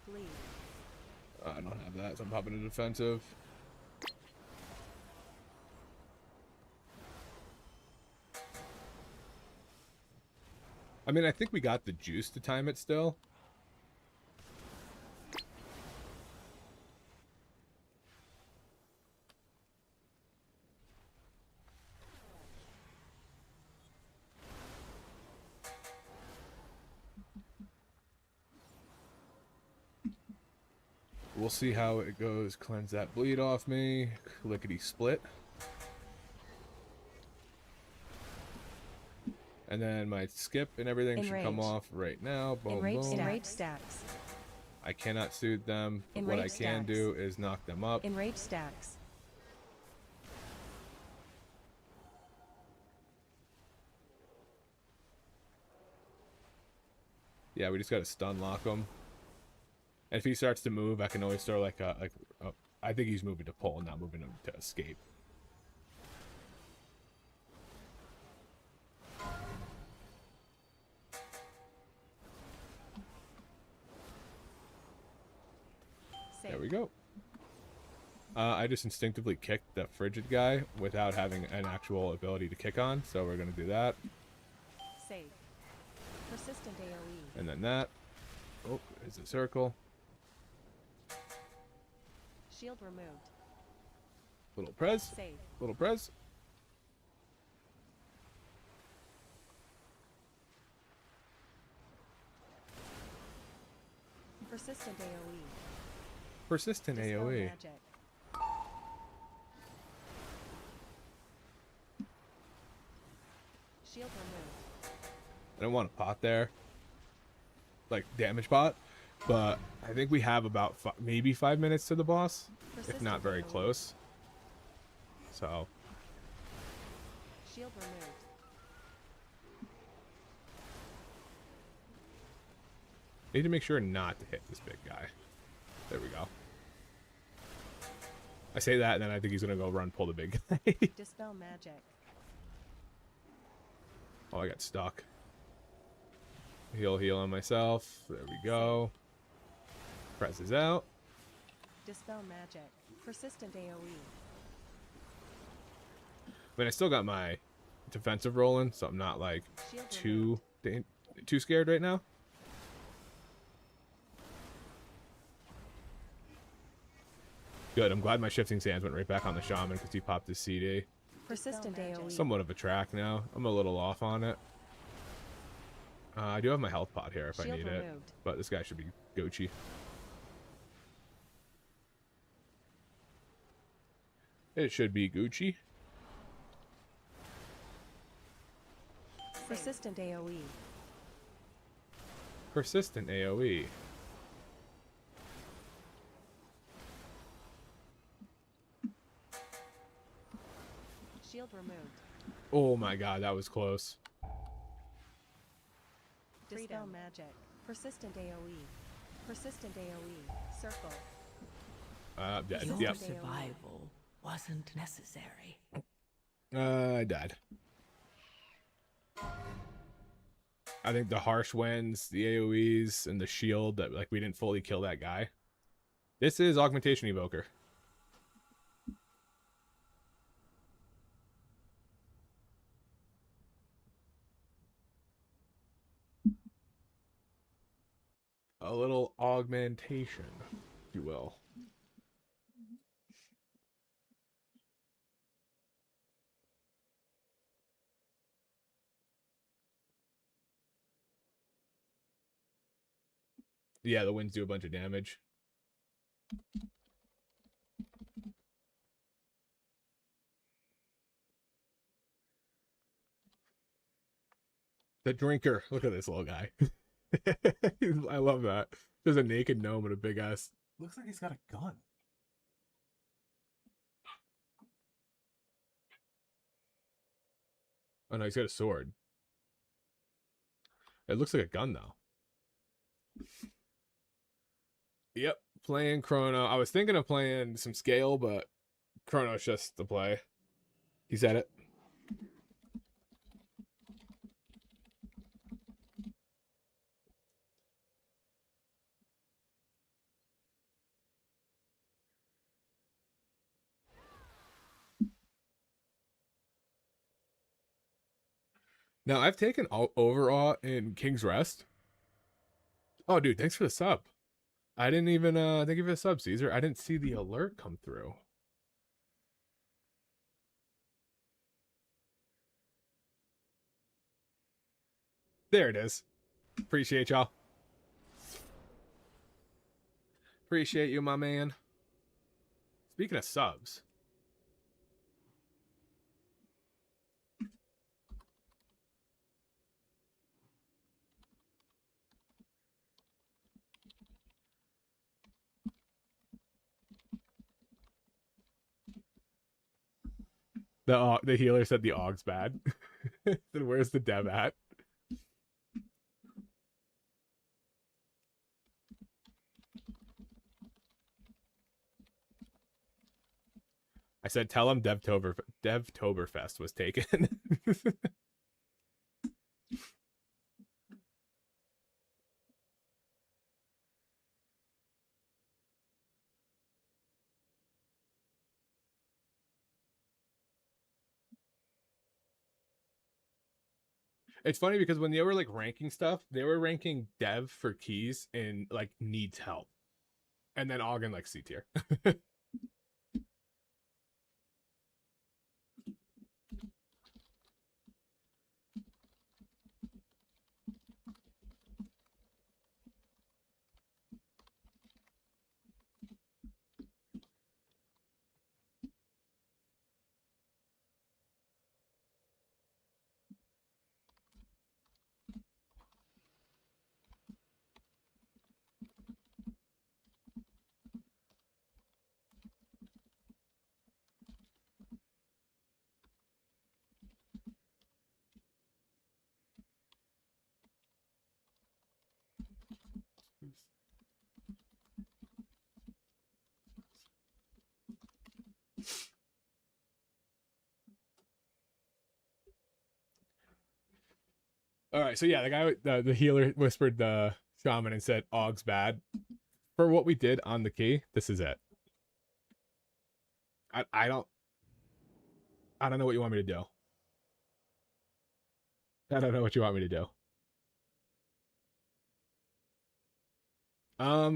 Bleed. I don't have that, so I'm popping a defensive. I mean, I think we got the juice to time it still. We'll see how it goes. Cleanse that bleed off me. Lickety split. And then my skip and everything should come Enrage. off right now. Boom, Enrage boom. enrage stacks. I cannot soothe them. But what I Enrage can stacks. do is knock them up. Enrage stacks. Yeah, we just gotta stun lock him. And if he starts to move, I can always throw like a I think he's moving to pull, not moving him to escape. Save. There we go. I just instinctively kicked the frigid guy without having an actual ability to kick on, so we're gonna do that. Save. Persistent AoE. And then that. Oh, there's a circle. Shield removed. Little prez. Save. Little prez. Persistent AoE. Persistent Dispel AoE. magic. Shield removed. I don't want a pot there. Like, damage pot. But I think we have about maybe 5 minutes to the boss. If not very AoE. close. So, Shield removed. need to make sure not to hit this big guy. There we go. I say that, and then I think he's going to go run pull the big guy. Dispel magic. Oh, I got stuck. Heal on myself. There we go. Presses out. Dispel magic. Persistent AoE. I mean, I still got my defensive rolling, so I'm not like Shield too scared right now. Good. I'm glad my shifting sands went right back on the shaman because he popped his CD. Persistent AoE. Somewhat of a track now. I'm a little off on it. I do have my health pot here if I Shield need it, removed. but this guy should be Gucci. It should be Gucci. Persistent AoE. Persistent AoE. Shield removed. Oh my god, that was close. Dispel magic. Persistent AoE. Persistent AoE. Circle. Dead. Your Yep. survival wasn't necessary. I died. I think the harsh winds, the AoEs, and the shield that like we didn't fully kill that guy. This is Augmentation Evoker. A little augmentation, if you will. Yeah, the winds do a bunch of damage. The drinker. Look at this little guy. I love that. There's a naked gnome and a big ass. Looks like he's got a gun. Oh no, he's got a sword. It looks like a gun though. Yep, playing Chrono. I was thinking of playing some Scale, but Chrono's just the play. He said it. Now, I've taken Overawe in King's Rest. Oh, dude, thanks for the sub. I didn't even, thank you for the sub, Caesar. I didn't see the alert come through. There it is. Appreciate y'all. Appreciate you, my man. Speaking of subs. The healer said the aug's bad. Then where's the dev at? I said tell him Devtoberfest was taken. It's funny because when they were like ranking stuff, they were ranking Dev for keys and like needs help, and then Aug in like C tier. All right, so yeah, the guy, the healer whispered the shaman and said Aug's bad. For what we did on the key, this is it. I don't know what you want me to do. I don't know what you want me to do.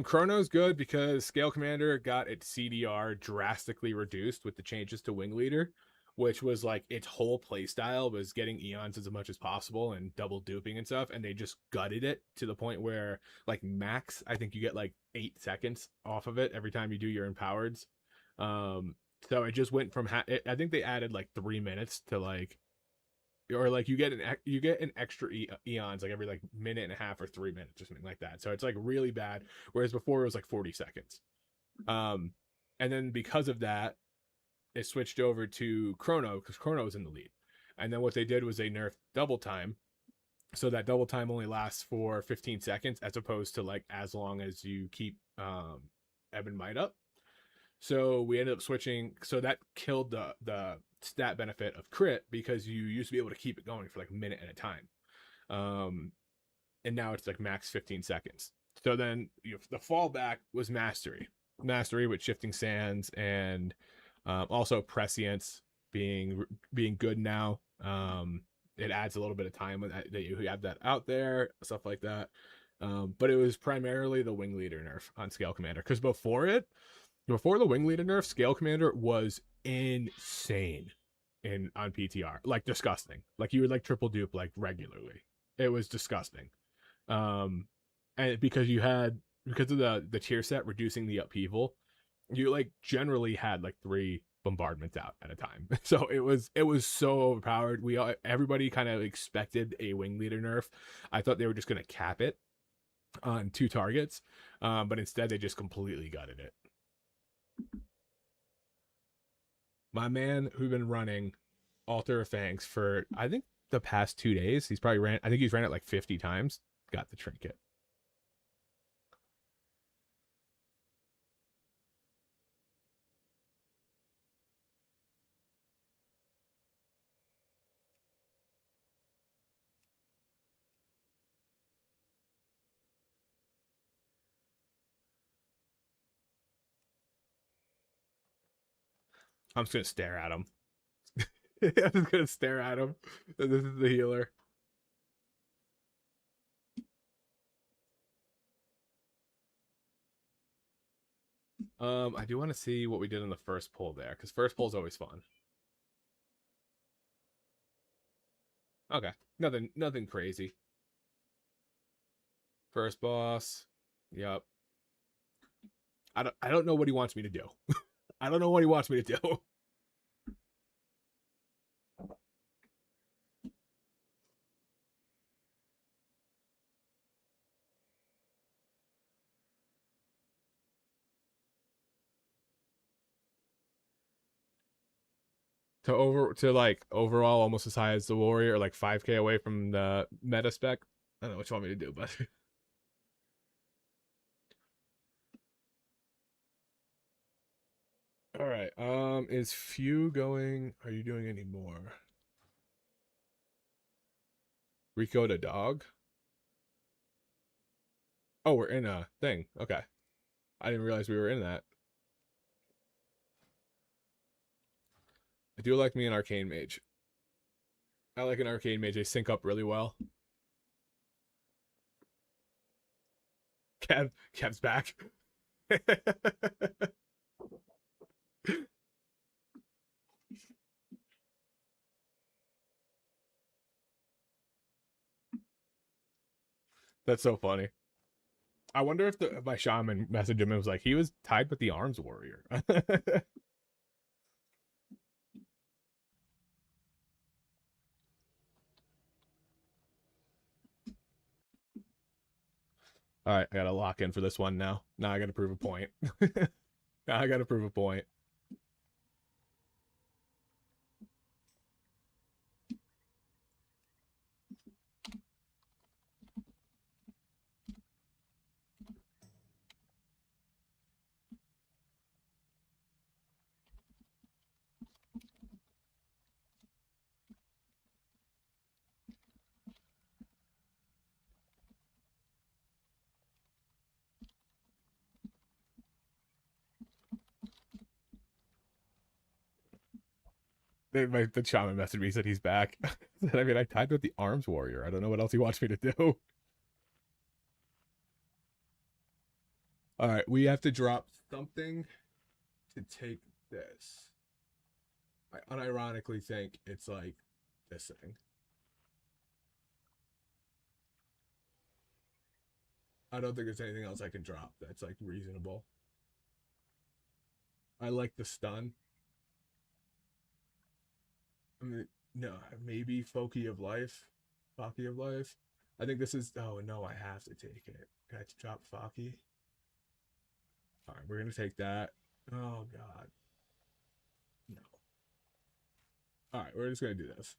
Chrono's good because Scale Commander got its CDR drastically reduced with the changes to Wing Leader, which was like its whole playstyle was getting eons as much as possible and double duping and stuff, and they just gutted it to the point where like max, I think you get like 8 seconds off of it every time you do your empowereds. So it just went from I think they added like 3 minutes to like, or like you get an extra eons like every like minute and a half or 3 minutes or something like that. So it's like really bad. Whereas before it was like 40 seconds. And then because of that, it switched over to Chrono because Chrono was in the lead. And then what they did was they nerfed double time. So that double time only lasts for 15 seconds as opposed to like as long as you keep Ebb and Might up. So we ended up switching. So that killed the stat benefit of crit because you used to be able to keep it going for like a minute at a time. and now it's like max 15 seconds. So then the fallback was mastery, with shifting sands and also prescience being good now. It adds a little bit of time that you have that out there, stuff like that. But it was primarily the wing leader nerf on Scale Commander, because before the wing leader nerf, Scale Commander was insane on PTR, like disgusting. Like you would like triple dupe like regularly. It was disgusting. And because of the tier set reducing the upheaval, you like generally had like 3 bombardments out at a time. So it was so overpowered. Everybody kind of expected a wing leader nerf. I thought they were just going to cap it on 2 targets, but instead they just completely gutted it. My man who's been running Altar of Fangs for I think the past 2 days, he's ran it like 50 times, got the trinket. I'm just gonna stare at him. I'm just gonna stare at him. This is the healer. I do want to see what we did in the first pull there, because first pull's always fun. Okay, nothing crazy. First boss. Yep. I don't know what he wants me to do. I don't know what he wants me to do. To like overall almost as high as the warrior, or like 5k away from the meta spec. I don't know what you want me to do, but all right. Is Few going? Are you doing any more? Rico the dog. Oh, we're in a thing. Okay, I didn't realize we were in that. I do like me an arcane mage. I like an arcane mage. They sync up really well. Kev's back. That's so funny. I wonder if my shaman messaged him and was like, he was tied with the arms warrior. All right, I gotta lock in for this one now. Now I gotta prove a point. Now I gotta prove a point. The shaman messaged me, he said he's back. I mean, I tied with the arms warrior. I don't know what else he wants me to do. All right, we have to drop something to take this. I unironically think it's like this thing. I don't think there's anything else I can drop that's like reasonable. I like the stun. I mean, no, maybe Foki of Life. Foki of Life. I think this is. Oh no, I have to take it. I have to drop Foki. All right, we're gonna take that. Oh god. No. All right, we're just gonna do this.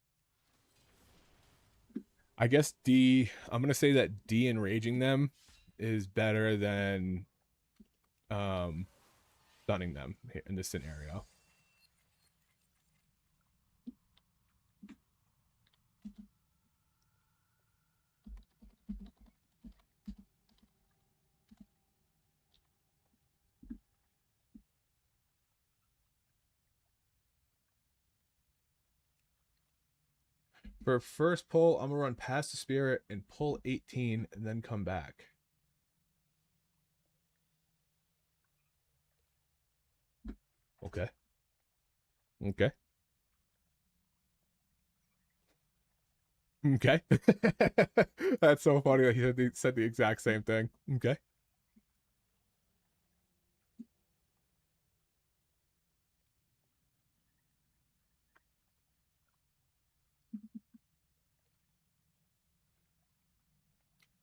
I guess I'm gonna say that de-enraging them is better than stunning them in this scenario. For first pull, I'm gonna run past the spirit and pull 18 and then come back. Okay. Okay. Okay. That's so funny that he said the exact same thing. Okay.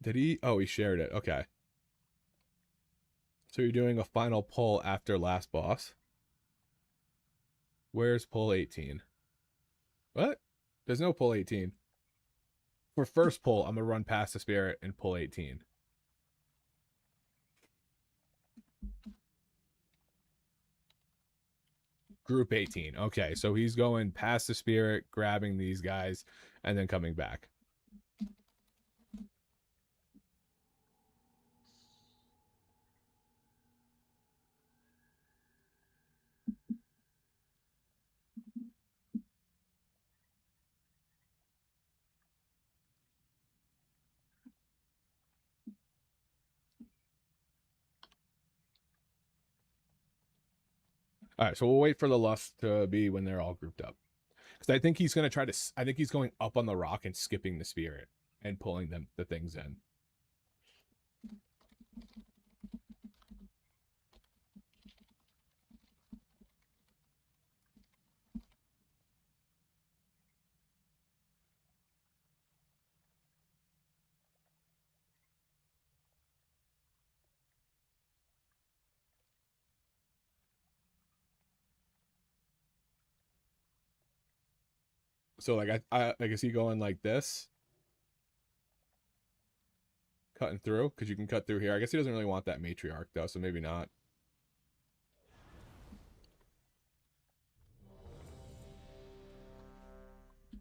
Did he? Oh, he shared it. Okay. So you're doing a final pull after last boss. Where's pull 18? What? There's no pull 18. For first pull, I'm going to run past the spirit and pull 18. Group 18. Okay, so he's going past the spirit, grabbing these guys, and then coming back. All right, so we'll wait for the lust to be when they're all grouped up. Because I think he's going to try to... I think he's going up on the rock and skipping the spirit and pulling the things in. So, like, I is he going like this? Cutting through? Because you can cut through here. I guess he doesn't really want that matriarch, though, so maybe not.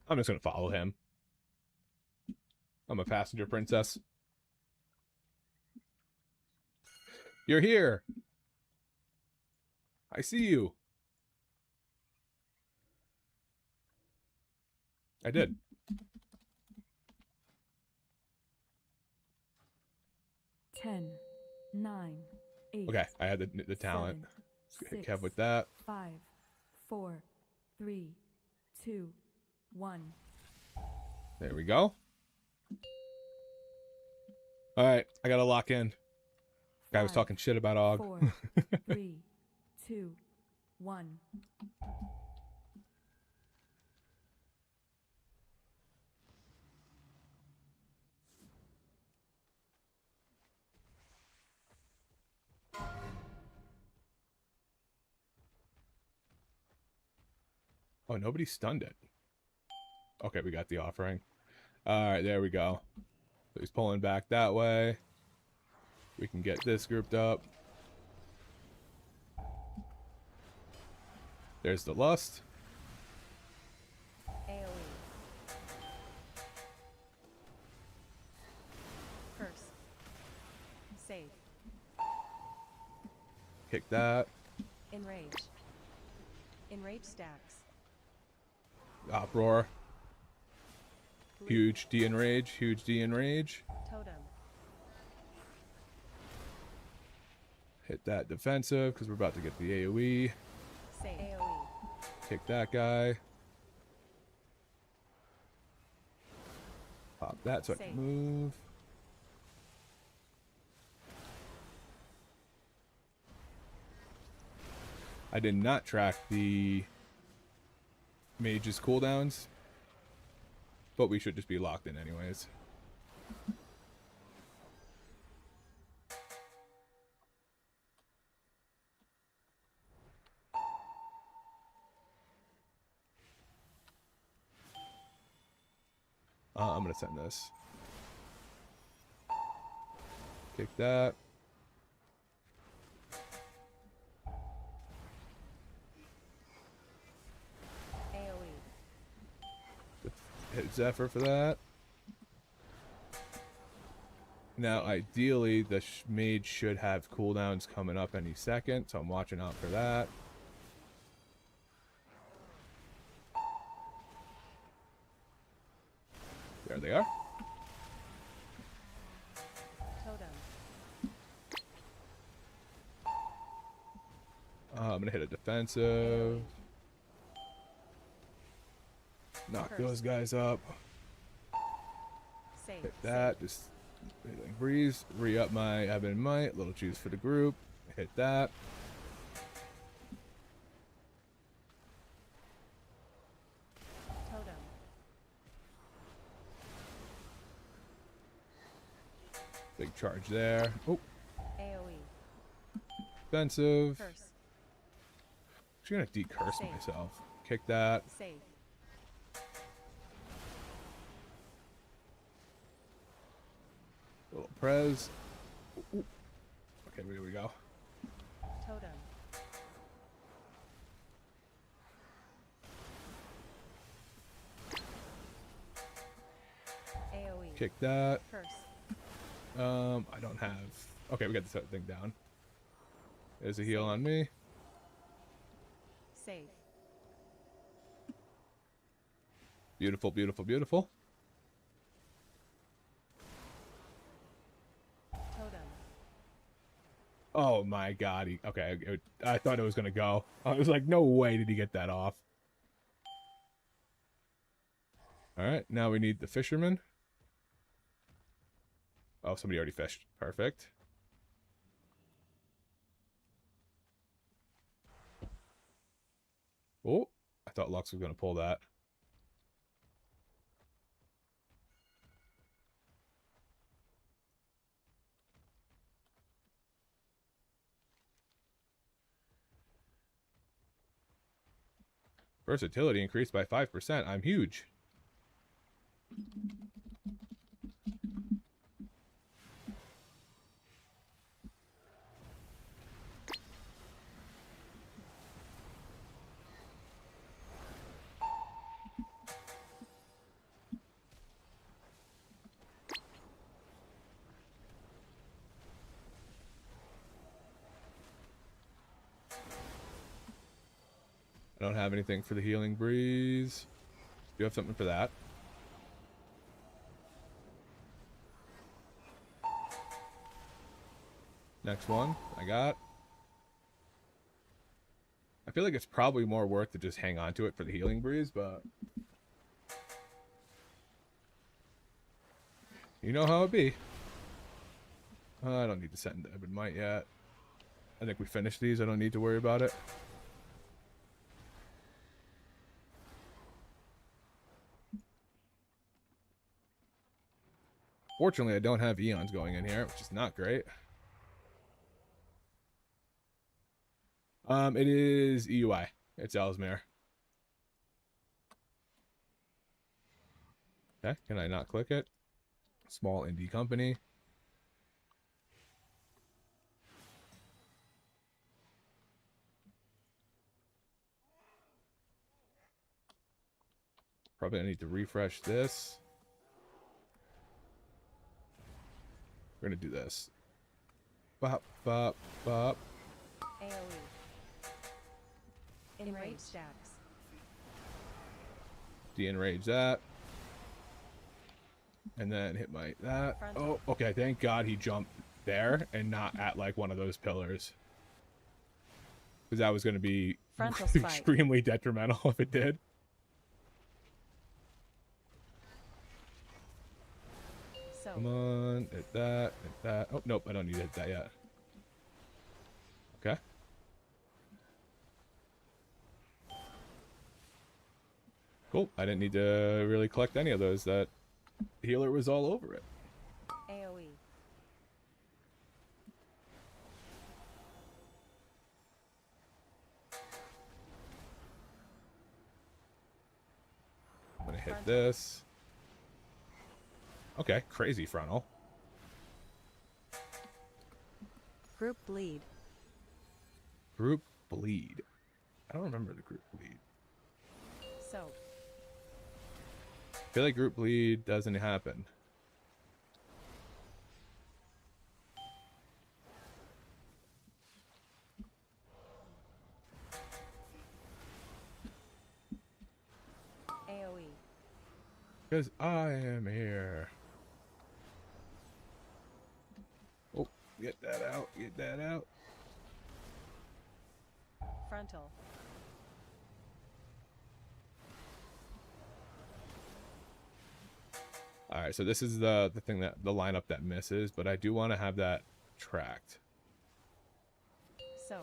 I'm just going to follow him. I'm a passenger princess. You're here. I see you. I did. Ten, 9, 8. Okay, I had the talent. 7, Kev with that. 5, 4, 3, 2, 1. There we go. All right, I gotta lock in. Guy was 5, talking shit about Og. 4, 3, 2, 1. Oh, nobody stunned it. Okay, we got the offering. All right, there we go. So he's pulling back that way. We can get this grouped up. There's the lust. AoE. Curse. Save. Kick that. Enrage. Enrage stacks. Uproar. Bleed. Huge D enrage. Huge D enrage. Totem. Hit that defensive because we're about to get the AoE. Save. AoE. Kick that guy. Pop that so I Save. can move. I did not track the mage's cooldowns, but we should just be locked in anyways. I'm gonna send this. Kick that. AoE. Hit Zephyr for that. Now, ideally, the mage should have cooldowns coming up any second, so I'm watching out for that. There they are. Totem. I'm gonna hit a defensive. Knock Curse. those guys up. Save. Hit that. Just healing breeze. Re-up my Ebon and Might. Little juice for the group. Hit that. Totem. Big charge there. Oh, AoE. defensive. Curse. Actually gonna decurse Save. myself. Kick that. Save. Little prez. Ooh. Okay, here we go. Totem. AoE. Kick that. Curse. I don't have. Okay, we got this thing down. There's a heal on me. Save. Beautiful, beautiful, beautiful. Totem. Oh my god. I thought it was gonna go. I was like, no way did he get that off. Alright, now we need the fisherman. Oh, somebody already fished. Perfect. Oh, I thought Lux was gonna pull that. Versatility increased by 5%. I'm huge. I don't have anything for the healing breeze. Do you have something for that? Next one, I got. I feel like it's probably more worth to just hang on to it for the healing breeze, but you know how it be. I don't need to send Ebon Might yet. I think we finished these. I don't need to worry about it. Fortunately, I don't have Eons going in here, which is not great. It is EUI. It's Ellesmere. Okay, can I not click it? Small indie company. Probably I need to refresh this. We're gonna do this. Bop, bop, bop. AoE. Enrage stacks. De-enrage that. And then hit my that. Frontal. Oh, okay. Thank God he jumped there and not at like one of those pillars. Because that was going to be Frontal spike. extremely detrimental if it did. So. Come on. Hit that. Hit that. Oh, nope. I don't need to hit that yet. Okay. Cool. I didn't need to really collect any of those. That healer was all over it. AoE. I'm gonna hit this. Okay, crazy frontal. Group bleed. Group bleed. I don't remember the group bleed. So. I feel like group bleed doesn't happen. AoE. Because I am here. Oh, get that out. Get that out. Frontal. All right, so this is the thing that the lineup that misses, but I do want to have that tracked. So.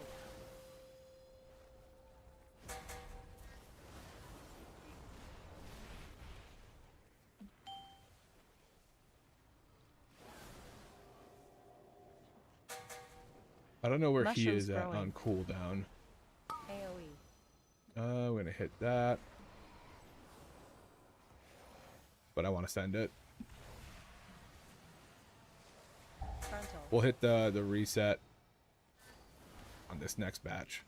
I don't know where he Mushrooms is at growing. on cooldown. AoE. I'm gonna hit that, but I want to send it. Frontal. We'll hit the reset on this next batch.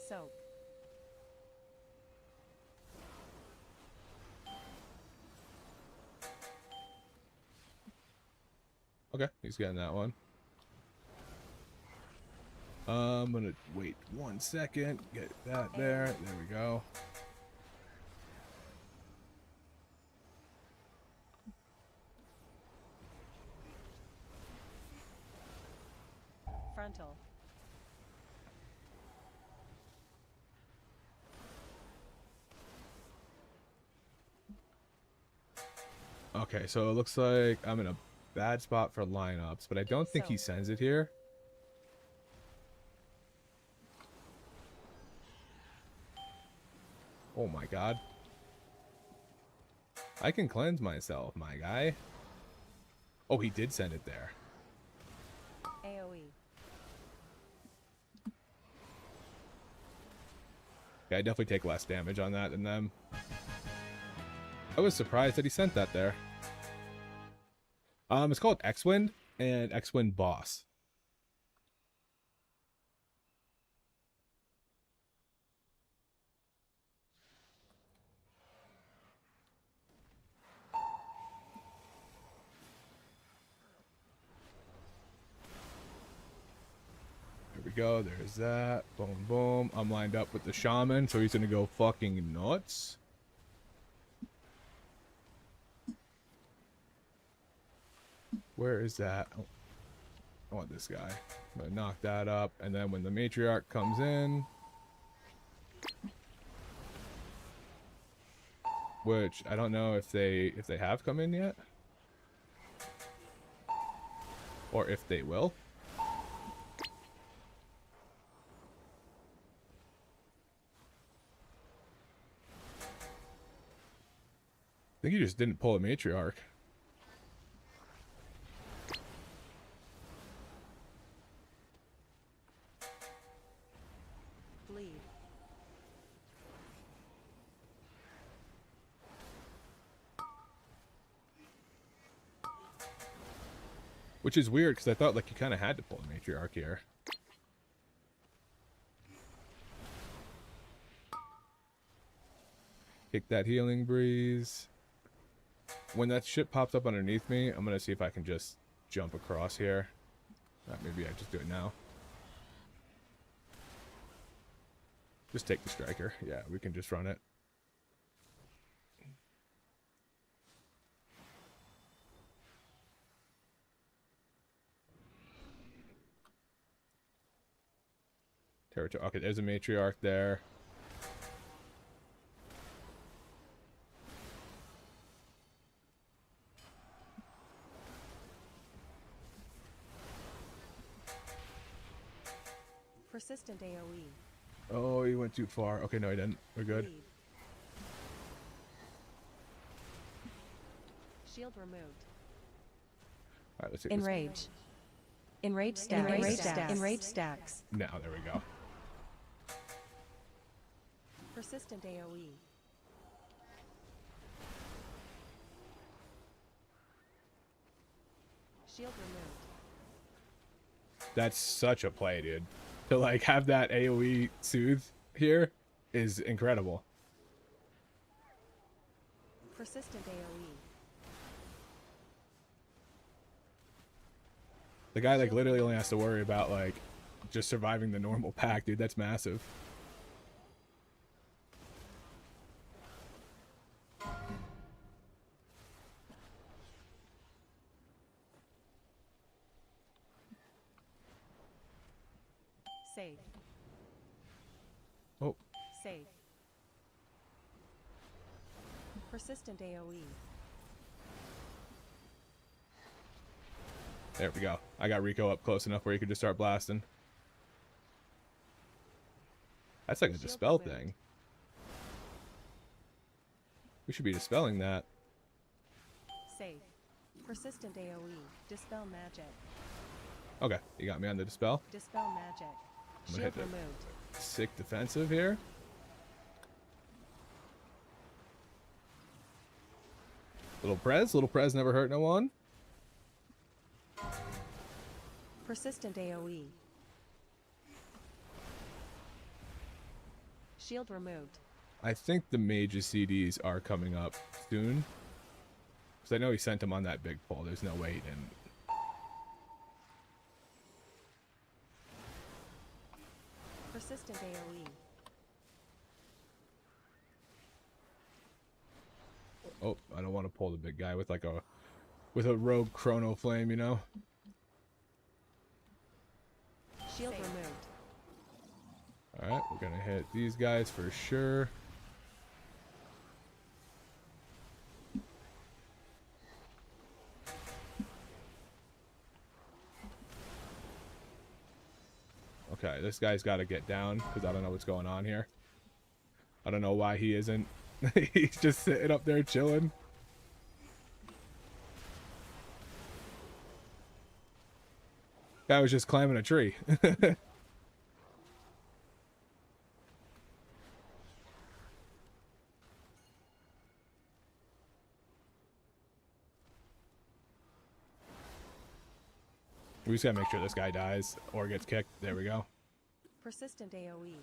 So. Okay, he's getting that one. I'm gonna wait 1 second, get that there. There we go. Frontal. Okay, so it looks like I'm in a bad spot for lineups, but I don't think he sends it here. Oh my god. I can cleanse myself, my guy. Oh, he did send it there. AoE. Yeah, I definitely take less damage on that than them. I was surprised that he sent that there. It's called X-Wind and X-Wind Boss. There we go. There's that. Boom, boom. I'm lined up with the shaman, so he's gonna go fucking nuts. Where is that? Oh, I want this guy. I'm gonna knock that up, and then when the matriarch comes in, which I don't know if they have come in yet, or if they will. I think he just didn't pull a matriarch. Bleed. Which is weird, because I thought like you kind of had to pull a matriarch here. Kick that healing breeze. When that shit pops up underneath me, I'm going to see if I can just jump across here. Maybe I just do it now. Just take the striker. Yeah, we can just run it. Territory. Okay, there's a matriarch there. Persistent AoE. Oh, he went too far. Okay, no, he didn't. We're good. Bleed. Shield removed. All right, let's take Enrage. Enrage stacks. Enrage stacks. Enrage stacks. this. Now, there we go. Persistent AoE. Shield removed. That's such a play, dude. To like have that AoE soothe here is incredible. Persistent AoE. The guy like literally only has to worry about like just surviving the normal pack, dude. That's massive. Save. Oh, Save. Persistent AoE. there we go. I got Rico up close enough where he could just start blasting. That's like a Shield dispel removed. thing. We should be dispelling that. Save. Persistent AoE. Dispel magic. Okay, you got me on the dispel. Dispel magic. I'm gonna Shield hit removed. Sick defensive here. Little prez never hurt no one. Persistent AoE. Shield removed. I think the mage's CDs are coming up soon. Because I know he sent them on that big pull. There's no way he didn't. Persistent AoE. Oh, I don't want to pull the big guy with like a rogue chrono flame, you know? Shield removed. Alright, we're gonna hit these guys for sure. Okay, this guy's got to get down because I don't know what's going on here. I don't know why he isn't. He's just sitting up there chilling. Guy was just climbing a tree. We just gotta make sure this guy dies or gets kicked. There we go. Persistent AoE.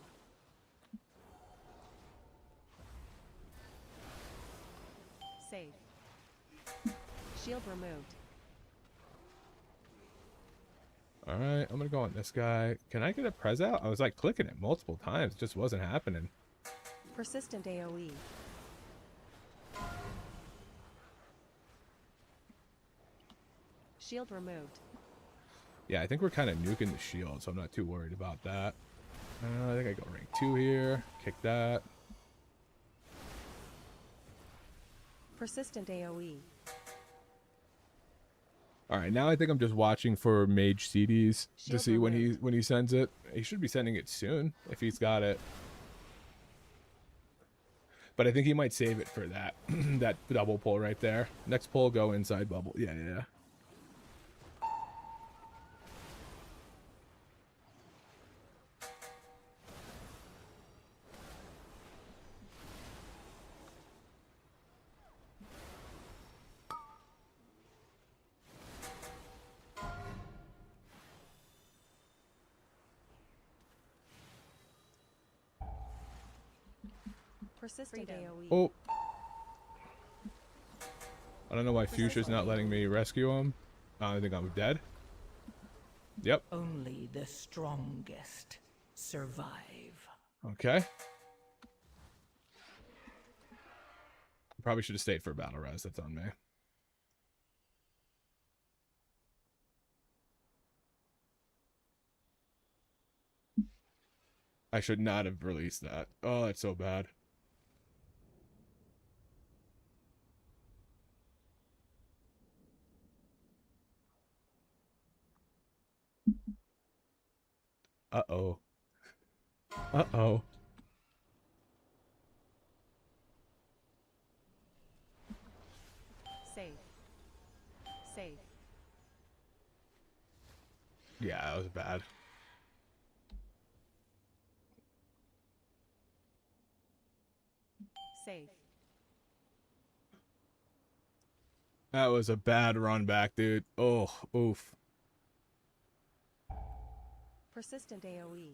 Save. Shield removed. Alright, I'm gonna go on this guy. Can I get a prez out? I was like clicking it multiple times. It just wasn't happening. Persistent AoE. Shield removed. Yeah, I think we're kind of nuking the shield, so I'm not too worried about that. I think I go rank 2 here. Kick that. Persistent AoE. Alright, now I think I'm just watching for mage CDs to Shield see when removed. he sends it. He should be sending it soon if he's got it. But I think he might save it for that that double pull right there. Next pull, go inside bubble. Yeah, yeah, yeah. Persistent AoE. Oh. I don't know why Fuchsia's not letting me rescue him. I think I'm dead. Yep. Only the strongest survive. Okay. Probably should have stayed for battle res. That's on me. I should not have released that. Oh, that's so bad. Uh-oh. Uh-oh. Save. Save. Yeah, that was bad. Save. That was a bad run back, dude. Oh, oof. Persistent AoE.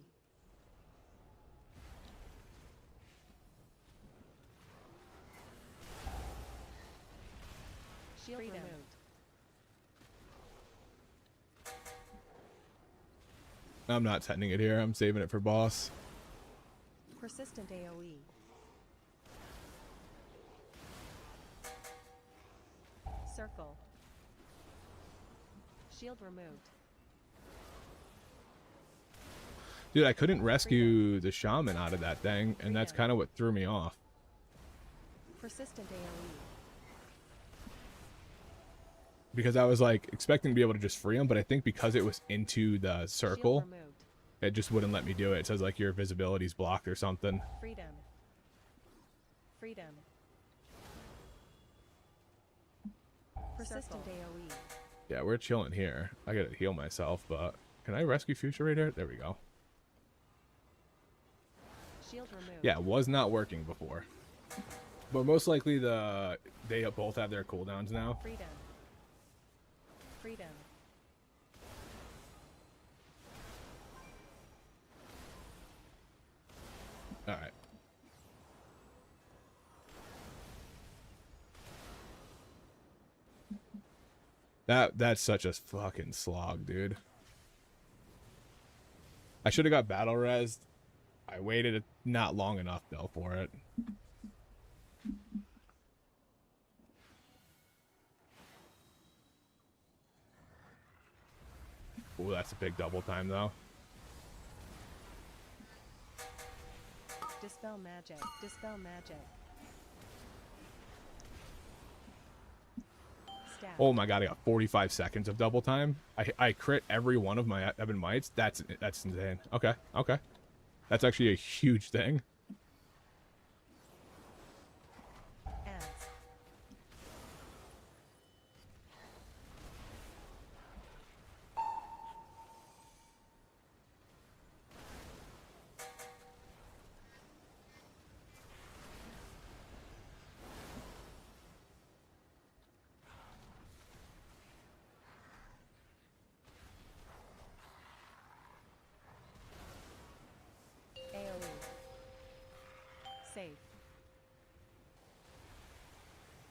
Shield removed. I'm not sending it here. I'm saving it for boss. Persistent AoE. Circle. Shield removed. Dude, I couldn't rescue the shaman out of that thing, and that's Freedom. kind of what threw me off. Persistent AoE. Because I was like expecting to be able to just free him, but I think because it was into the circle, Shield removed. it just wouldn't let me do it. It says like your visibility's blocked or something. Freedom. Freedom. Persistent AoE. Yeah, we're chilling here. I gotta heal myself, but can I rescue Fuchsia right here? There we go. Shield removed. Yeah, it was not working before. But most likely they both have their cooldowns now. Freedom. Freedom. Alright. That's such a fucking slog, dude. I should have got battle res. I waited not long enough though for it. Ooh, that's a big double time though. Dispel magic. Dispel magic. Stab. Oh my god, I got 45 seconds of double time. I crit every one of my Ebon Mites. That's insane. Okay, okay. That's actually a huge thing. Adds. AoE. Safe.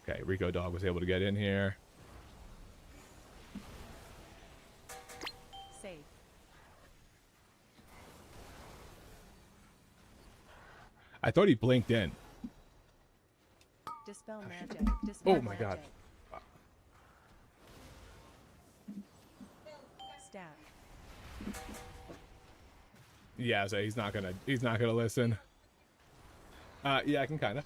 Okay, Rico Dog was able to get in here. Safe. I thought he blinked in. Dispel magic. Dispel Oh my god. magic. Stab. Yeah, so he's not gonna listen. Yeah, I can kinda.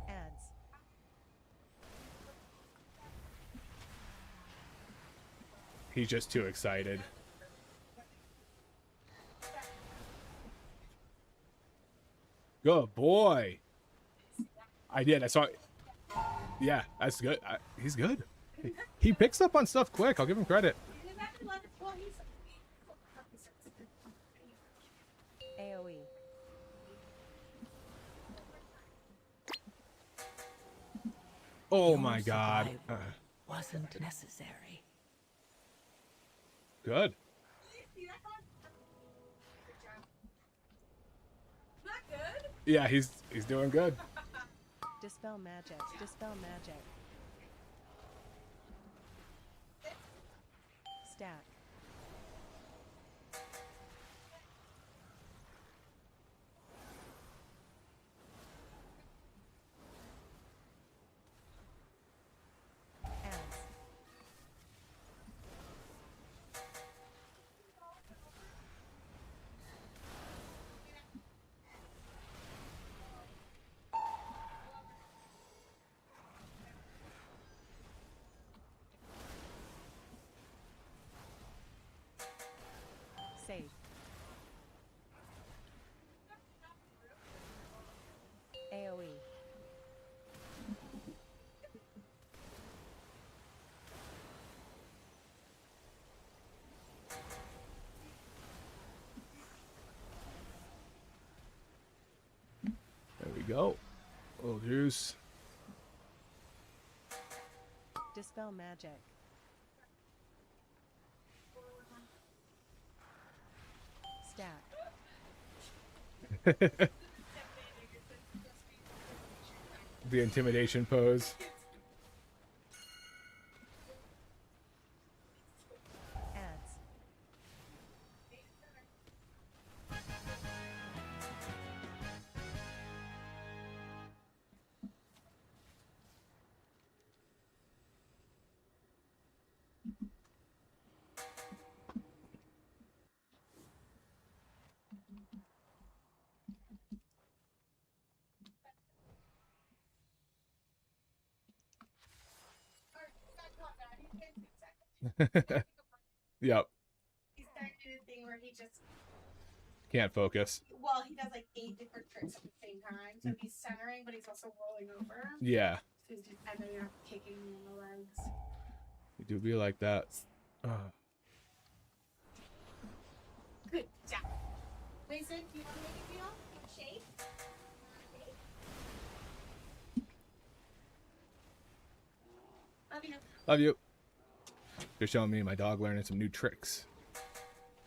Adds. He's just too excited. Good boy. I did. I saw. Yeah, that's good. He's good. He picks up on stuff quick. I'll give him credit. AoE. Oh my god. Survival wasn't necessary. Good. Yeah, he's doing good. Dispel magic. Dispel magic. Stack. Adds. Safe. AoE. There we go. Little juice. Dispel magic. Stack. The intimidation pose. Yep. He started a thing where he just Can't focus. he does like 8 different tricks at the same time. So he's centering, but he's also rolling over. Yeah. So he's just ending up kicking me in the legs. You do be like that. Good job. Mason, do you want to make a deal? Shake? Love you. Love you. You're showing me my dog learning some new tricks.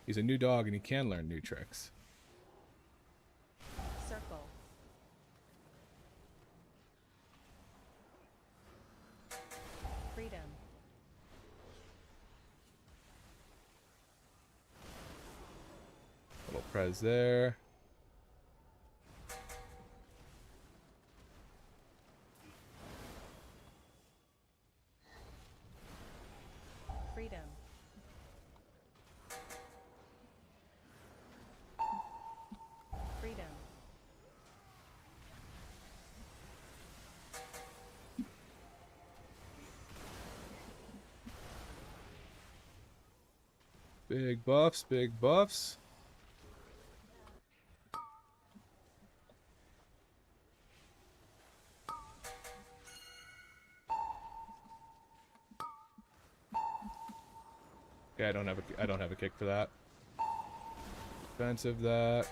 He's a new dog and he can learn new tricks. Circle. Freedom. Little prez there. Freedom. Freedom. Big buffs, big buffs. Okay, I don't have a kick for that. Defensive that.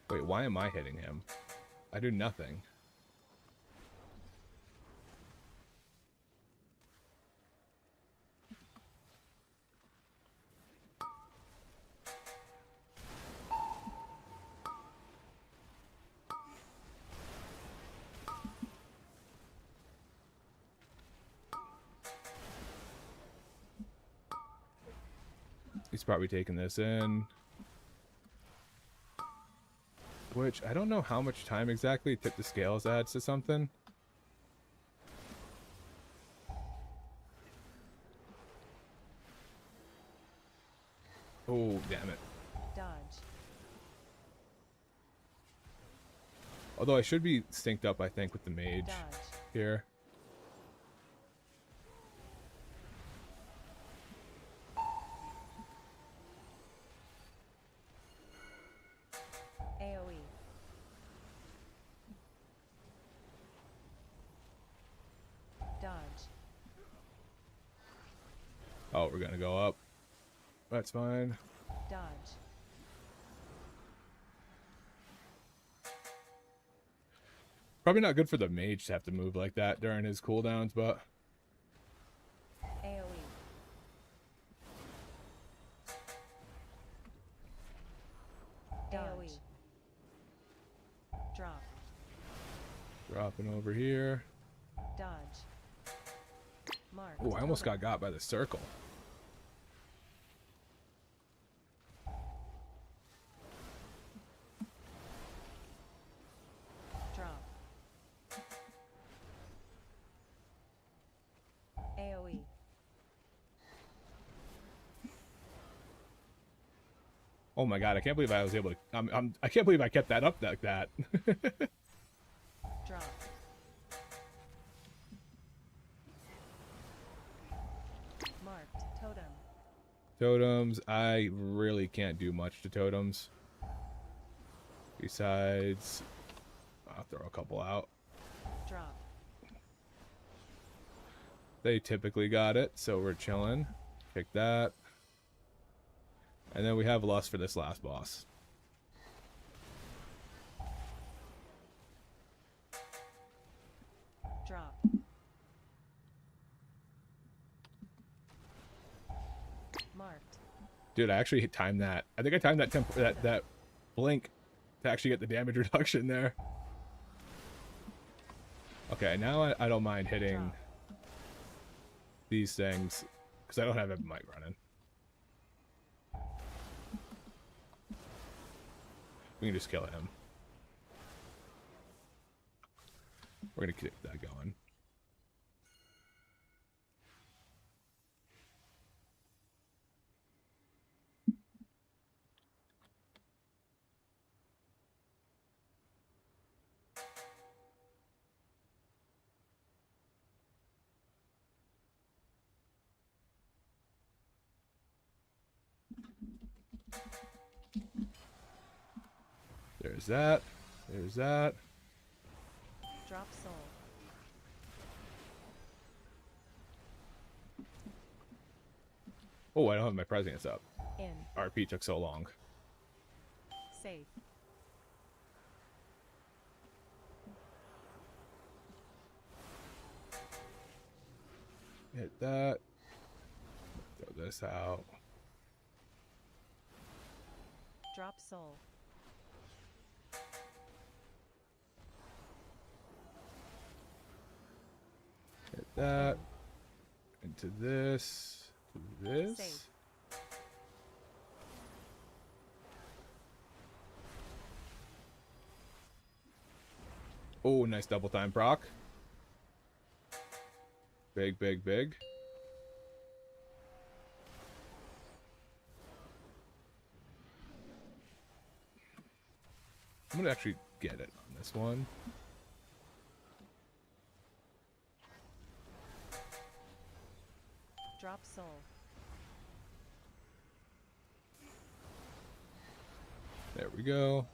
Wait, why am I hitting him? I do nothing. He's probably taking this in. Which, I don't know how much time exactly Tip the Scales adds to something. Oh, damn it. Dodge. Although I should be synced up, I think, with the mage Dodge. here. AoE. Dodge. Oh, we're gonna go up. That's fine. Dodge. Probably not good for the mage to have to move like that during his cooldowns, but... AoE. AoE. Drop. Dropping over here. Dodge. Mark. Oh, I almost got by the circle. Drop. AoE. Oh my god, I can't believe I was able to... I can't believe I kept that up like that. Drop. Marked. Totem. Totems, I really can't do much to totems. Besides... I'll throw a couple out. Drop. They typically got it, so we're chilling. Pick that. And then we have Lust for this last boss. Drop. Marked. Dude, I actually timed that. I think I timed that blink to actually get the damage reduction there. Okay, now I don't mind hitting these things because I don't have a mic running. We can just kill him. We're gonna keep that going. There's that. There's that. Drop soul. Oh, I don't have my prescience up. In. RP took so long. Save. Hit that. Throw this out. Drop soul. Hit that. Into this. To this. Save. Oh, nice double time proc. Big, big, big. I'm gonna actually get it on this one. Drop soul. There we go.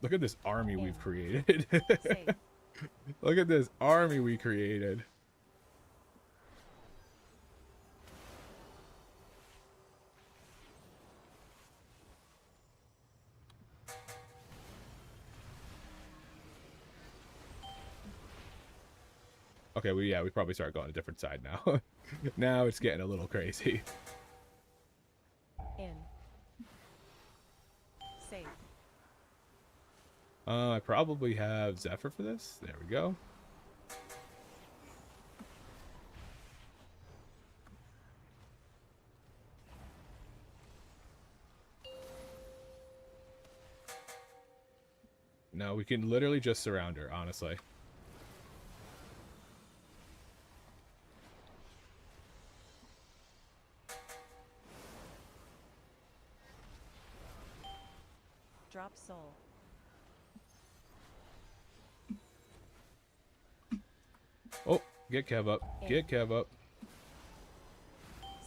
Look at this army we've created. Save. Look at this army we created. Okay, we probably start going a different side now. Now it's getting a little crazy. In. Save. I probably have Zephyr for this. There we go. No, we can literally just surround her, honestly. Drop soul. Oh, get Kev up. Get Kev up.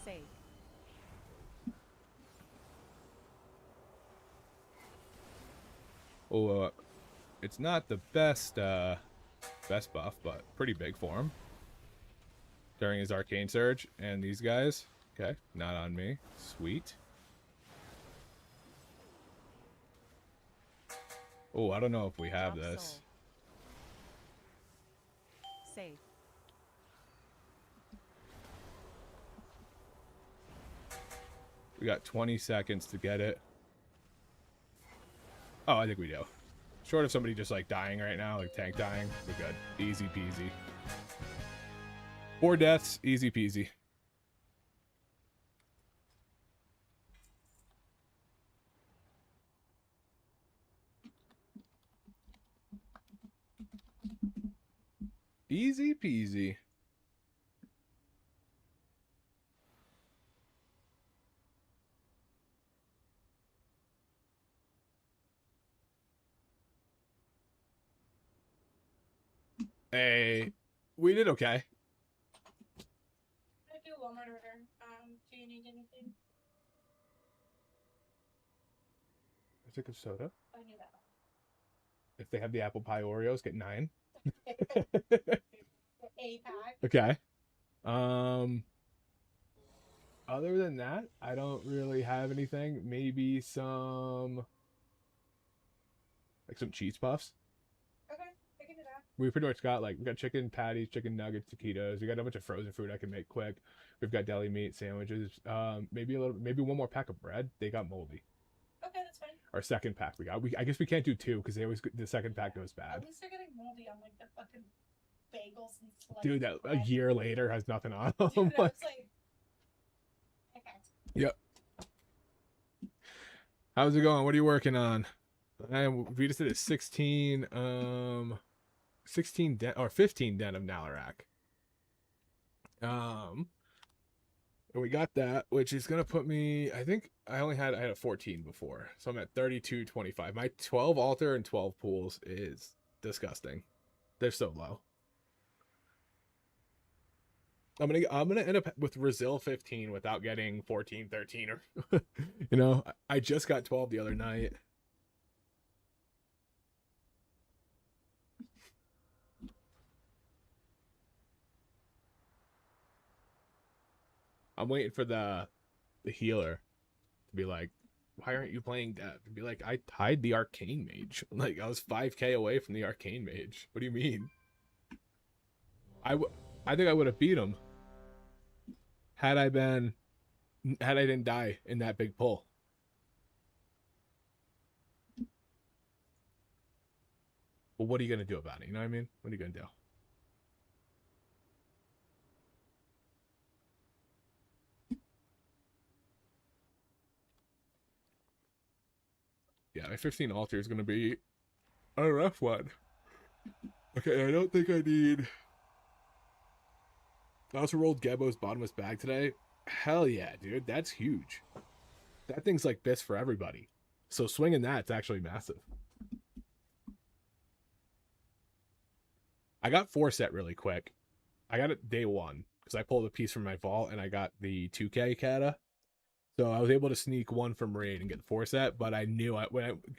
Save. Oh, it's not the best best buff, but pretty big for him. During his Arcane Surge, and these guys. Okay, not on me. Sweet. Oh, I don't know if we have Drop this. soul. Save. We got 20 seconds to get it. Oh, I think we do. Short of somebody just like dying right now, like tank dying, we're good. Easy peasy. 4 deaths, easy peasy. Easy peasy. Hey, we did okay. I do Walmart order. Do you need anything? I took a soda. I knew that. If they have the apple pie Oreos, get 9. A pack. Okay. Other than that, I don't really have anything. Maybe some like some cheese puffs. Okay, I can do that. We pretty much got like we got chicken patties, chicken nuggets, taquitos. We got a bunch of frozen food I can make quick. We've got deli meat sandwiches. Maybe one more pack of bread. They got moldy. Okay, that's fine. Our second pack we got. I guess we can't do 2 because they always the second pack goes bad. At least they're getting moldy on like the fucking bagels and sliced Dude, that a bread. year later has nothing on them. Dude, I was like, okay. Yep. How's it going? What are you working on? We just did a 16 den or 15 den of Nalarak. And we got that, which is gonna put me. I think I had a 14 before, so I'm at 32.25. My 12 altar and 12 pools is disgusting. They're so low. I'm gonna end up with Brazil 15 without getting 14, 13 or you know, I just got 12 the other night. I'm waiting for the healer to be like, why aren't you playing that? To be like, I tied the arcane mage. Like, I was 5k away from the arcane mage. What do you mean? I think I would have beat him had I didn't die in that big pull. Well, what are you gonna do about it? You know what I mean? What are you gonna do? Yeah, my 15 altar is gonna be a rough one. Okay, I don't think I need. I also rolled Gebo's bottomless bag today. Hell yeah, dude, that's huge. That thing's like best for everybody. So swinging that's actually massive. I got 4 set really quick. I got it day 1 because I pulled a piece from my vault and I got the 2k kata. So I was able to sneak 1 from raid and get the 4 set, but I knew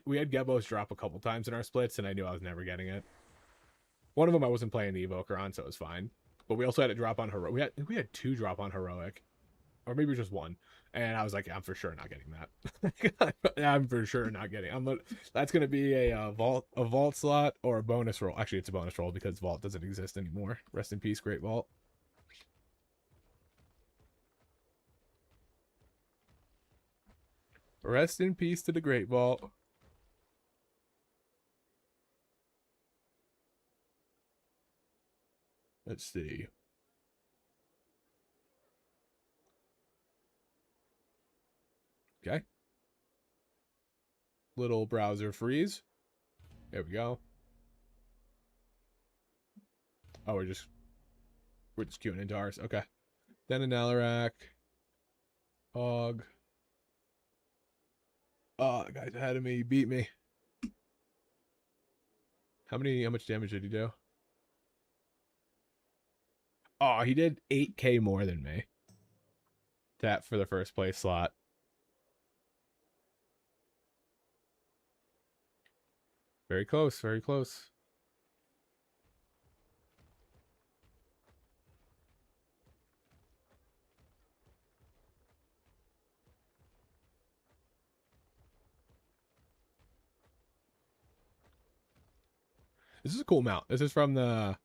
we had Gebo's drop a couple times in our splits and I knew I was never getting it. One of them I wasn't playing the evoker on, so it was fine. But we also had a drop on heroic. We had 2 drop on heroic, or maybe just 1. And I was like, I'm for sure not getting that. I'm for sure not getting. That's gonna be a vault slot or a bonus roll. Actually, it's a bonus roll because vault doesn't exist anymore. Rest in peace, Great Vault. Rest in peace to the Great Vault. Let's see. Okay. Little browser freeze. There we go. Oh, we're just queuing into ours. Okay. Then an Alarak. Hog. Oh, the guy's ahead of me. He beat me. How much damage did he do? Oh, he did 8k more than me. That for the first place slot. Very close, very close. This is a cool mount. This is from the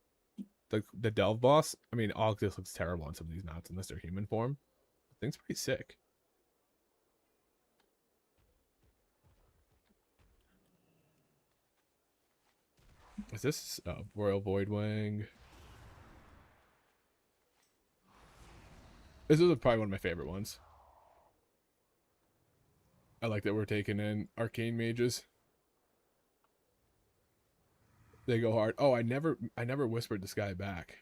Delve boss. I mean, all this looks terrible on some of these mounts unless they're human form. The thing's pretty sick. Is this Royal Voidwing? This is probably one of my favorite ones. I like that we're taking in arcane mages. They go hard. Oh, I never whispered this guy back.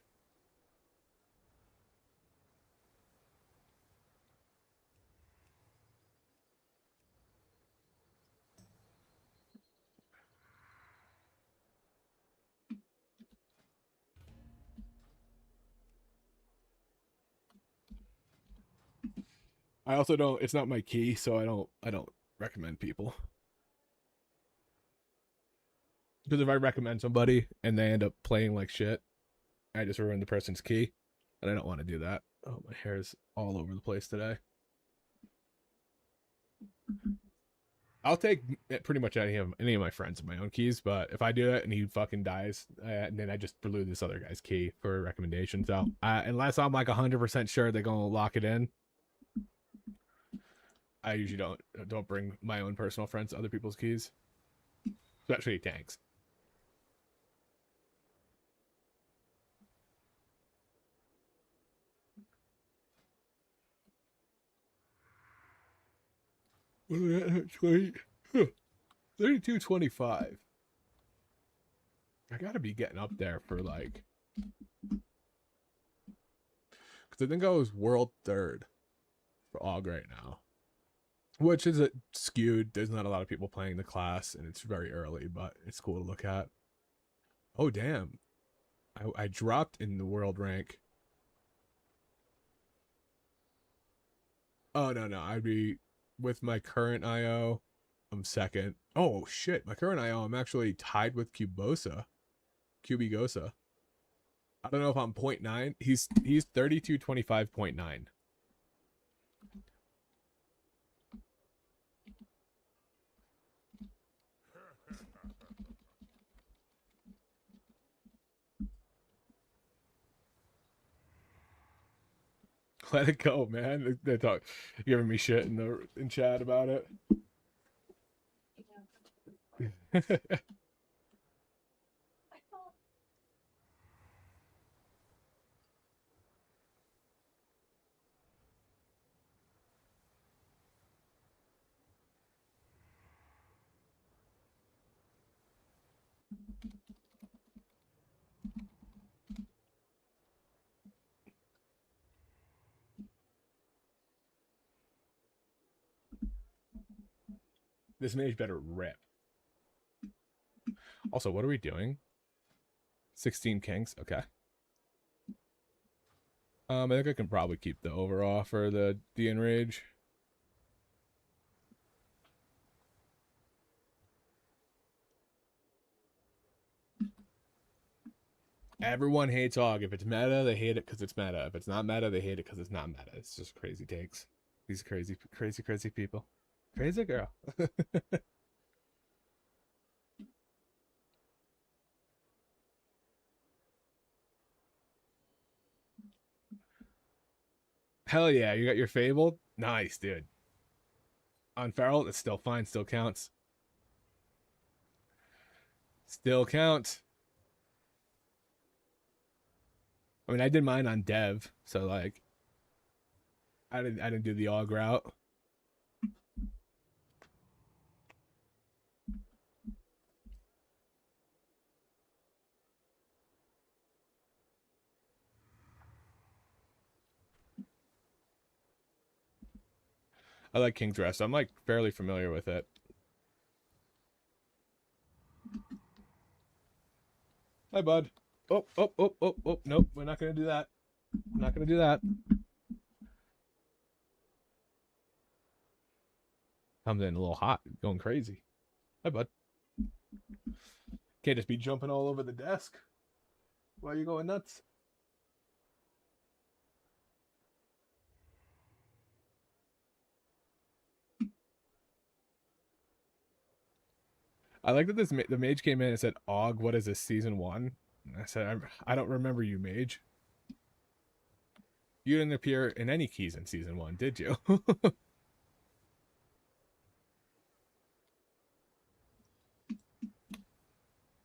I also don't. It's not my key, so I don't recommend people. Because if I recommend somebody and they end up playing like shit, I just ruin the person's key, and I don't want to do that. Oh, my hair's all over the place today. I'll take pretty much any of my friends and my own keys, but if I do that and he fucking dies, and then I just blew this other guy's key for a recommendation. So unless I'm like 100% sure they're gonna lock it in, I usually don't bring my own personal friends to other people's keys, especially tanks. What are we at? 32.25. I gotta be getting up there for like, because I think I was world 3rd for AUG right now, which is skewed. There's not a lot of people playing the class, and it's very early, but it's cool to look at. Oh damn, I dropped in the world rank. Oh no, I'd be with my current IO. I'm 2nd. Oh shit, my current IO, I'm actually tied with Cubigosa. I don't know if I'm 0.9. He's 32.25.9. Let it go, man. They talk giving me shit in chat about it. This mage better rip. Also, what are we doing? 16 kings. Okay. I think I can probably keep the overall for the D Enrage. Everyone hates Og. If it's meta, they hate it because it's meta. If it's not meta, they hate it because it's not meta. It's just crazy takes. These crazy, crazy, crazy people. Crazy girl. Hell yeah, you got your Fabled? Nice, dude. On Feral, it's still fine, still counts. Still counts. I mean, I did mine on Dev, so like I didn't do the Og route. I like King's Rest. I'm like fairly familiar with it. Hi, bud. Oh, oh, oh, oh, oh. Nope, we're not gonna do that. We're not gonna do that. Comes in a little hot, going crazy. Hi, bud. Can't just be jumping all over the desk. Why are you going nuts? I like that the mage came in and said, Og, what is this, season 1? And I said, I don't remember you, mage. You didn't appear in any keys in season 1, did you?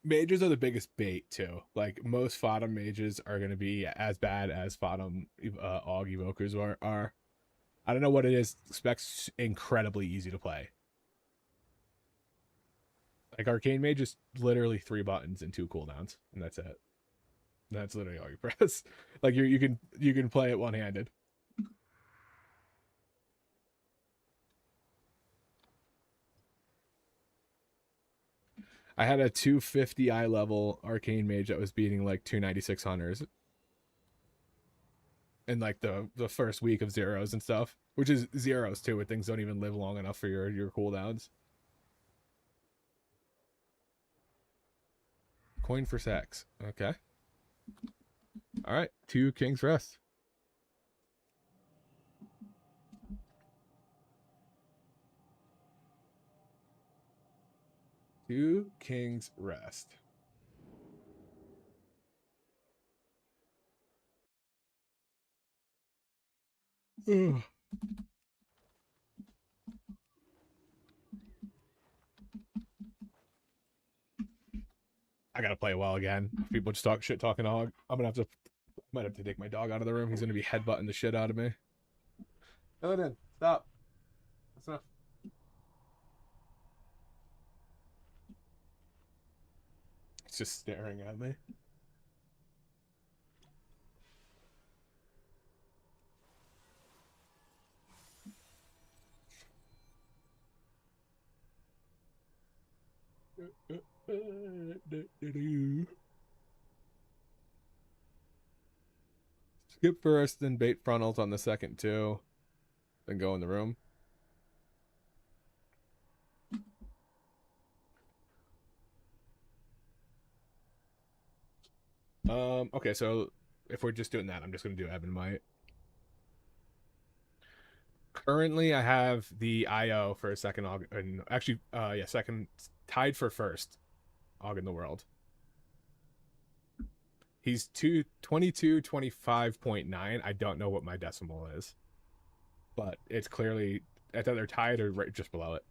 Mages are the biggest bait, too. Like, most Fodom mages are going to be as bad as Fodom Og evokers are. I don't know what it is. Spec's incredibly easy to play. Like, Arcane Mage is literally 3 buttons and 2 cooldowns, and that's it. That's literally all you press. Like, you can play it one-handed. I had a 250 eye level Arcane Mage that was beating like 296 hunters in like the first week of zeros and stuff, which is zeros too, where things don't even live long enough for your cooldowns. Coin for sex. Okay. All right. 2 King's Rest. Two King's Rest. Ugh. I gotta play well again. People just talk shit talking dog. Might have to take my dog out of the room. He's gonna be headbutting the shit out of me. Ellen, stop. That's enough. It's just staring at me. Skip first, then bait frontals on the second too. Then go in the room. Okay, so if we're just doing that, I'm just gonna do Ebon Might. Currently, I have the IO for a second Og, and actually, yeah, second, tied for first Og in the world. He's 2225.9. I don't know what my decimal is, but it's clearly either tied or right just below it.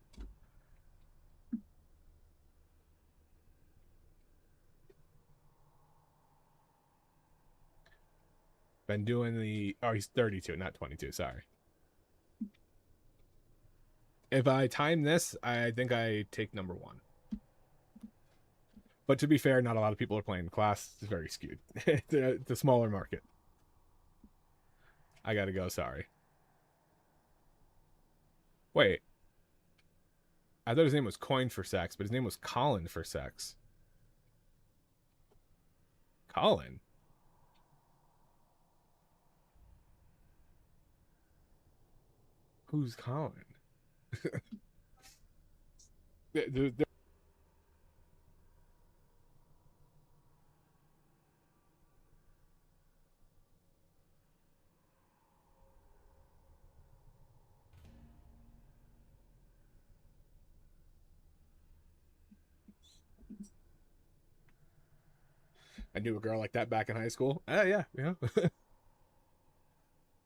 Been doing the... Oh, he's 32, not 22. Sorry. If I time this, I think I take number 1. But to be fair, not a lot of people are playing class. It's very skewed. It's a smaller market. I gotta go, sorry. Wait. I thought his name was Coin for Sex, but his name was Colin for Sex. Colin? Who's Colin? I knew a girl like that back in high school. Yeah.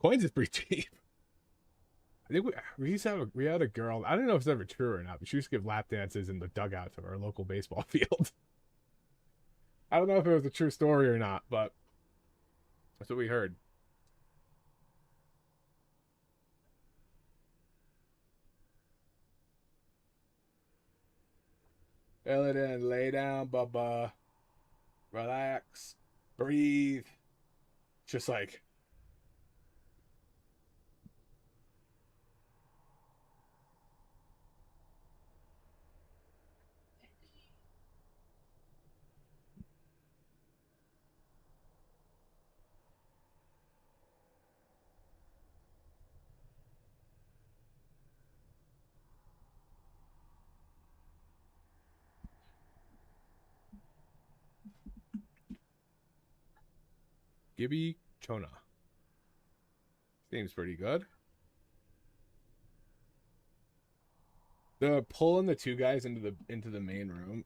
Coins is pretty cheap. I think we used to have we had a girl. I don't know if it's ever true or not, but she used to give lap dances in the dugouts of our local baseball field. I don't know if it was a true story or not, but that's what we heard. Fill it in. Lay down, Bubba. Relax. Breathe. Just like... Gibby Chona. Seems pretty good. The pulling the two guys into the main room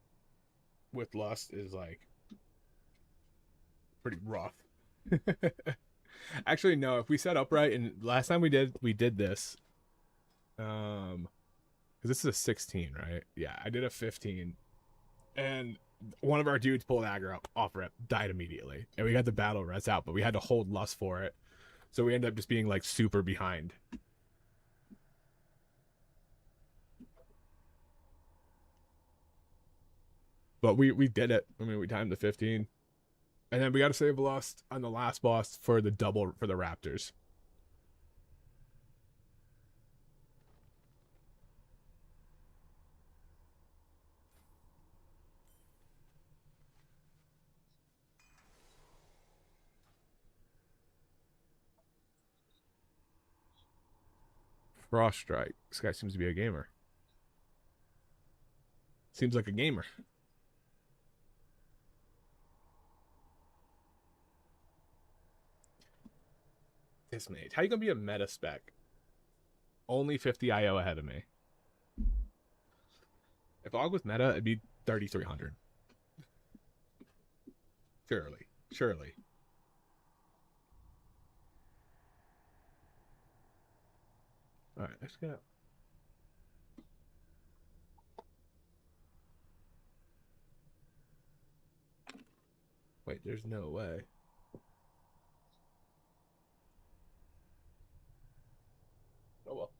with Lust is like pretty rough. Actually, no, if we set up right, and last time we did this, because this is a 16, right? Yeah, I did a 15, and one of our dudes pulled aggro off rip, died immediately, and we got the battle res out, but we had to hold Lust for it, so we ended up just being like super behind. But we did it. I mean, we timed the 15. And then we got to save Lust on the last boss for the double for the Raptors. Frost Strike. This guy seems to be a gamer. Seems like a gamer. This mage. How you gonna be a meta spec? Only 50 IO ahead of me. If Og was meta, it'd be 3,300. Surely. All right, let's go. Wait, there's no way. Oh well.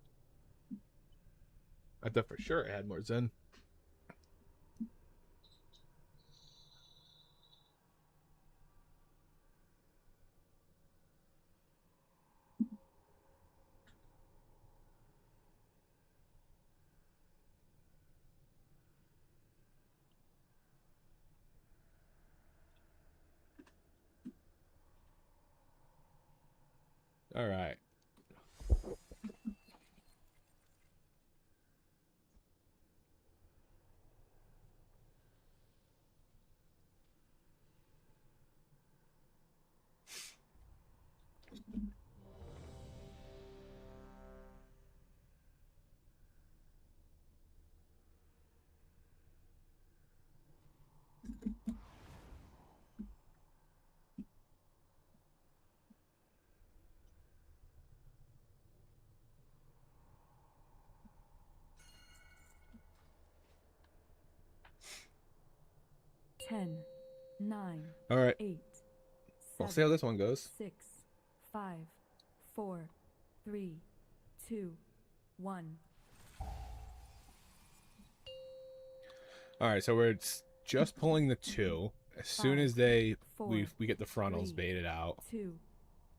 I thought for sure I had more Zen. All right. 10, 9, All right. 8, We'll see how this one goes. 6, 5, 4, 3, 2, 1. All right, so we're just pulling the 2. As soon as we get the frontals 3, baited out, 2,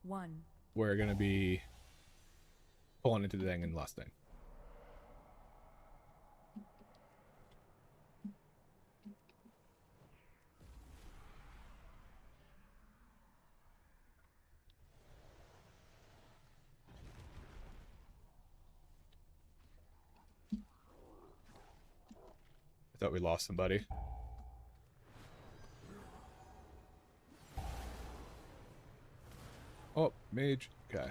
1. we're gonna be pulling into the thing and lusting. I thought we lost somebody. Oh, mage. Okay.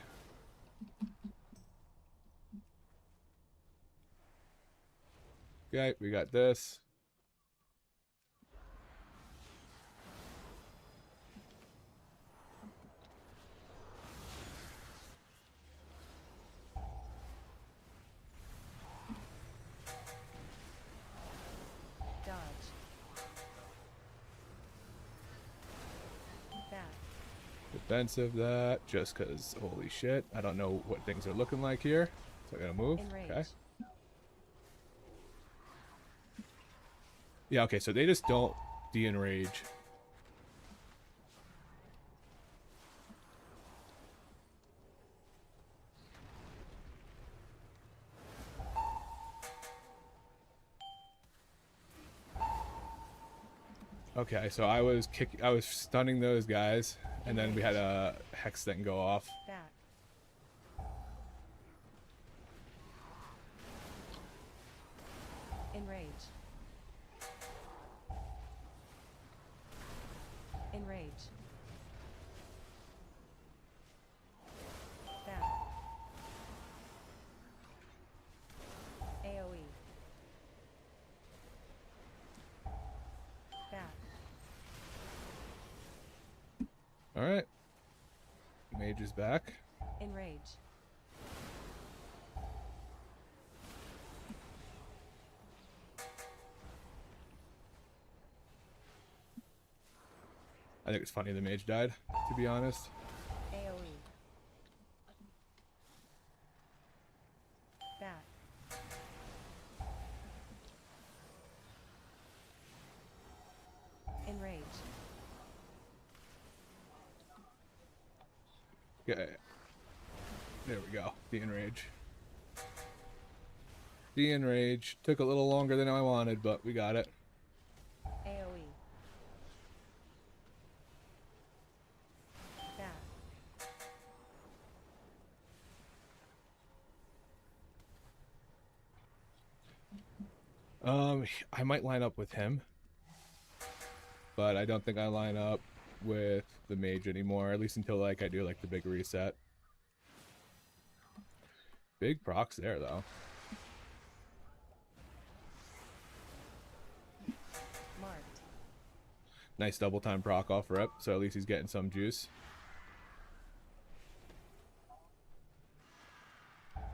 Okay, we got this. Dodge. Back. Defensive that, just because, holy shit, I don't know what things are looking like here. So I gotta move. Enrage. Okay. Yeah, okay, so they just don't de-enrage. Okay, so I was stunning those guys, and then we had a hex thing go off. Back. Enrage. Enrage. Back. AoE. Back. All right, mage is back. Enrage. I think it's funny the mage died, to be honest. AoE. Back. Enrage. Okay. There we go. De-enrage. De-enrage. Took a little longer than I wanted, but we got it. AoE. Back. I might line up with him, but I don't think I line up with the mage anymore, at least until like I do like the big reset. Big procs there though. Marked. Nice double time proc off rip, so at least he's getting some juice.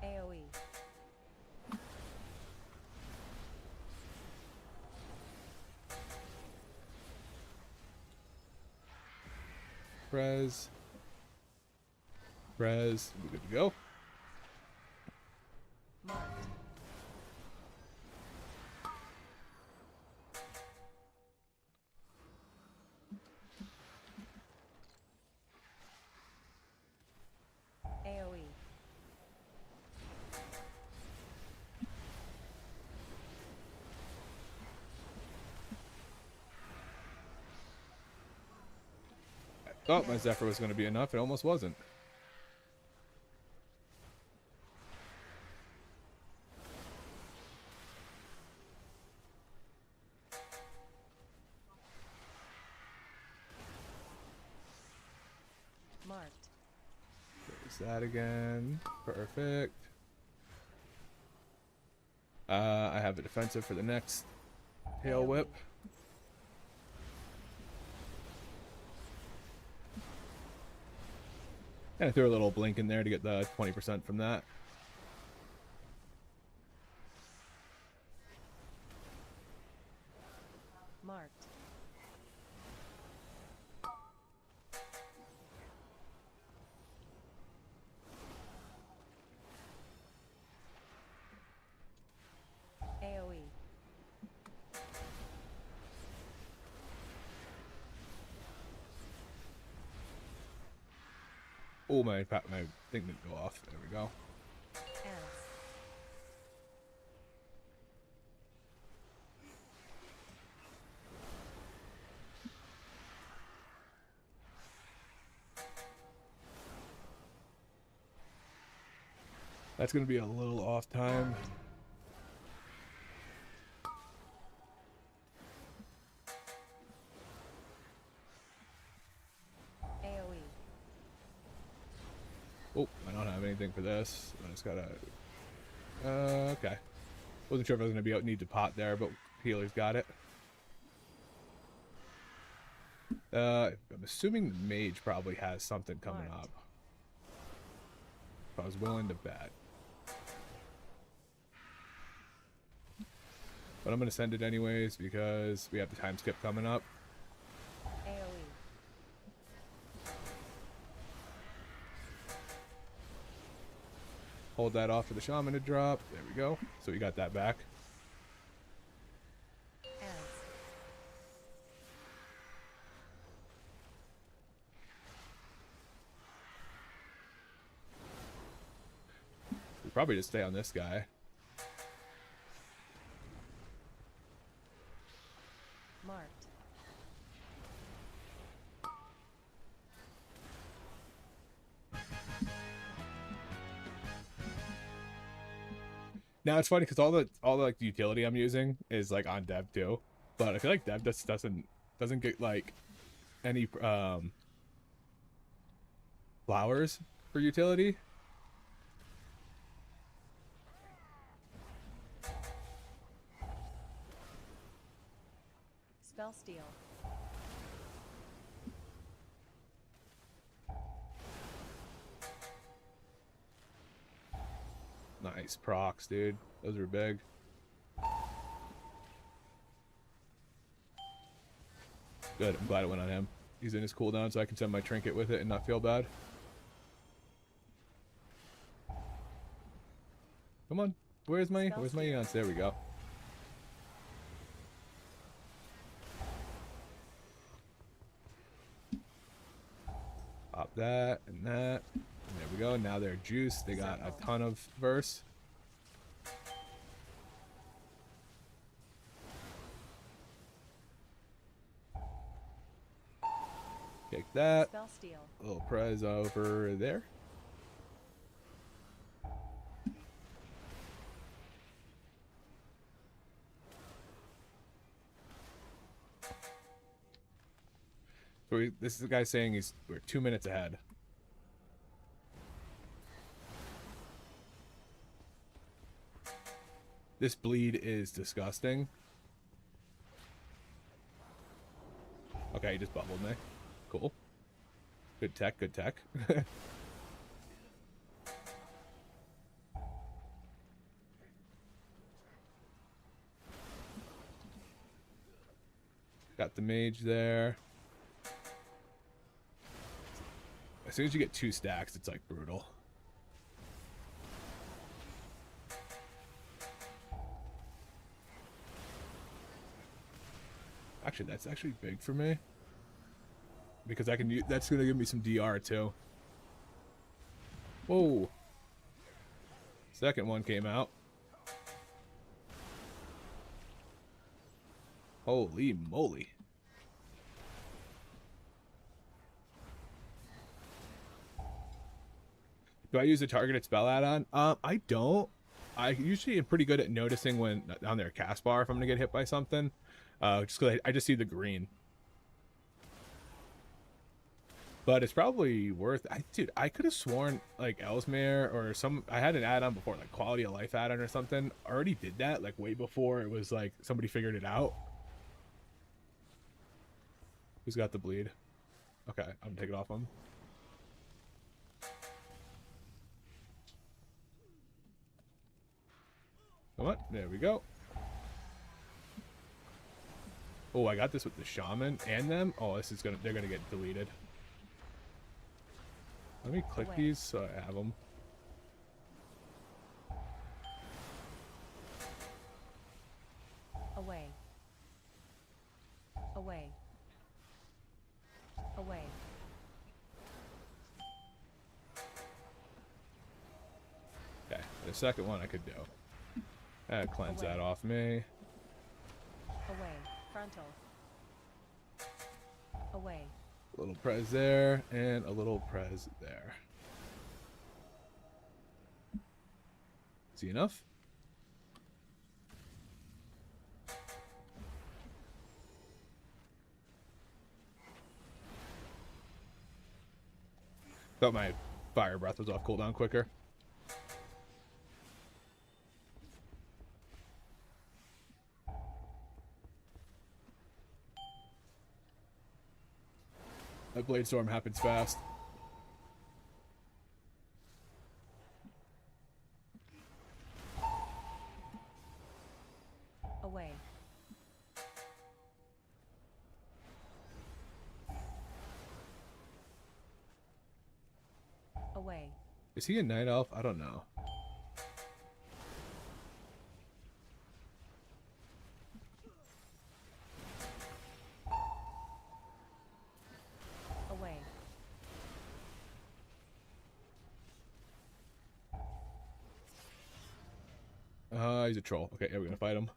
AoE. Prez. Prez. We're good to go. Marked. AoE. I thought my Zephyr was going to be enough. It almost wasn't. Marked. There's that again. Perfect. I have a defensive for the next tail whip. And I threw a little blink in there to get the 20% from that. Marked. Oh, my thing didn't go off. There we go. Ants. That's gonna be a little off time. AoE. Oh, I don't have anything for this. I just gotta. Okay. Wasn't sure if I was gonna be out need to pot there, but healer's got it. I'm assuming the mage probably has something coming Marked. up. If I was willing to bet. But I'm gonna send it anyways because we have the time skip coming up. AoE. Hold that off for the shaman to drop. There we go. So we got that back. Ants. We probably just stay on this guy. Marked. Now it's funny because all the like the utility I'm using is like on dev too, but I feel like dev just doesn't get like any flowers for utility. Spell steal. Nice procs, dude. Those were big. Good. I'm glad it went on him. He's in his cooldown, so I can send my trinket with it and not feel bad. Come on. Where's my eons? There we go. Pop that and that. And there we go. Now they're juiced. They got a ton of verse. Kick that. Spell steal. Little prize over there. So this is the guy saying we're 2 minutes ahead. This bleed is disgusting. Okay, he just bubbled me. Cool. Good tech, good tech. Got the mage there. As soon as you get 2 stacks, it's like brutal. Actually, that's actually big for me. Because I can use, that's going to give me some DR too. Whoa. Second one came out. Holy moly. Do I use a targeted spell add-on? I don't. I usually am pretty good at noticing when on their cast bar if I'm going to get hit by something. Just because I just see the green. But it's probably worth. Dude, I could have sworn like Ellesmere or I had an add-on before, like quality of life add-on or something. I already did that like way before it was like somebody figured it out. Who's got the bleed? Okay, I'm gonna take it off him. Come on, there we go. Oh, I got this with the shaman and them. Oh, they're gonna get deleted. Let me click these so I have them. Away. Away. Away. second one I could do. Cleanse that off me. Away. Frontal. Away. A little prez there, and a little prez there. Is he enough? Thought my fire breath was off cooldown quicker. That blade storm happens fast. Away. Away. Is he a night elf? I don't know. Away. He's a troll. Okay, yeah, we're gonna fight him.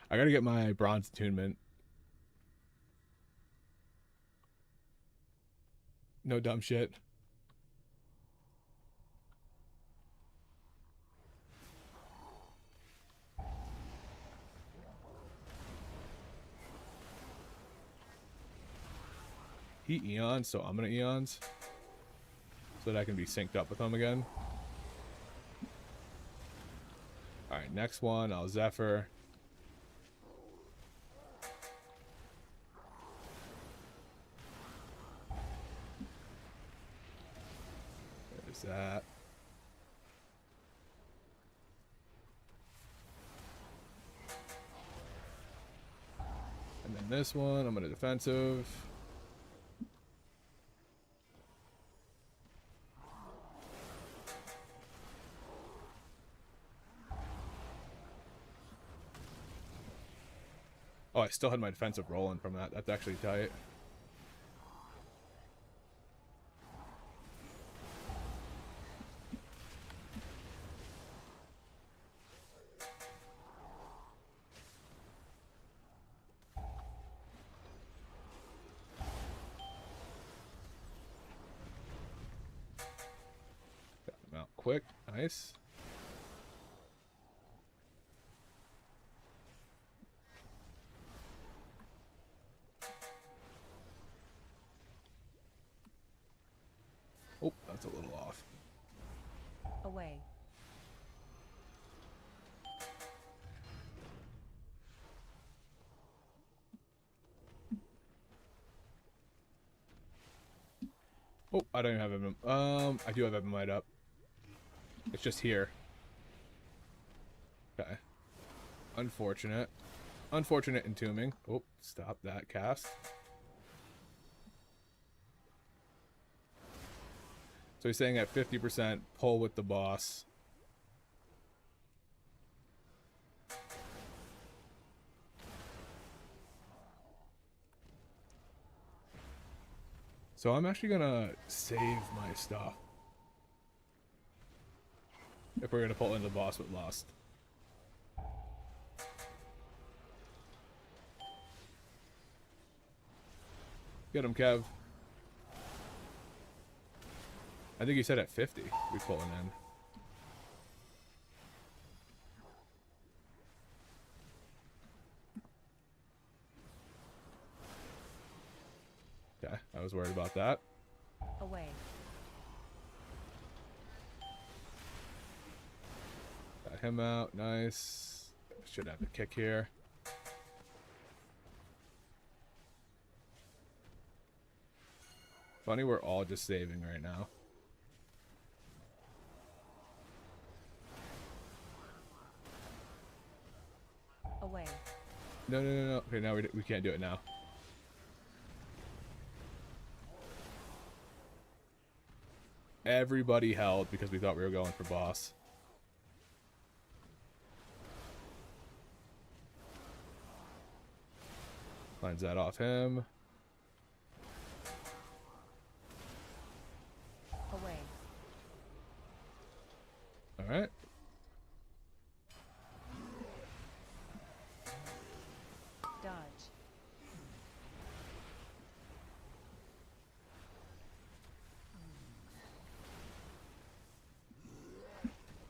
I gotta get my bronze attunement. No dumb shit. He eons, so I'm gonna eons. So that I can be synced up with him again. Alright, next one, I'll Zephyr. There's that. And then this one, I'm gonna defensive. Oh, I still had my defensive rolling from that. That's actually tight. Got him out quick. Nice. Oh, that's a little off. Away. Oh, I don't even have him. I do have him light up. It's just here. Okay. Unfortunate. Unfortunate entombing. Oh, stop that cast. So he's saying at 50% pull with the boss. So I'm actually gonna save my stuff. If we're gonna pull in the boss with Lust. Get him, Kev. I think you said at 50 we pulling in. Okay, I was worried about that. Away. Got him out, nice. Should have a kick here. Funny, we're all just saving right now. Away. No, no, no, no. Okay, now we can't do it now. Everybody held because we thought we were going for boss. Cleanse that off him.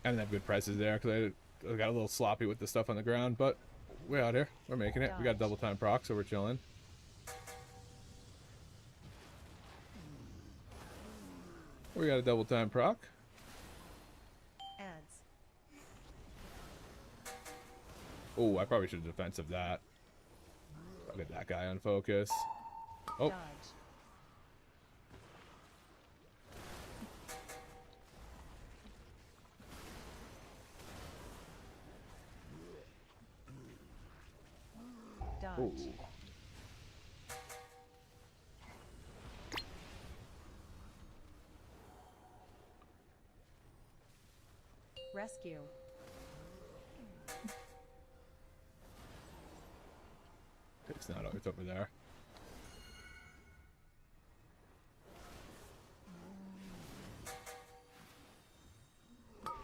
I didn't have good prices there because I got a little sloppy with the stuff on the ground, but we're out here. We're making it. We got double time proc, so we're chilling. We got a double time proc. Ads. Oh, I probably should have defensive that. I'll get that guy on focus. Oh. Dodge. Dodge. Ooh. Rescue. It's not. It's over there.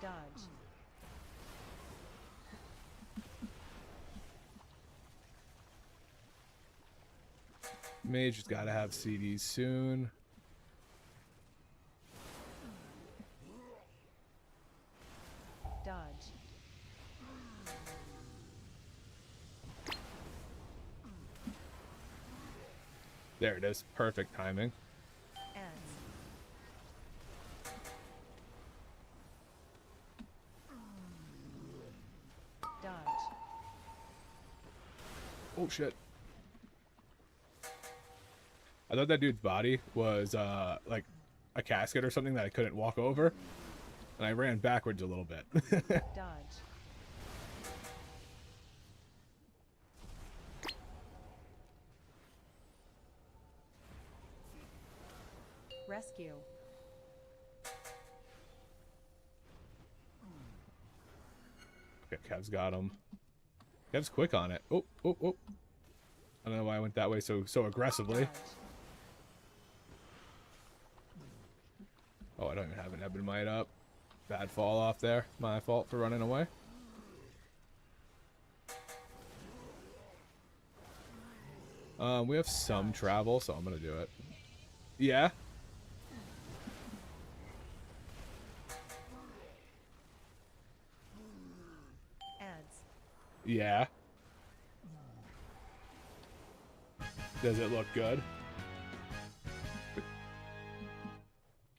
Dodge. Mage has got to have CDs soon. Dodge. There it is. Perfect timing. Ads. Dodge. Oh shit. I thought that dude's body was like a casket or something that I couldn't walk over. And I ran backwards a little bit. Dodge. Rescue. Okay, Kev's got him. Kev's quick on it. Oh, oh, oh. I don't know why I went that way so aggressively. Dodge. Oh, I don't even have an Ebon Might up. Bad fall off there. My fault for running away. We have some travel, so I'm gonna do it. Yeah. Ads. Yeah. Does it look good?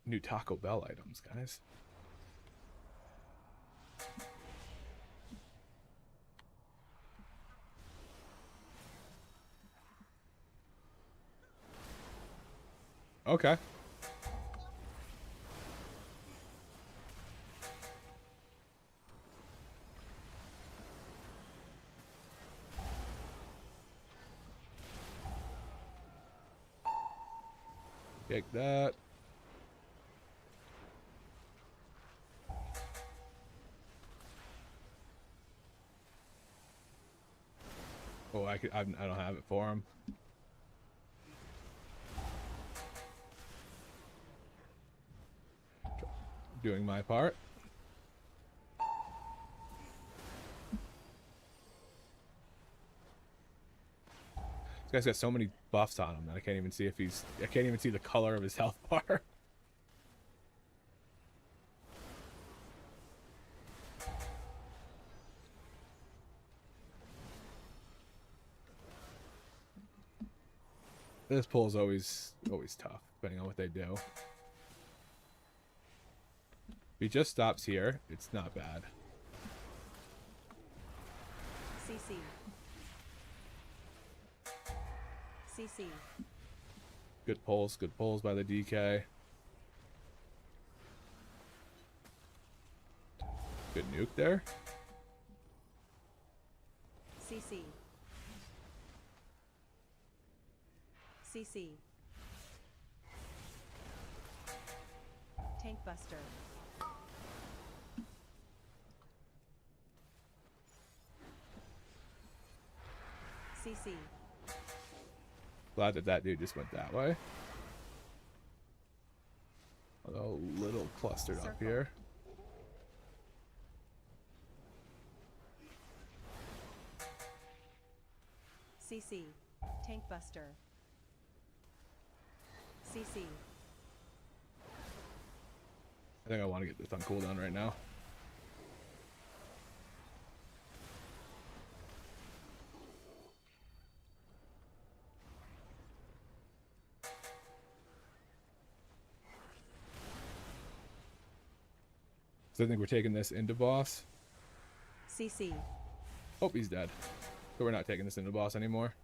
New Taco Bell items, guys. Okay. Take that. Oh, I don't have it for him. Doing my part. This guy's got so many buffs on him that I can't even see if he's. I can't even see the color of his health bar. This pull is always tough, depending on what they do. If he just stops here, it's not bad. CC. CC. Good pulls by the DK. Good nuke there. CC. CC. Tank Buster. CC. Glad that dude just went that way. Although a little clustered up Circle. here. CC. Tank Buster. CC. I think I want to get this on cooldown right now. So I think we're taking this into boss. CC. Oh, he's dead. So we're not taking this into boss anymore.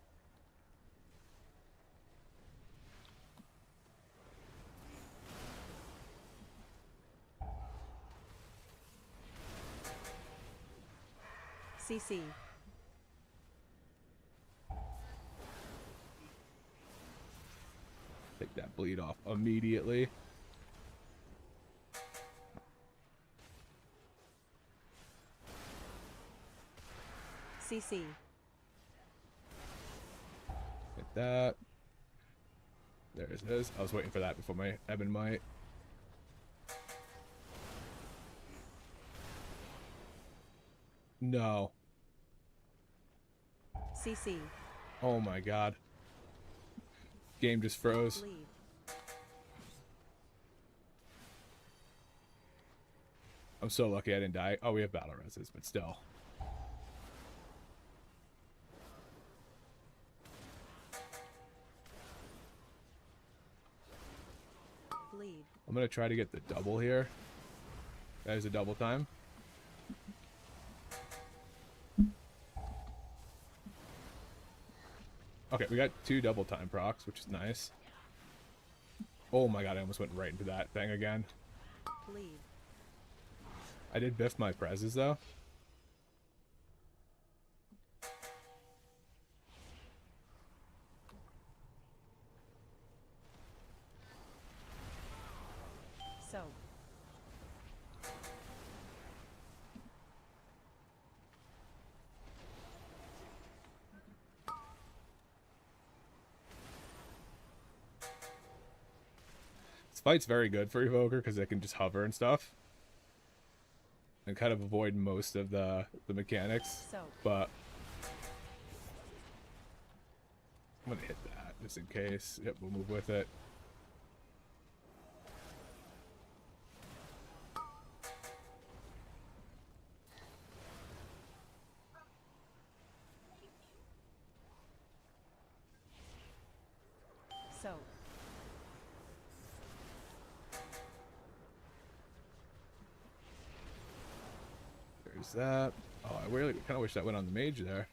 CC. Take that bleed off immediately. CC. Get that. There it is. I was waiting for that before my Ebon might. No. CC. Oh my god. Game just froze. Bleed. I'm so lucky I didn't die. Oh, we have battle reses, but still. Bleed. I'm gonna try to get the double here. That is a double time. Okay, we got 2 double time procs, which is nice. Oh my god, I almost went right into that thing again. Bleed. I did biff my prezes though. So. This fight's very good for Evoker because it can just hover and stuff. And kind of avoid most of the mechanics. So. But I'm gonna hit that just in case. Yep, we'll move with it. So. There's that. Oh, I really kind of wish that went on the mage there.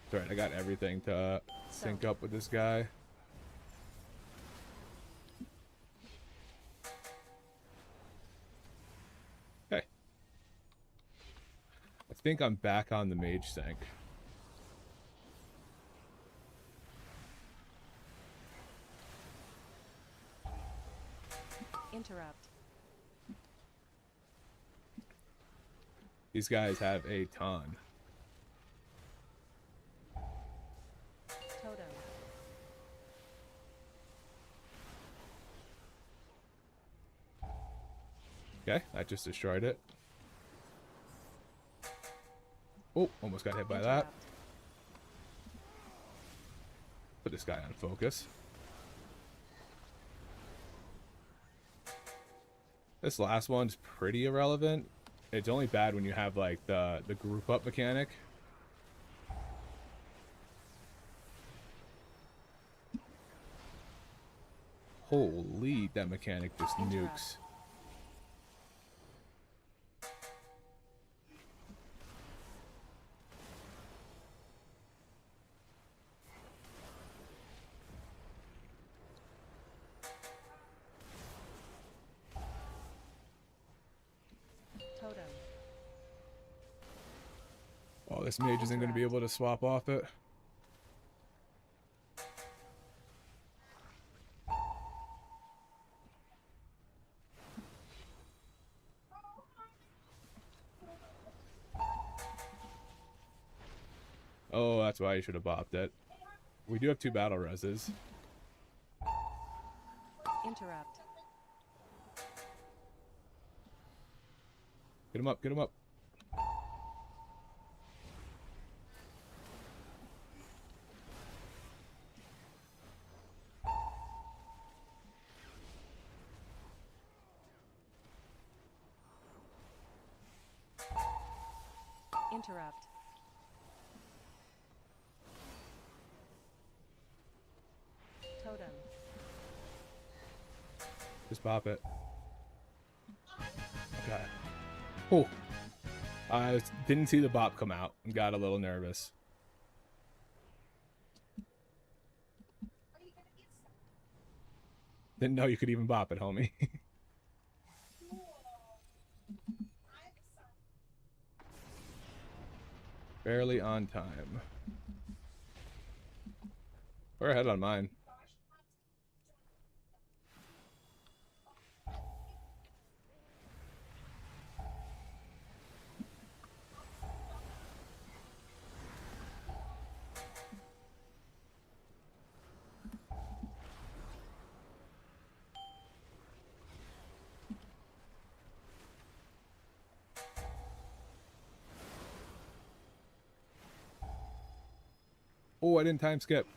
It's alright, I got everything to sync up with this guy. Okay. I think I'm back on the mage sync. Interrupt. These guys have a ton. Totem. Okay, I just destroyed it. Oh, almost got hit by that. Interrupt. Put this guy on focus. This last one's pretty irrelevant. It's only bad when you have like the group up mechanic. Holy, that mechanic just nukes. Totem. Oh, this mage isn't going to be able to swap off it. Oh, that's why you should have bopped it. We do have 2 battle reses. Interrupt. Get him up, get him up. Interrupt. Totem. Just pop it. Okay. Oh. I didn't see the bop come out and got a little nervous. Didn't know you could even bop it, homie. Barely on time. We're ahead on mine. Oh, I didn't time skip.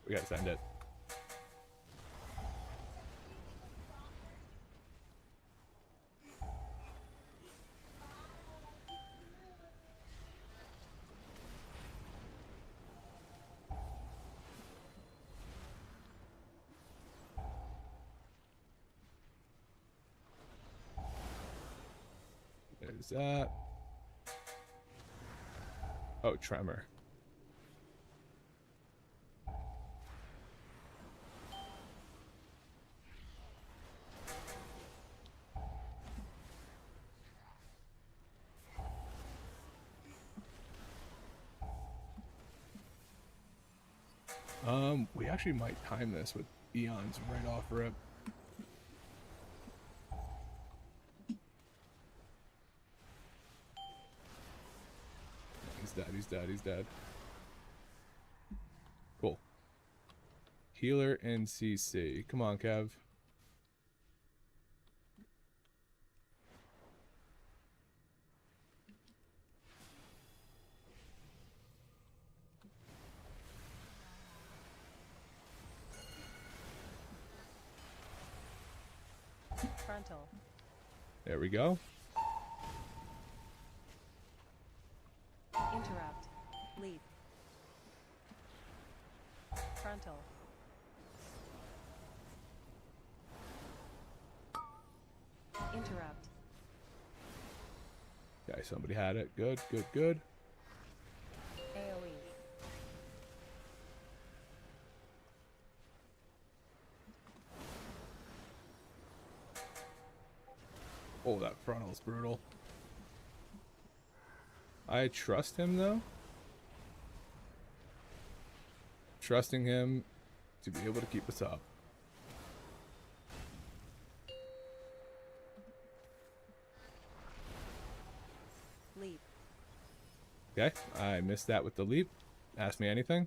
We gotta send it. There's that. Oh, tremor. We actually might time this with Eons right off rip. He's dead, he's dead, he's dead. Cool. Healer and CC. Come on, Kev. Frontal. There we go. Interrupt. Leap. Frontal. Interrupt. Okay, somebody had it. Good, good, good. AoE. Oh, that frontal's brutal. I trust him, though. Trusting him to be able to keep us up. Leap. Okay, I missed that with the leap. Ask me anything.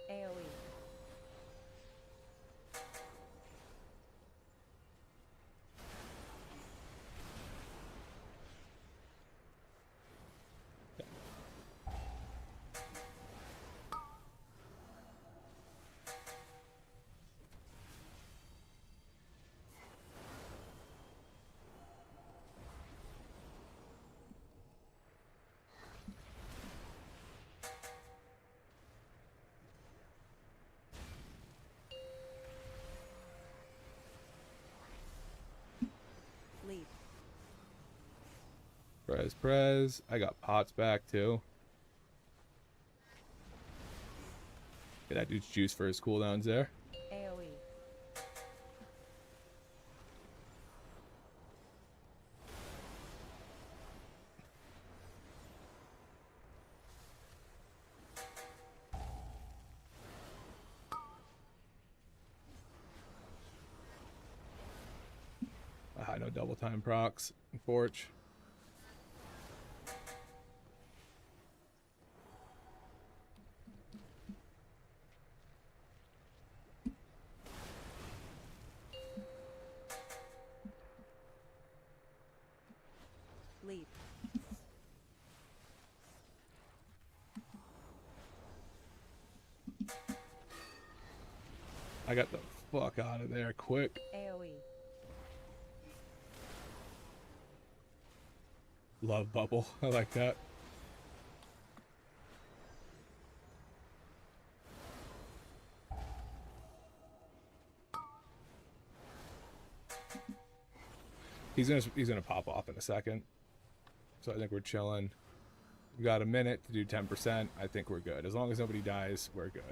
AoE. Leap. Prez. I got pots back, too. Get that dude's juice for his cooldowns there. AoE. No double time procs. Forge. Leap. I got the fuck out of there quick. AoE. Love bubble. I like that. He's gonna pop off in a second. So I think we're chilling. We got a minute to do 10%. I think we're good. As long as nobody dies, we're good.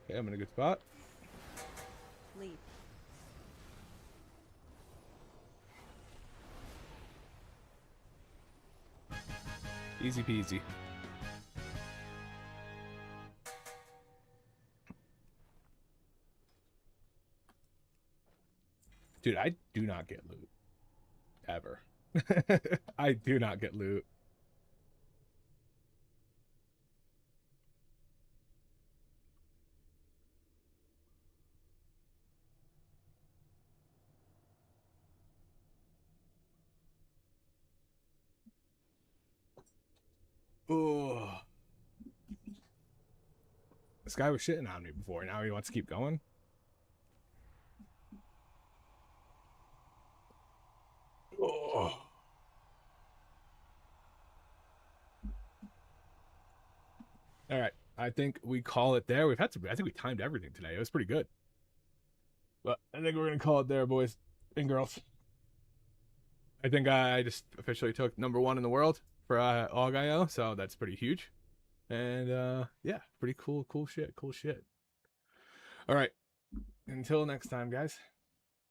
Okay, I'm in a good spot. Leap. Easy peasy. Dude, I do not get loot. Ever. I do not get loot. Oh. This guy was shitting on me before. Now he wants to keep going. Oh. All right. I think we call it there. We've had some, I think we timed everything today. It was pretty good. But I think we're going to call it there, boys and girls. I think I just officially took #1 in the world for Augaio, so that's pretty huge. And yeah, pretty cool shit. All right. Until next time, guys.